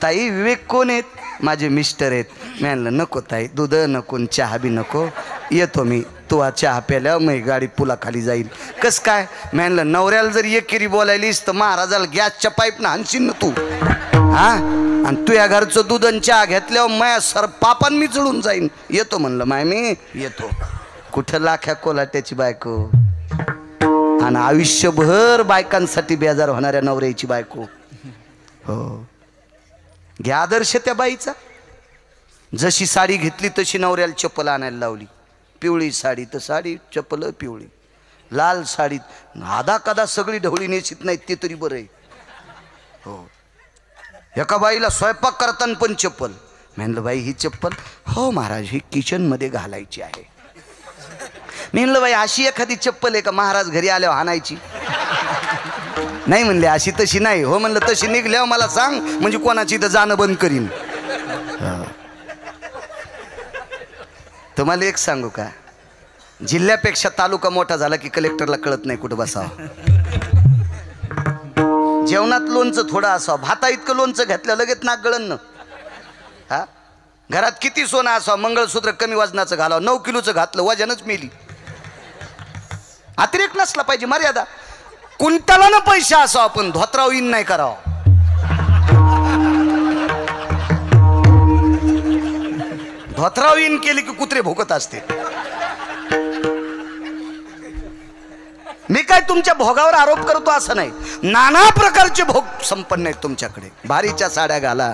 ताई विवेक कोण आहेत, माझे मिस्टर आहेत. मी म्हणलं नको ताई, दूध नको चहा बी नको, येतो मी, तू चहा प्यायल्यावर मग गाडी पुलाखाली जाईल. कस काय, मी म्हणलं नवऱ्याला जर एकेरी बोलायलीस तर महाराजाला गॅसच्या पाईपनं हाणशील ना तू, हा, आणि तू या घरचं दूध आणि चहा घेतल्यावर माया सर पापान मी चढून जाईन. येतो म्हणलं माय मी येतो. कुठं लाख्या कोलाट्याची बायको आणि आयुष्यभर बायकांसाठी बेजार होणाऱ्या नवऱ्याची बायको. हो, घ्या आदर्श त्या बाईचा. जशी साडी घेतली तशी नवऱ्याला चप्पल आणायला लावली. पिवळी साडी तर साडी, चप्पल पिवळी. लाल साडीत आधा कदा सगळी ढवळी नेशीत नाहीत ते तरी बरं आहे. हो, एका बाईला स्वयंपाक करताना पण चप्पल. म्हणलं बाई ही चप्पल, हो महाराज ही किचनमध्ये घालायची आहे. म्हणलं बाई अशी एखादी चप्पल आहे का महाराज घरी आल्यावर आणायची. नाही म्हणले अशी तशी नाही. हो म्हणलं तशी निघल्यावर मला सांग, म्हणजे कोणाची इथं जाणं बंद करीन. तुम्हाला एक सांगू का, जिल्ह्यापेक्षा तालुका मोठा झाला की कलेक्टरला कळत नाही कुठं बसावं. जेवणात लोणचं थोडं असावं, भाता इतकं लोणचं घातलं लगेच नाक गळण. हा, घरात किती सोनं असावं, मंगळसूत्र कमी वजनाचं घालावं, 9 किलोचं घातलं वजनच मेली. अतिरेक नसला पाहिजे, मर्यादा. कुंटलानं पैसा असावा पण धोत्राव इन नाही करावं. धोत्राव इन केली की कुत्रे भोगत असते. मी काय तुमच्या भोगावर आरोप करतो असं नाही, नाना प्रकारचे भोग संपन्न आहेत तुमच्याकडे. भारीच्या साड्या घाला,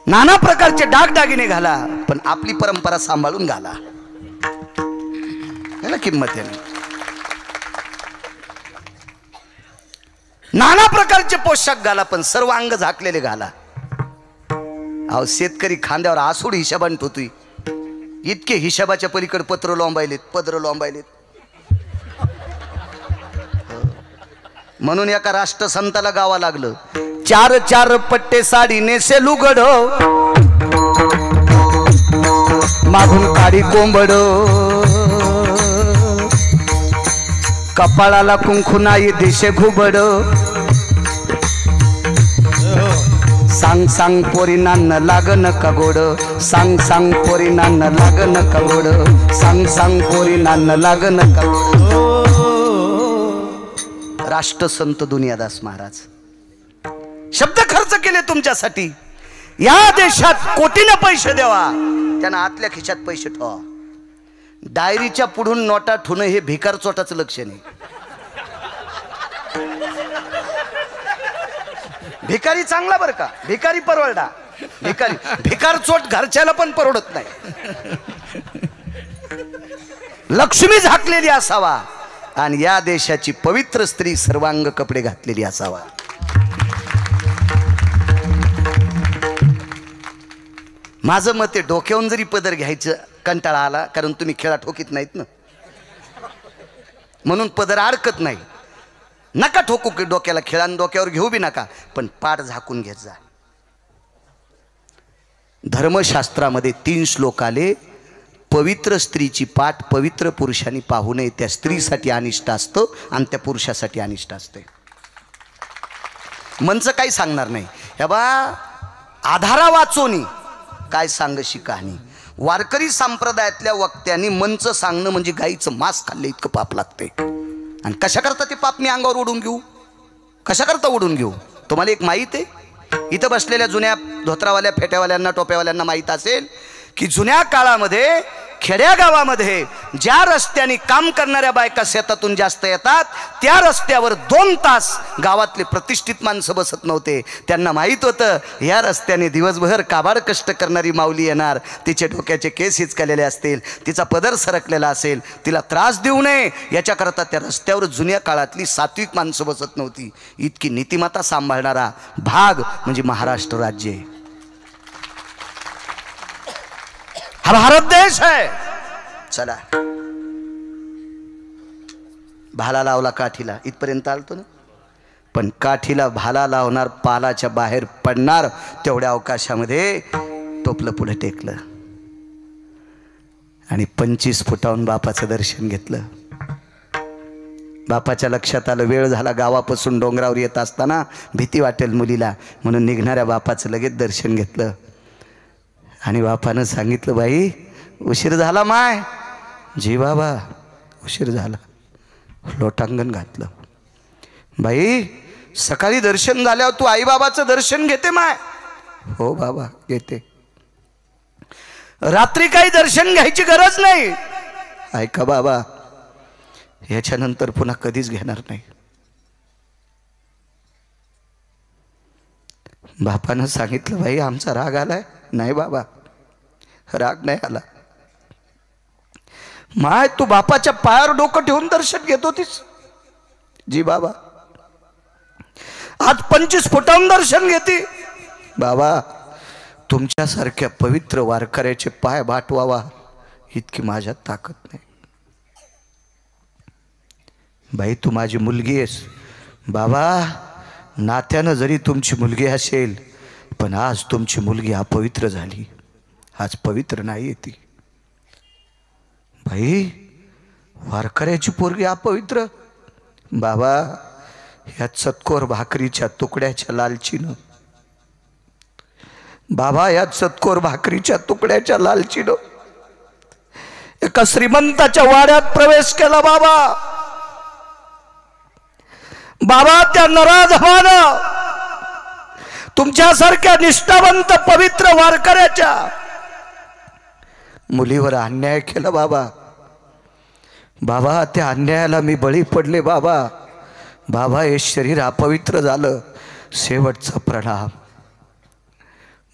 नाना प्रकारचे दागदागिने घाला, पण आपली परंपरा सांभाळून घाला. याला किंमत आहे. नाना प्रकारचे पोशाख घाला पण सर्व अंग झाकलेले घाला. अहो शेतकरी खांद्यावर आसूड हिशोबाने ठेवतोय, इतके हिशोबाच्या पलीकडे पत्र लोंबायलेत, पदर लोंबायलेत. म्हणून एका राष्ट्रसंताला गावा लागलं, 4 पट्टे साडी नेसे लुगड, मागून काडी कोंबड, कपाळाला कुंकू नाही दिशे घुबड, सांग सांग पोरी नान्न लागन का गोड, सांग सांग पोरी नान्न लागन का गोड, सांग सांग पोरी नान्न लागन का गोड. राष्ट्रसंत दुनियादास महाराज शब्द खर्च केले तुमच्यासाठी. या देशात कोटीने पैसे द्यावा, त्यांना आतल्या खिशात पैसे ठेवा. डायरीच्या पुढून नोटा ठेवणं हे भिकार चोटाचं लक्षण आहे. भिकारी चांगला बरं का, भिकारी परवडा. भिकार चोट घरच्याला पण परवडत नाही. लक्ष्मी झाकलेली असावा आणि या देशाची पवित्र स्त्री सर्वांग कपडे घातलेली असावा. माझं मत आहे, डोक्यावरून जरी पदर घ्यायचं कंटाळा आला, कारण तुम्ही खेळा ठोकीत नाहीत ना, म्हणून पदर अडकत नाही. नका ठोकू की डोक्याला, खेळान डोक्यावर घेऊ बी नका, पण पाठ झाकून घेत जा. धर्मशास्त्रामध्ये 3 श्लोक आले. पवित्र स्त्रीची पाठ पवित्र पुरुषांनी पाहू नये, त्या स्त्रीसाठी अनिष्ट असतं आणि त्या पुरुषासाठी अनिष्ट असते. मनचं काही सांगणार नाही. हे बा आधारा वाचोनी काय सांगशी कहाणी. वारकरी संप्रदायातल्या वक्त्यांनी मनचं सांगणं म्हणजे गाईचं मांस खाल्लं इतकं पाप लागते. आणि कशा करता ते पाप मी अंगावर ओढून घेऊ, कशा करता ओढून घेऊ. तुम्हाला एक माहीत आहे, इथं बसलेल्या जुन्या धोत्रावाल्या फेट्यावाल्यांना टोप्यावाल्यांना माहीत असेल की जुन्या काळामध्ये खेड्यागावामध्ये ज्या रस्त्याने काम करणाऱ्या बायका शेतातून जास्त येतात त्या रस्त्यावर 2 तास गावातले प्रतिष्ठित माणसं बसत नव्हते. त्यांना माहीत होतं या रस्त्याने दिवसभर काबाड कष्ट करणारी माऊली येणार, तिचे डोक्याचे केस हिचकलेले असतील, तिचा पदर सरकलेला असेल, तिला त्रास देऊ नये याच्याकरता त्या रस्त्यावर जुन्या काळातली सात्विक माणसं बसत नव्हती. इतकी नीतिमत्ता सांभाळणारा भाग म्हणजे महाराष्ट्र राज्य आहे. हा भारत देश आहे. चला, भाला लावला काठीला, इथपर्यंत आलतो ना. पण काठीला भाला लावणार, पालाच्या बाहेर पडणार तेवढ्या अवकाशामध्ये टोपलं पुढे टेकलं आणि 25 फुटाहून बापाचं दर्शन घेतलं. बापाच्या लक्षात आलं वेळ झाला, गावापासून डोंगरावर येत असताना भीती वाटेल मुलीला, म्हणून निघणाऱ्या बापाचं लगेच दर्शन घेतलं. आणि बापानं सांगितलं, बाई उशीर झाला माय. जी बाबा उशीर झाला. लोटांगण घातलं. बाई सकाळी दर्शन झाल्यावर तू आईबाबाचं दर्शन घेते माय? हो बाबा घेते. रात्री काही दर्शन घ्यायची गरज नाही. ऐका बाबा, याच्यानंतर पुन्हा कधीच घेणार नाही. बापानं सांगितलं, बाई आमचा राग आलाय? नाही बाबा, राग नाही आला. माय तू बापाच्या पायावर डोकं ठेवून दर्शन घेत होतीस? जी बाबा. आज 25 फुटाहून दर्शन घेते? बाबा तुमच्यासारख्या पवित्र वारकऱ्याचे पाय बाटवावा इतकी माझ्यात ताकद नाही. बाई तू माझी मुलगी आहेस. बाबा नात्यानं जरी तुमची मुलगी असेल, पण आज तुमची मुलगी अपवित्र झाली. आज पवित्र नाही ती. बाई वारकऱ्याची पोरगी अपवित्र? बाबा ह्या चतकोर भाकरीच्या तुकड्याच्या लालचीनं, बाबा या चतकोर भाकरीच्या तुकड्याच्या लालचीनं एका श्रीमंताच्या वाड्यात प्रवेश केला. बाबा बाबा त्या नराधमानं तुमच्यासारख्या निष्ठावंत पवित्र वारकऱ्याच्या मुलीवर अन्याय केला. बाबा बाबा त्या अन्यायाला मी बळी पडले. बाबा बाबा हे शरीर अपवित्र झालं. शेवटचा प्रणाम.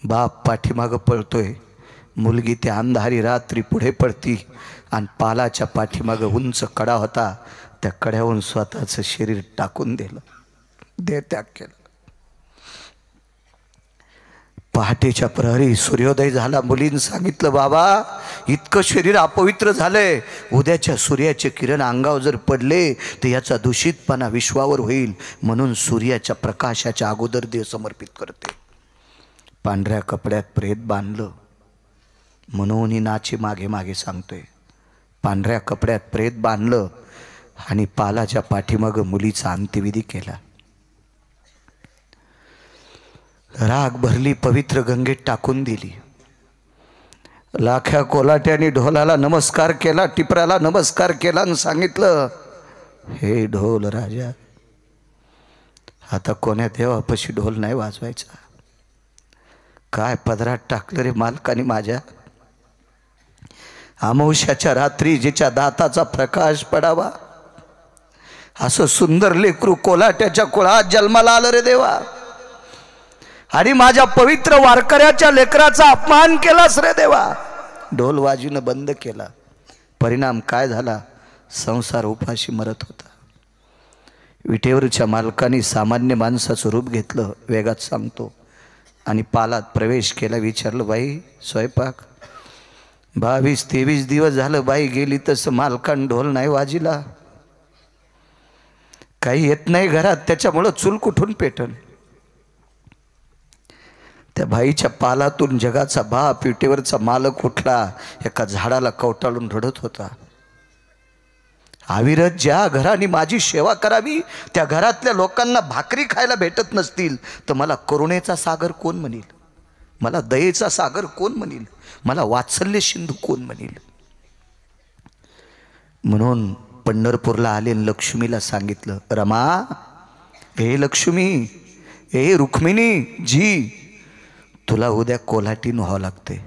बाप पाठीमागं पळतोय, मुलगी त्या अंधारी रात्री पुढे पडती आणि पालाच्या पाठीमागं उंच कडा होता, त्या कड्याहून स्वतःचं शरीर टाकून दिलं, देहत्याग केलं. पहाटेच्या प्रहरी सूर्योदय झाला. मुलीनं सांगितलं, बाबा इतकं शरीर अपवित्र झालंय, उद्याच्या सूर्याचे किरण अंगावर जर पडले तर याचा दूषितपणा विश्वावर होईल, म्हणून सूर्याच्या प्रकाशाच्या अगोदर देह समर्पित करते. पांढऱ्या कपड्यात प्रेत बांधलं, म्हणून ही नाची मागे मागे सांगतोय. पांढऱ्या कपड्यात प्रेत बांधलं आणि पालाच्या पाठीमागं मुलीचा अंत्यविधी केला. राग भरली, पवित्र गंगेत टाकून दिली. लाख्या कोलाट्याने ढोलाला नमस्कार केला, टिपऱ्याला नमस्कार केला आणि सांगितलं, हे ढोल राजा, आता कोण्या देवापाशी ढोल नाही वाजवायचा. काय पदरात टाकलं रे मालकाने माझ्या. अमावस्याच्या रात्री जिच्या दाताचा प्रकाश पडावा असं सुंदर लेकरू कोलाट्याच्या कुळात जन्माला आलं रे देवा, आणि माझ्या पवित्र वारकऱ्याच्या लेकराचा अपमान केलास रे देवा. ढोल वाजवणं बंद केला. परिणाम काय झाला? संसार उपाशी मरत होता. विटेवरच्या मालकाने सामान्य माणसाचं रूप घेतलं, वेगात सांगतो, आणि पालात प्रवेश केला. विचारलं, बाई स्वयंपाक? 22-23 दिवस झालं बाई गेली, तसं मालकान ढोल नाही वाजिला. काही येत नाही घरात, त्याच्यामुळं चूल कुठून पेटन. त्या बाईच्या पालातून जगाचा बाप, विटेवरचा मालक उठला, एका झाडाला कवटाळून रडत होता. अविरत ज्या घराने माझी सेवा करावी त्या घरातल्या लोकांना भाकरी खायला भेटत नसतील तर मला करुणेचा सागर कोण म्हणेल? मला दयेचा सागर कोण म्हणेल? मला वात्सल्य सिंधू कोण म्हणेल? म्हणून पंढरपूरला आले, लक्ष्मीला सांगितलं, रमा, हे लक्ष्मी, हे रुक्मिणी जी, तुला उद्या कोल्हाटीन व्हावं लागते.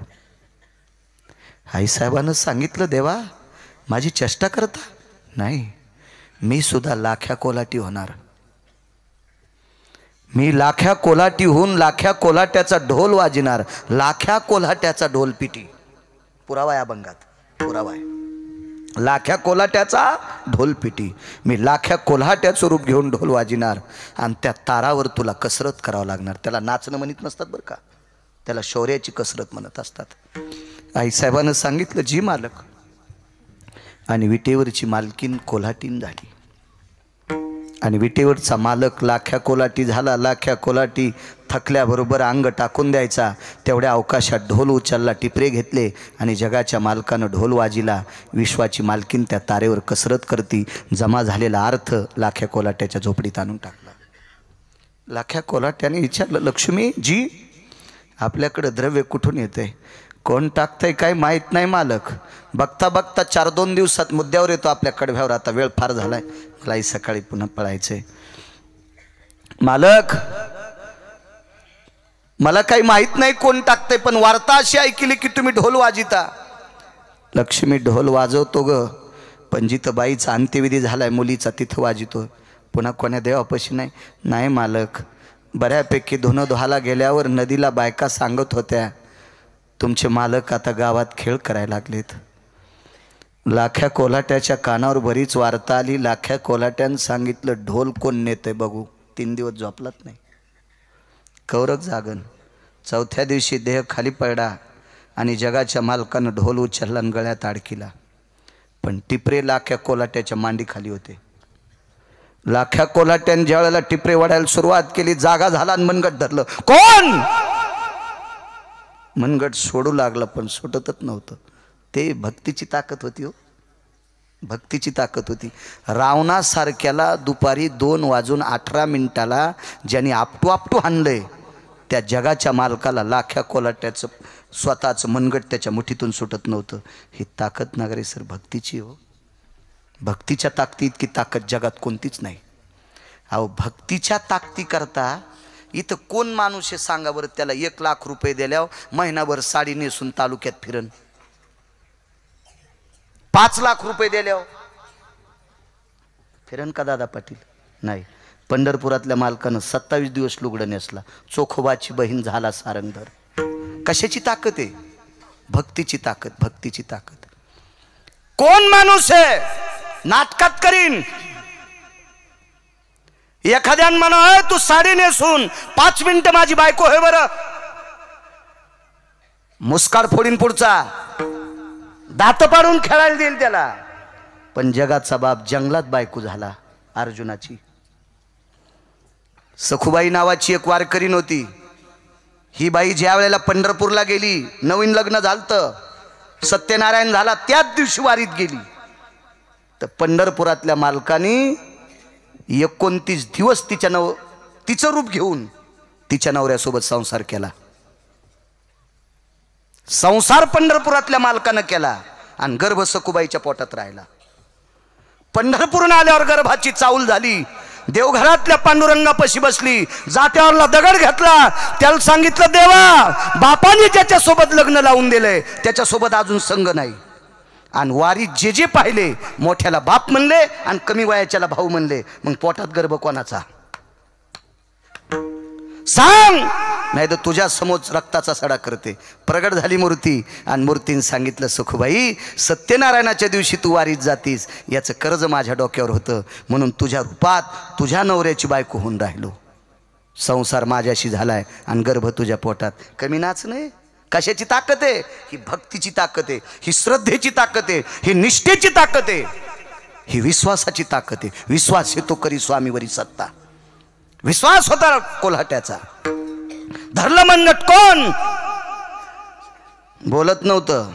आईसाहेबानं सांगितलं, देवा माझी चेष्टा करता? नाही, मी सुद्धा लाख्या कोलाटी होणार. मी लाख्या कोलाटीहून लाख्या कोलाट्याचा ढोल वाजणार. लाख्या कोलाट्याचा ढोल पिटी. पुरावा या अभंगात, पुरावा आहे. लाख्या कोलाट्याचा ढोल पिटी. मी लाख्या कोल्हाट्याचं रूप घेऊन ढोल वाजणार आणि त्या तारावर तुला कसरत करावं लागणार. त्याला नाचणं म्हणत नसतात बरं का, त्याला शौर्याची कसरत म्हणत असतात. आईसाहेबानं सांगितलं, जी मालक. आणि विटेवरची मालकीन कोल्हाटीन झाली. आणि विटेवरचा मालक लाख्या कोलाटी झाला. लाख्या कोलाटी थकल्याबरोबर अंग टाकून द्यायचा. तेवढ्या अवकाशात ढोल उचलला, टिपरे घेतले आणि जगाच्या मालकानं ढोल वाजिला. विश्वाची मालकीन त्या तारेवर कसरत करती. जमा झालेला अर्थ लाख्या कोलाट्याच्या झोपडीत आणून टाकला. लाख्या कोलाट्याने विचारलं, लक्ष्मी जी, आपल्याकडं द्रव्य कुठून येतंय? कोण टाकतंय काय माहीत नाही मालक. बघता बघता 4-2 दिवसात मुद्द्यावर येतो आपल्या कडव्यावर. आता वेळ फार झालाय, मलाही सकाळी पुन्हा पळायचंय. मालक, मला काही माहित नाही कोण टाकतंय, पण वार्ता अशी ऐकली की तुम्ही ढोल वाजिता. लक्ष्मी, ढोल वाजवतो ग, पण जिथं बाईचा अंत्यविधी झालाय मुलीचा तिथं वाजितो. पुन्हा कोण्या देवापाशी नाही. नाही मालक, बऱ्यापैकी धुणं धुवायला गेल्यावर नदीला बायका सांगत होत्या, तुमचे मालक आता गावात खेळ करायला लागलेत. लाख्या कोल्हाट्याच्या कानावर बरीच वार्ता आली. लाख्या कोल्हाट्यानं सांगितलं, ढोल कोण नेतंय बघू. 3 दिवस झोपलात नाही, कौरक जागन. 4थ्या दिवशी देह खाली पडला आणि जगाच्या मालकानं ढोल उचलला आणि गळ्यात अडकिला. पण टिपरे लाख्या कोल्हाट्याच्या मांडी खाली होते. लाख्या कोल्हाट्यानं ज्या वेळेला टिपरे वाढायला सुरुवात केली, जागा झाला आणि मनगट धरलं. कोण? मनगट सोडू लागलं, पण सुटतच नव्हतं. ते भक्तीची ताकद होती हो, भक्तीची ताकद होती. रावणासारख्याला दुपारी 2:18 ज्यांनी आपटू आपटू हाणलंय, त्या जगाच्या मालकाला लाख्या कोलाट्याचं स्वतःचं मनगट त्याच्या मुठीतून सुटत नव्हतं. ही ताकद नागरे सर भक्तीची हो. भक्तीच्या ताकदी इतकी ताकद जगात कोणतीच नाही. अहो, भक्तीच्या ताकदीकरता इथं कोण माणूस आहे सांगा बरं, त्याला 1 लाख रुपये दिल्यावर महिनाभर साडी नेसून तालुक्यात फिरन? 5 लाख रुपये दिल्यावर फिरन का दादा पाटील? नाही. पंढरपुरातल्या मालकानं 27 दिवस लुगडं नेसला. चोखोबाची बहीण झाला सारंगधर. कशाची ताकद आहे? भक्तीची ताकद, भक्तीची ताकद. कोण माणूस आहे नाटकात करीन? एखाद्यानं म्हणा, तू साडी नेसून 5 मिनिटं माझी बायको आहे बरं, मुस्काड फोडीन पुढचा, दात पाडून खेळायला देईल त्याला. पण जगाचा बाप जंगलात बायको झाला अर्जुनाची. सखुबाई नावाची एक वारकरी होती. ही बाई ज्या वेळेला पंढरपूरला गेली, नवीन लग्न झालतं, सत्यनारायण झाला, त्याच दिवशी वारीत गेली. तर पंढरपुरातल्या मालकानी 29 दिवस तिचं रूप घेऊन तिच्या नवऱ्यासोबत संसार केला. संसार पंढरपुरातल्या मालकानं केला आणि गर्भ सखुबाईच्या पोटात राहिला. पंढरपूरून आल्यावर गर्भाची चाऊल झाली. देवघरातल्या पांडुरंगापाशी बसली, जात्यावरला दगड घेतला. त्याला सांगितलं, देवा, बापाने ज्याच्यासोबत लग्न लावून दिलंय त्याच्यासोबत अजून संग नाही. आणि वारीत जे जे पाहिले, मोठ्याला बाप म्हणले आणि कमी वयाच्याला भाऊ म्हणले. मग पोटात गर्भ कोणाचा सांग, नाही तर तुझ्या समोर रक्ताचा सडा करते. प्रगट झाली मूर्ती आणि मूर्तीने सांगितलं, सखुबाई, सत्यनारायणाच्या दिवशी तू वारीत जातीस, याचं कर्ज माझ्या डोक्यावर होतं, म्हणून तुझ्या रूपात तुझ्या नवऱ्याची बायको होऊन राहिलो. संसार माझ्याशी झालाय आणि गर्भ तुझ्या पोटात. कमी नाच नाही. कशाची ताकद आहे? ही भक्तीची ताकद आहे, ही श्रद्धेची ताकद आहे, ही निष्ठेची ताकद आहे, ही विश्वासाची ताकद आहे. विश्वास येतो करी स्वामीवरी सत्ता. विश्वास होता कोल्हाट्याचा. धरलं मनगट कोण? बोलत नव्हतं.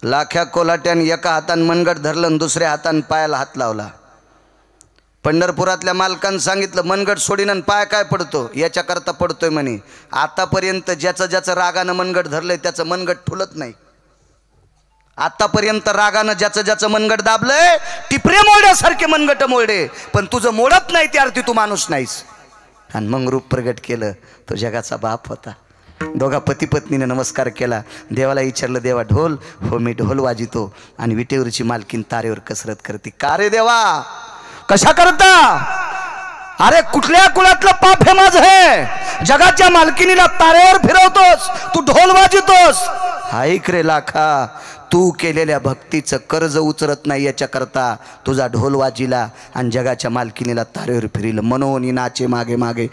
लाख्या कोल्हाट्याने एका हाताने मनगट धरलं आणि दुसऱ्या हाताने पायाला हात लावला. पंढरपुरातल्या मालकानं सांगितलं, मनगट सोडीन आणि पाय काय पडतो? याच्याकरता पडतोय म्हणे. आतापर्यंत ज्याचं ज्याचं रागानं मनगट धरलंय त्याचं मनगट फुलत नाही. आतापर्यंत रागानं ज्याचं ज्याचं मनगट दाबलंय, टिपरे मोडण्यासारखे मनगट मोडे, पण तुझं मोडत नाही त्या अर्थी तू माणूस नाहीस. आणि मग रूप प्रगट केलं. तो जगाचा बाप होता. दोघा पती पत्नीने नमस्कार केला. देवाला विचारलं, देवा ढोल? हो मी ढोल वाजितो. आणि विटेवरची मालकीन तारेवर कसरत करते. का रे देवा, कशा करता? अरे कुठल्या कुळातलं पाप हे माझं आहे? जगाच्या मालकिनीला तारेवर फिरवतोस, तू ढोल वाजवतोस. ऐक रे लाखा, तू केलेल्या भक्तीचं कर्ज उचलत नाही याच्या करता तुझा ढोल वाजिला आणि जगाच्या मालकिनीला तारेवर फिरिल. मनोनी नाचे मागे मागे.